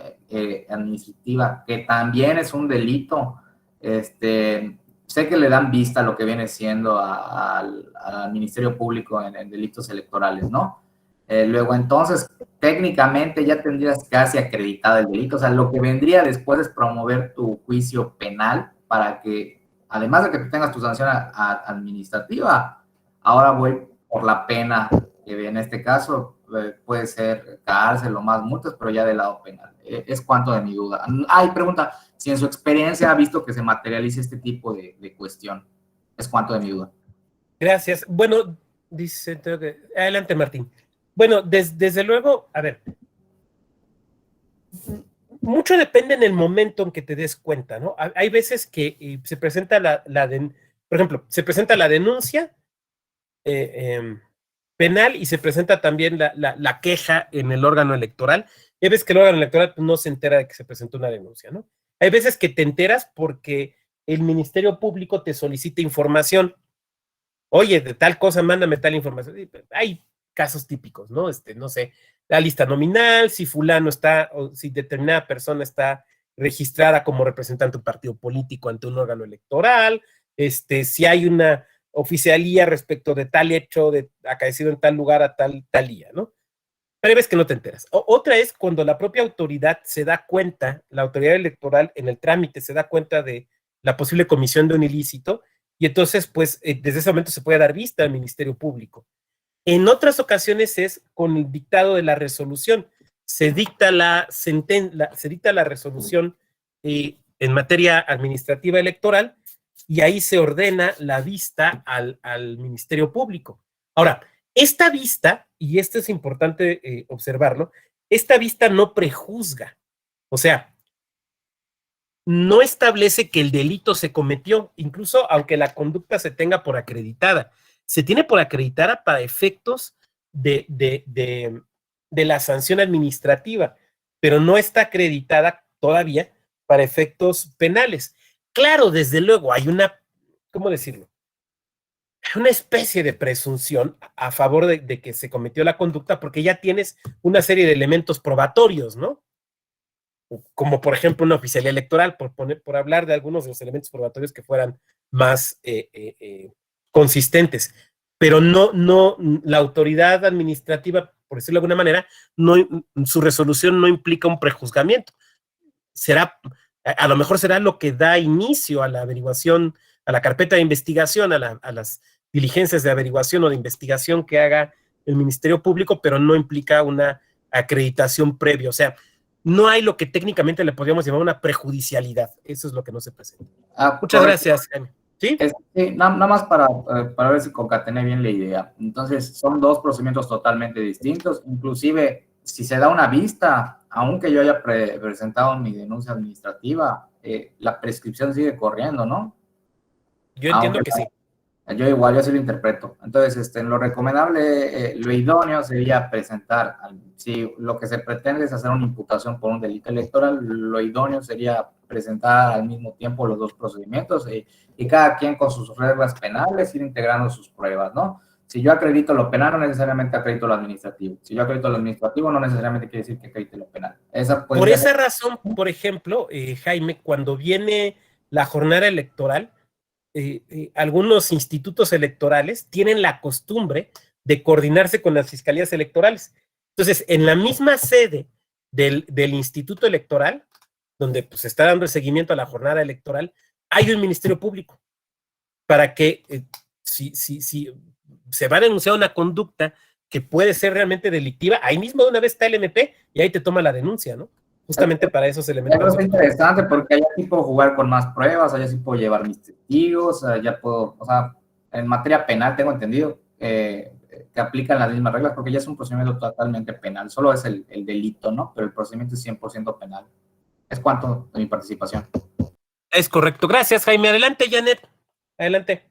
administrativa, que también es un delito, sé que le dan vista a lo que viene siendo al Ministerio Público en delitos electorales, ¿no? Luego, entonces, técnicamente ya tendrías casi acreditado el delito, o sea, lo que vendría después es promover tu juicio penal para que, además de que tú tengas tu sanción administrativa, ahora voy por la pena, que en este caso puede ser cárcel o más multas, pero ya del lado penal. Es cuanto de mi duda. Y pregunta, si en su experiencia ha visto que se materialice este tipo de cuestión. Es cuanto de mi duda. Gracias. Bueno, dice, adelante, Martín. Bueno, desde luego, a ver, mucho depende en el momento en que te des cuenta, ¿no? Hay veces que se presenta por ejemplo, se presenta la denuncia penal y se presenta también la queja en el órgano electoral. Hay veces que el órgano electoral no se entera de que se presentó una denuncia, ¿no? Hay veces que te enteras porque el Ministerio Público te solicita información. Oye, de tal cosa, mándame tal información. Hay casos típicos, ¿no? No sé, la lista nominal, si fulano está, o si determinada persona está registrada como representante de un partido político ante un órgano electoral, si hay una oficialía respecto de tal hecho acaecido en tal lugar a tal día, ¿no? Pero hay veces que no te enteras. Otra es cuando la propia autoridad se da cuenta, la autoridad electoral en el trámite se da cuenta de la posible comisión de un ilícito y entonces, pues, desde ese momento se puede dar vista al Ministerio Público. En otras ocasiones es con el dictado de la resolución. Se dicta la resolución en materia administrativa electoral y ahí se ordena la vista al Ministerio Público. Ahora, esta vista, y esto es importante observarlo, esta vista no prejuzga, o sea, no establece que el delito se cometió, incluso aunque la conducta se tenga por acreditada. Se tiene por acreditada para efectos de la sanción administrativa, pero no está acreditada todavía para efectos penales. Claro, desde luego, hay ¿cómo decirlo? una especie de presunción a favor de que se cometió la conducta, porque ya tienes una serie de elementos probatorios, ¿no? Como por ejemplo una oficialía electoral, por hablar de algunos de los elementos probatorios que fueran más consistentes. Pero no, la autoridad administrativa, por decirlo de alguna manera, su resolución no implica un prejuzgamiento. A lo mejor será lo que da inicio a la averiguación, a la carpeta de investigación, a las diligencias de averiguación o de investigación que haga el Ministerio Público, pero no implica una acreditación previa. O sea, no hay lo que técnicamente le podríamos llamar una prejudicialidad. Eso es lo que no se presenta. Muchas gracias, Jaime. ¿Sí? Sí, nada más para ver si concatené bien la idea. Entonces, son dos procedimientos totalmente distintos. Inclusive, si se da una vista, aunque yo haya presentado mi denuncia administrativa, la prescripción sigue corriendo, ¿no? Yo entiendo que sí. Yo igual, yo sí lo interpreto. Entonces, lo recomendable, lo idóneo sería presentar, si lo que se pretende es hacer una imputación por un delito electoral, lo idóneo sería presentar al mismo tiempo los dos procedimientos y cada quien con sus reglas penales ir integrando sus pruebas, ¿no? Si yo acredito lo penal, no necesariamente acredito lo administrativo. Si yo acredito lo administrativo, no necesariamente quiere decir que acredite lo penal. Por esa razón, por ejemplo, Jaime, cuando viene la jornada electoral, algunos institutos electorales tienen la costumbre de coordinarse con las fiscalías electorales. Entonces, en la misma sede del instituto electoral, donde pues, se está dando el seguimiento a la jornada electoral, hay un ministerio público para que si se va a denunciar una conducta que puede ser realmente delictiva, ahí mismo de una vez está el MP y ahí te toma la denuncia, ¿no? Justamente para esos elementos. Es interesante porque allá sí puedo jugar con más pruebas, allá sí puedo llevar mis testigos, allá puedo, o sea, en materia penal tengo entendido que aplican las mismas reglas porque ya es un procedimiento totalmente penal, solo es el delito, ¿no? Pero el procedimiento es 100% penal. Es cuanto de mi participación. Es correcto. Gracias, Jaime. Adelante, Janet. Adelante.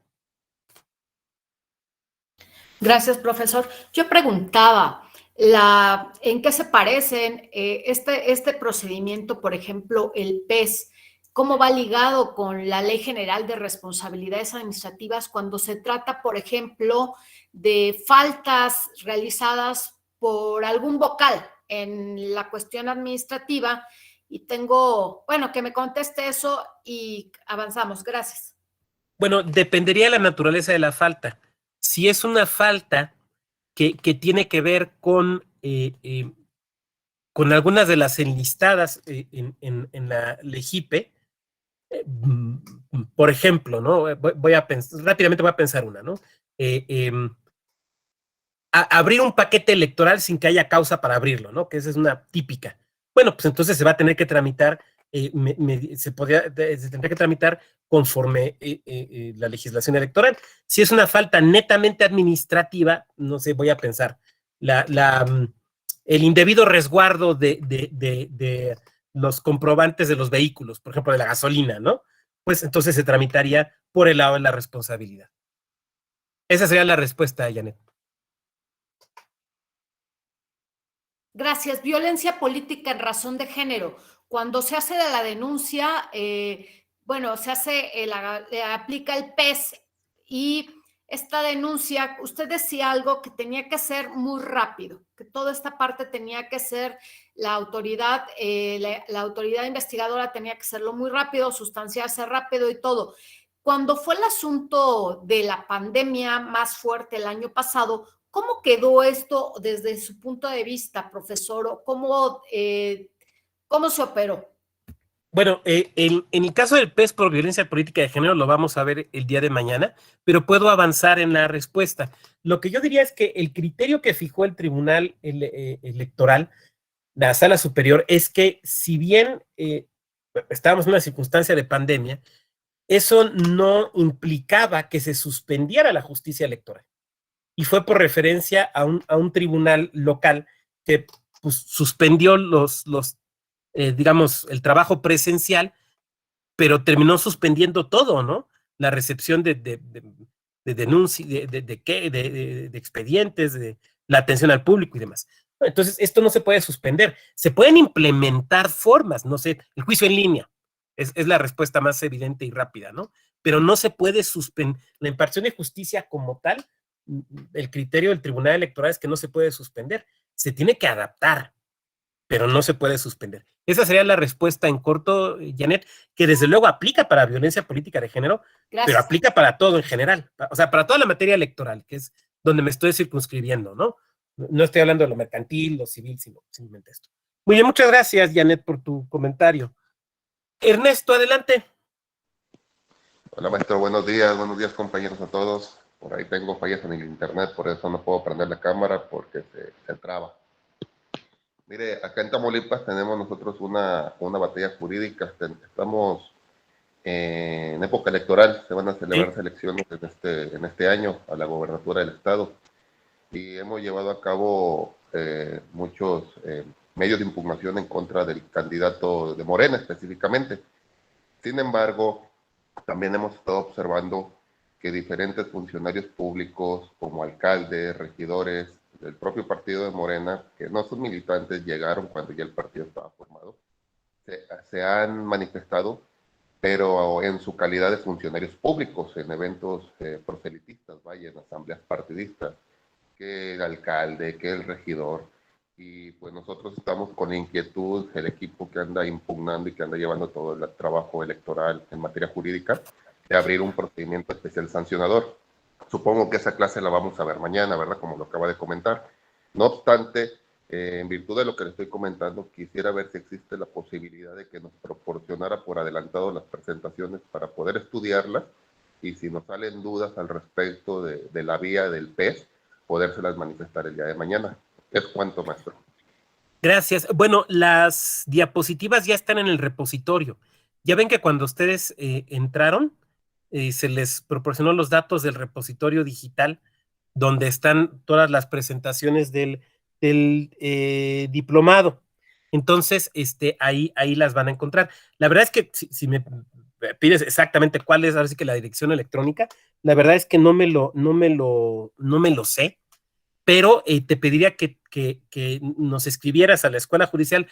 Gracias, profesor. Yo preguntaba, ¿en qué se parecen este procedimiento, por ejemplo, el PES? ¿Cómo va ligado con la Ley General de Responsabilidades Administrativas cuando se trata, por ejemplo, de faltas realizadas por algún vocal en la cuestión administrativa? Y que me conteste eso y avanzamos. Gracias. Bueno, dependería de la naturaleza de la falta. Si es una falta que tiene que ver con algunas de las enlistadas en la LEGIPE, por ejemplo, ¿no? Rápidamente voy a pensar una, ¿no? Abrir un paquete electoral sin que haya causa para abrirlo, ¿no? Que esa es una típica. Bueno, pues entonces se va a tener que tramitar, se tendría que tramitar conforme la legislación electoral. Si es una falta netamente administrativa, no sé, voy a pensar, el indebido resguardo de los comprobantes de los vehículos, por ejemplo, de la gasolina, ¿no? Pues entonces se tramitaría por el lado de la responsabilidad. Esa sería la respuesta, Janet. Gracias. Violencia política en razón de género. Cuando se hace de la denuncia, aplica el PES y esta denuncia, usted decía algo que tenía que ser muy rápido, que toda esta parte tenía que ser la autoridad investigadora tenía que hacerlo muy rápido, sustanciarse rápido y todo. Cuando fue el asunto de la pandemia más fuerte el año pasado, ¿cómo quedó esto desde su punto de vista, profesor? ¿Cómo se operó? Bueno, en el caso del PES por violencia política de género lo vamos a ver el día de mañana, pero puedo avanzar en la respuesta. Lo que yo diría es que el criterio que fijó el Tribunal Electoral, la Sala Superior, es que si bien estábamos en una circunstancia de pandemia, eso no implicaba que se suspendiera la justicia electoral. Y fue por referencia a un tribunal local que pues, suspendió digamos, el trabajo presencial, pero terminó suspendiendo todo, ¿no? La recepción de denuncias, de expedientes, de la atención al público y demás. Entonces, esto no se puede suspender. Se pueden implementar formas, no sé, el juicio en línea es la respuesta más evidente y rápida, ¿no? pero no se puede suspender. La impartición de justicia como tal, el criterio del Tribunal Electoral es que no se puede suspender, se tiene que adaptar, pero no se puede suspender. Esa sería la respuesta en corto, Janet, que desde luego aplica para violencia política de género, Gracias. pero aplica para todo en general, o sea, para toda la materia electoral, que es donde me estoy circunscribiendo, ¿no? No estoy hablando de lo mercantil, lo civil, sino simplemente esto. Muy bien, muchas gracias, Janet, por tu comentario. Ernesto, adelante. Hola maestro, buenos días compañeros a todos. Por ahí tengo fallas en el internet, por eso no puedo prender la cámara porque se traba. Mire, acá en Tamaulipas tenemos nosotros una batalla jurídica. Estamos en época electoral, se van a celebrar elecciones en este año a la gobernatura del estado. Y hemos llevado a cabo muchos medios de impugnación en contra del candidato de Morena específicamente. Sin embargo, también hemos estado observando que diferentes funcionarios públicos, como alcaldes, regidores, del propio partido de Morena, que no son militantes, llegaron cuando ya el partido estaba formado, se han manifestado, pero en su calidad de funcionarios públicos, en eventos proselitistas, vaya, en asambleas partidistas, que el alcalde, que el regidor, y pues nosotros estamos con inquietud, el equipo que anda impugnando y que anda llevando todo el trabajo electoral en materia jurídica, de abrir un procedimiento especial sancionador. Supongo que esa clase la vamos a ver mañana, ¿verdad? Como lo acaba de comentar. No obstante, en virtud de lo que le estoy comentando, quisiera ver si existe la posibilidad de que nos proporcionara por adelantado las presentaciones para poder estudiarlas, y si nos salen dudas al respecto de la vía del PES, podérselas manifestar el día de mañana. Es cuanto, maestro. Gracias. Bueno, las diapositivas ya están en el repositorio. Ya ven que cuando ustedes entraron, se les proporcionó los datos del repositorio digital, donde están todas las presentaciones del diplomado. Entonces, ahí las van a encontrar. La verdad es que si me pides exactamente cuál es, ahora sí que la dirección electrónica, la verdad es que no me lo sé, pero te pediría que nos escribieras a la escuela judicial,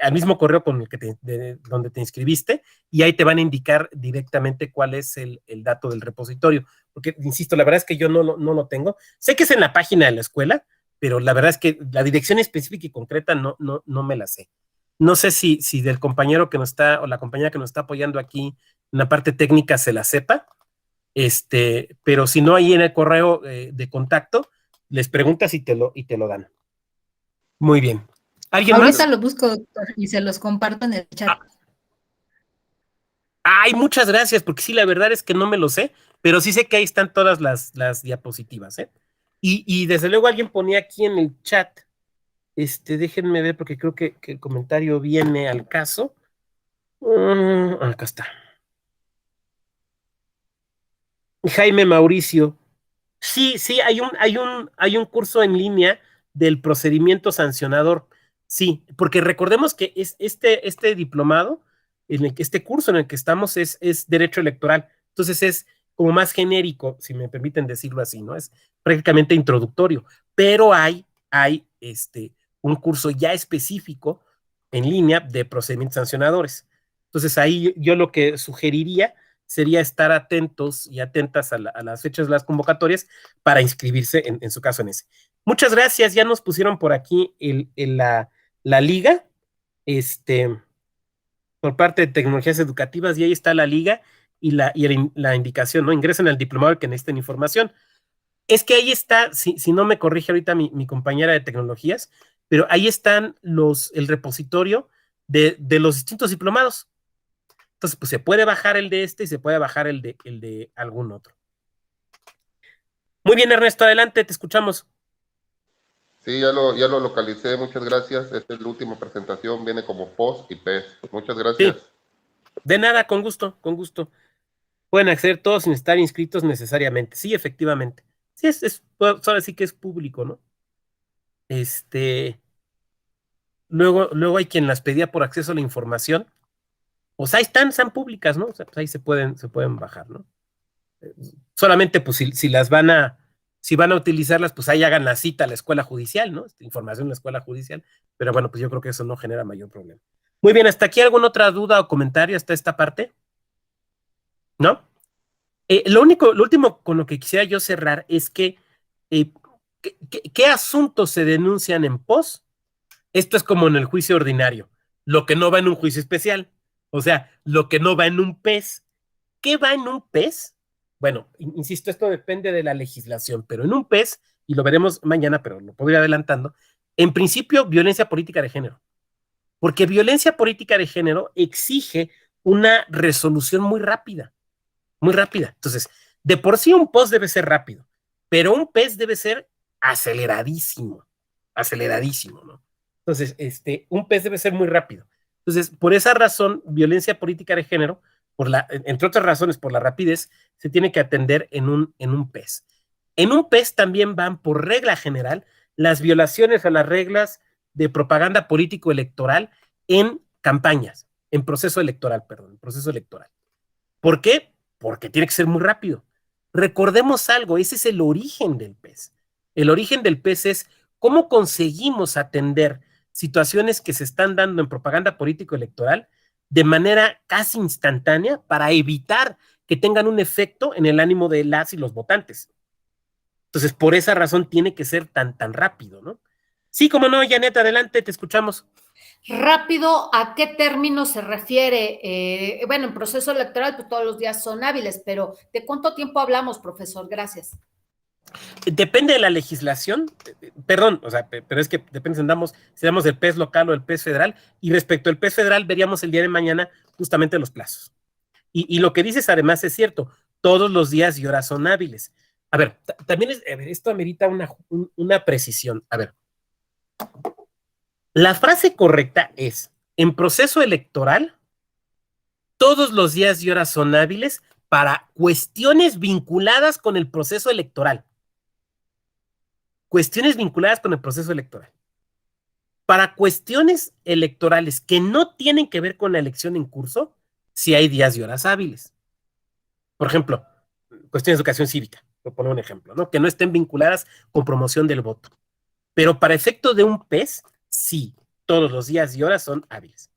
al mismo correo con el que donde te inscribiste, y ahí te van a indicar directamente cuál es el dato del repositorio, porque, insisto, la verdad es que yo no lo tengo. Sé que es en la página de la escuela, pero la verdad es que la dirección específica y concreta no me la sé. No sé si del compañero que nos está, o la compañera que nos está apoyando aquí en la parte técnica se la sepa, pero si no, ahí en el correo de contacto, les preguntas y te lo dan. Muy bien. ¿Alguien más? Ahorita lo busco, doctor, y se los comparto en el chat. Ay, muchas gracias, porque sí, la verdad es que no me lo sé, pero sí sé que ahí están todas las diapositivas, ¿eh? Y desde luego alguien ponía aquí en el chat, déjenme ver, porque creo que el comentario viene al caso. Acá está. Jaime Mauricio. Sí, hay un curso en línea del procedimiento sancionador. Sí, porque recordemos que este diplomado, este curso en el que estamos es derecho electoral. Entonces es como más genérico, si me permiten decirlo así, ¿no? Es prácticamente introductorio, pero hay un curso ya específico en línea de procedimientos sancionadores. Entonces ahí yo lo que sugeriría sería estar atentos y atentas a las fechas de las convocatorias para inscribirse en su caso en ese. Muchas gracias, ya nos pusieron por aquí la liga, por parte de Tecnologías Educativas, y ahí está la liga y la indicación, ¿no? Ingresen al diplomado que necesiten información. Es que ahí está, si no me corrige ahorita mi compañera de tecnologías, pero ahí están el repositorio de los distintos diplomados. Entonces, pues se puede bajar el de y se puede bajar el de algún otro. Muy bien, Ernesto, adelante, te escuchamos. Sí, ya lo localicé, muchas gracias. Esta es la última presentación, viene como POS y PES. Muchas gracias. Sí. De nada, con gusto, con gusto. Pueden acceder todos sin estar inscritos necesariamente. Sí, efectivamente. Sí, ahora sí que es público, ¿no? Luego hay quien las pedía por acceso a la información. Pues ahí están públicas, ¿no? O sea, pues ahí se pueden bajar, ¿no? Solamente, pues, si van a utilizarlas, pues ahí hagan la cita a la escuela judicial, ¿no? Información en la escuela judicial, pero bueno, pues yo creo que eso no genera mayor problema. Muy bien, ¿hasta aquí alguna otra duda o comentario hasta esta parte? ¿No? Lo último con lo que quisiera yo cerrar es que ¿qué asuntos se denuncian en pos? Esto es como en el juicio ordinario, lo que no va en un juicio especial, o sea, lo que no va en un PES. ¿Qué va en un PES? Bueno, insisto, esto depende de la legislación, pero en un PES, y lo veremos mañana, pero lo puedo ir adelantando, en principio, violencia política de género, porque violencia política de género exige una resolución muy rápida, muy rápida. Entonces, de por sí un post debe ser rápido, pero un PES debe ser aceleradísimo, aceleradísimo, ¿no? Entonces, un PES debe ser muy rápido. Entonces, por esa razón, violencia política de género, entre otras razones, por la rapidez, se tiene que atender en un PES. En un PES también van, por regla general, las violaciones a las reglas de propaganda político-electoral en campañas, en proceso electoral, perdón, en proceso electoral. ¿Por qué? Porque tiene que ser muy rápido. Recordemos algo, ese es el origen del PES. El origen del PES es cómo conseguimos atender situaciones que se están dando en propaganda político-electoral de manera casi instantánea para evitar que tengan un efecto en el ánimo de las y los votantes. Entonces, por esa razón tiene que ser tan rápido, ¿no? Sí, como no, Janet, adelante, te escuchamos. Rápido, ¿a qué término se refiere? Bueno, en proceso electoral, pues todos los días son hábiles, pero ¿de cuánto tiempo hablamos, profesor? Gracias. Depende de la legislación, perdón, o sea, pero es que depende si damos el PES local o el PES federal, y respecto al PES federal veríamos el día de mañana justamente los plazos. Y lo que dices además es cierto, todos los días y horas son hábiles. A ver, también esto amerita una precisión. A ver, la frase correcta es, en proceso electoral, todos los días y horas son hábiles para cuestiones vinculadas con el proceso electoral. Cuestiones vinculadas con el proceso electoral. Para cuestiones electorales que no tienen que ver con la elección en curso, sí hay días y horas hábiles. Por ejemplo, cuestiones de educación cívica, por poner un ejemplo, ¿no? Que no estén vinculadas con promoción del voto. Pero para efecto de un PES, sí, todos los días y horas son hábiles.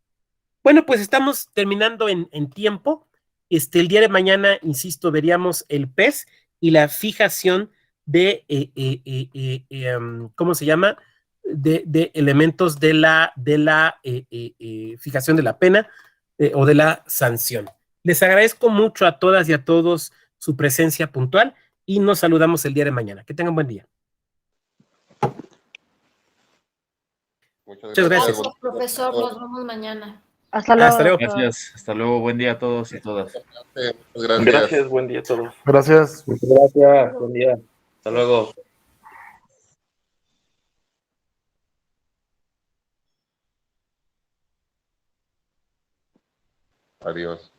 Bueno, pues estamos terminando en tiempo. El día de mañana, insisto, veríamos el PES y la fijación de, ¿cómo se llama? De elementos de la fijación de la pena o de la sanción. Les agradezco mucho a todas y a todos su presencia puntual y nos saludamos el día de mañana. Que tengan buen día. Muchas gracias. Gracias, profesor. Nos vemos mañana. Hasta luego. Hasta luego. Gracias. Hasta luego. Buen día a todos y todas. Gracias. Gracias, buen día a todos. Gracias. Gracias, buen día. Hasta luego. Adiós.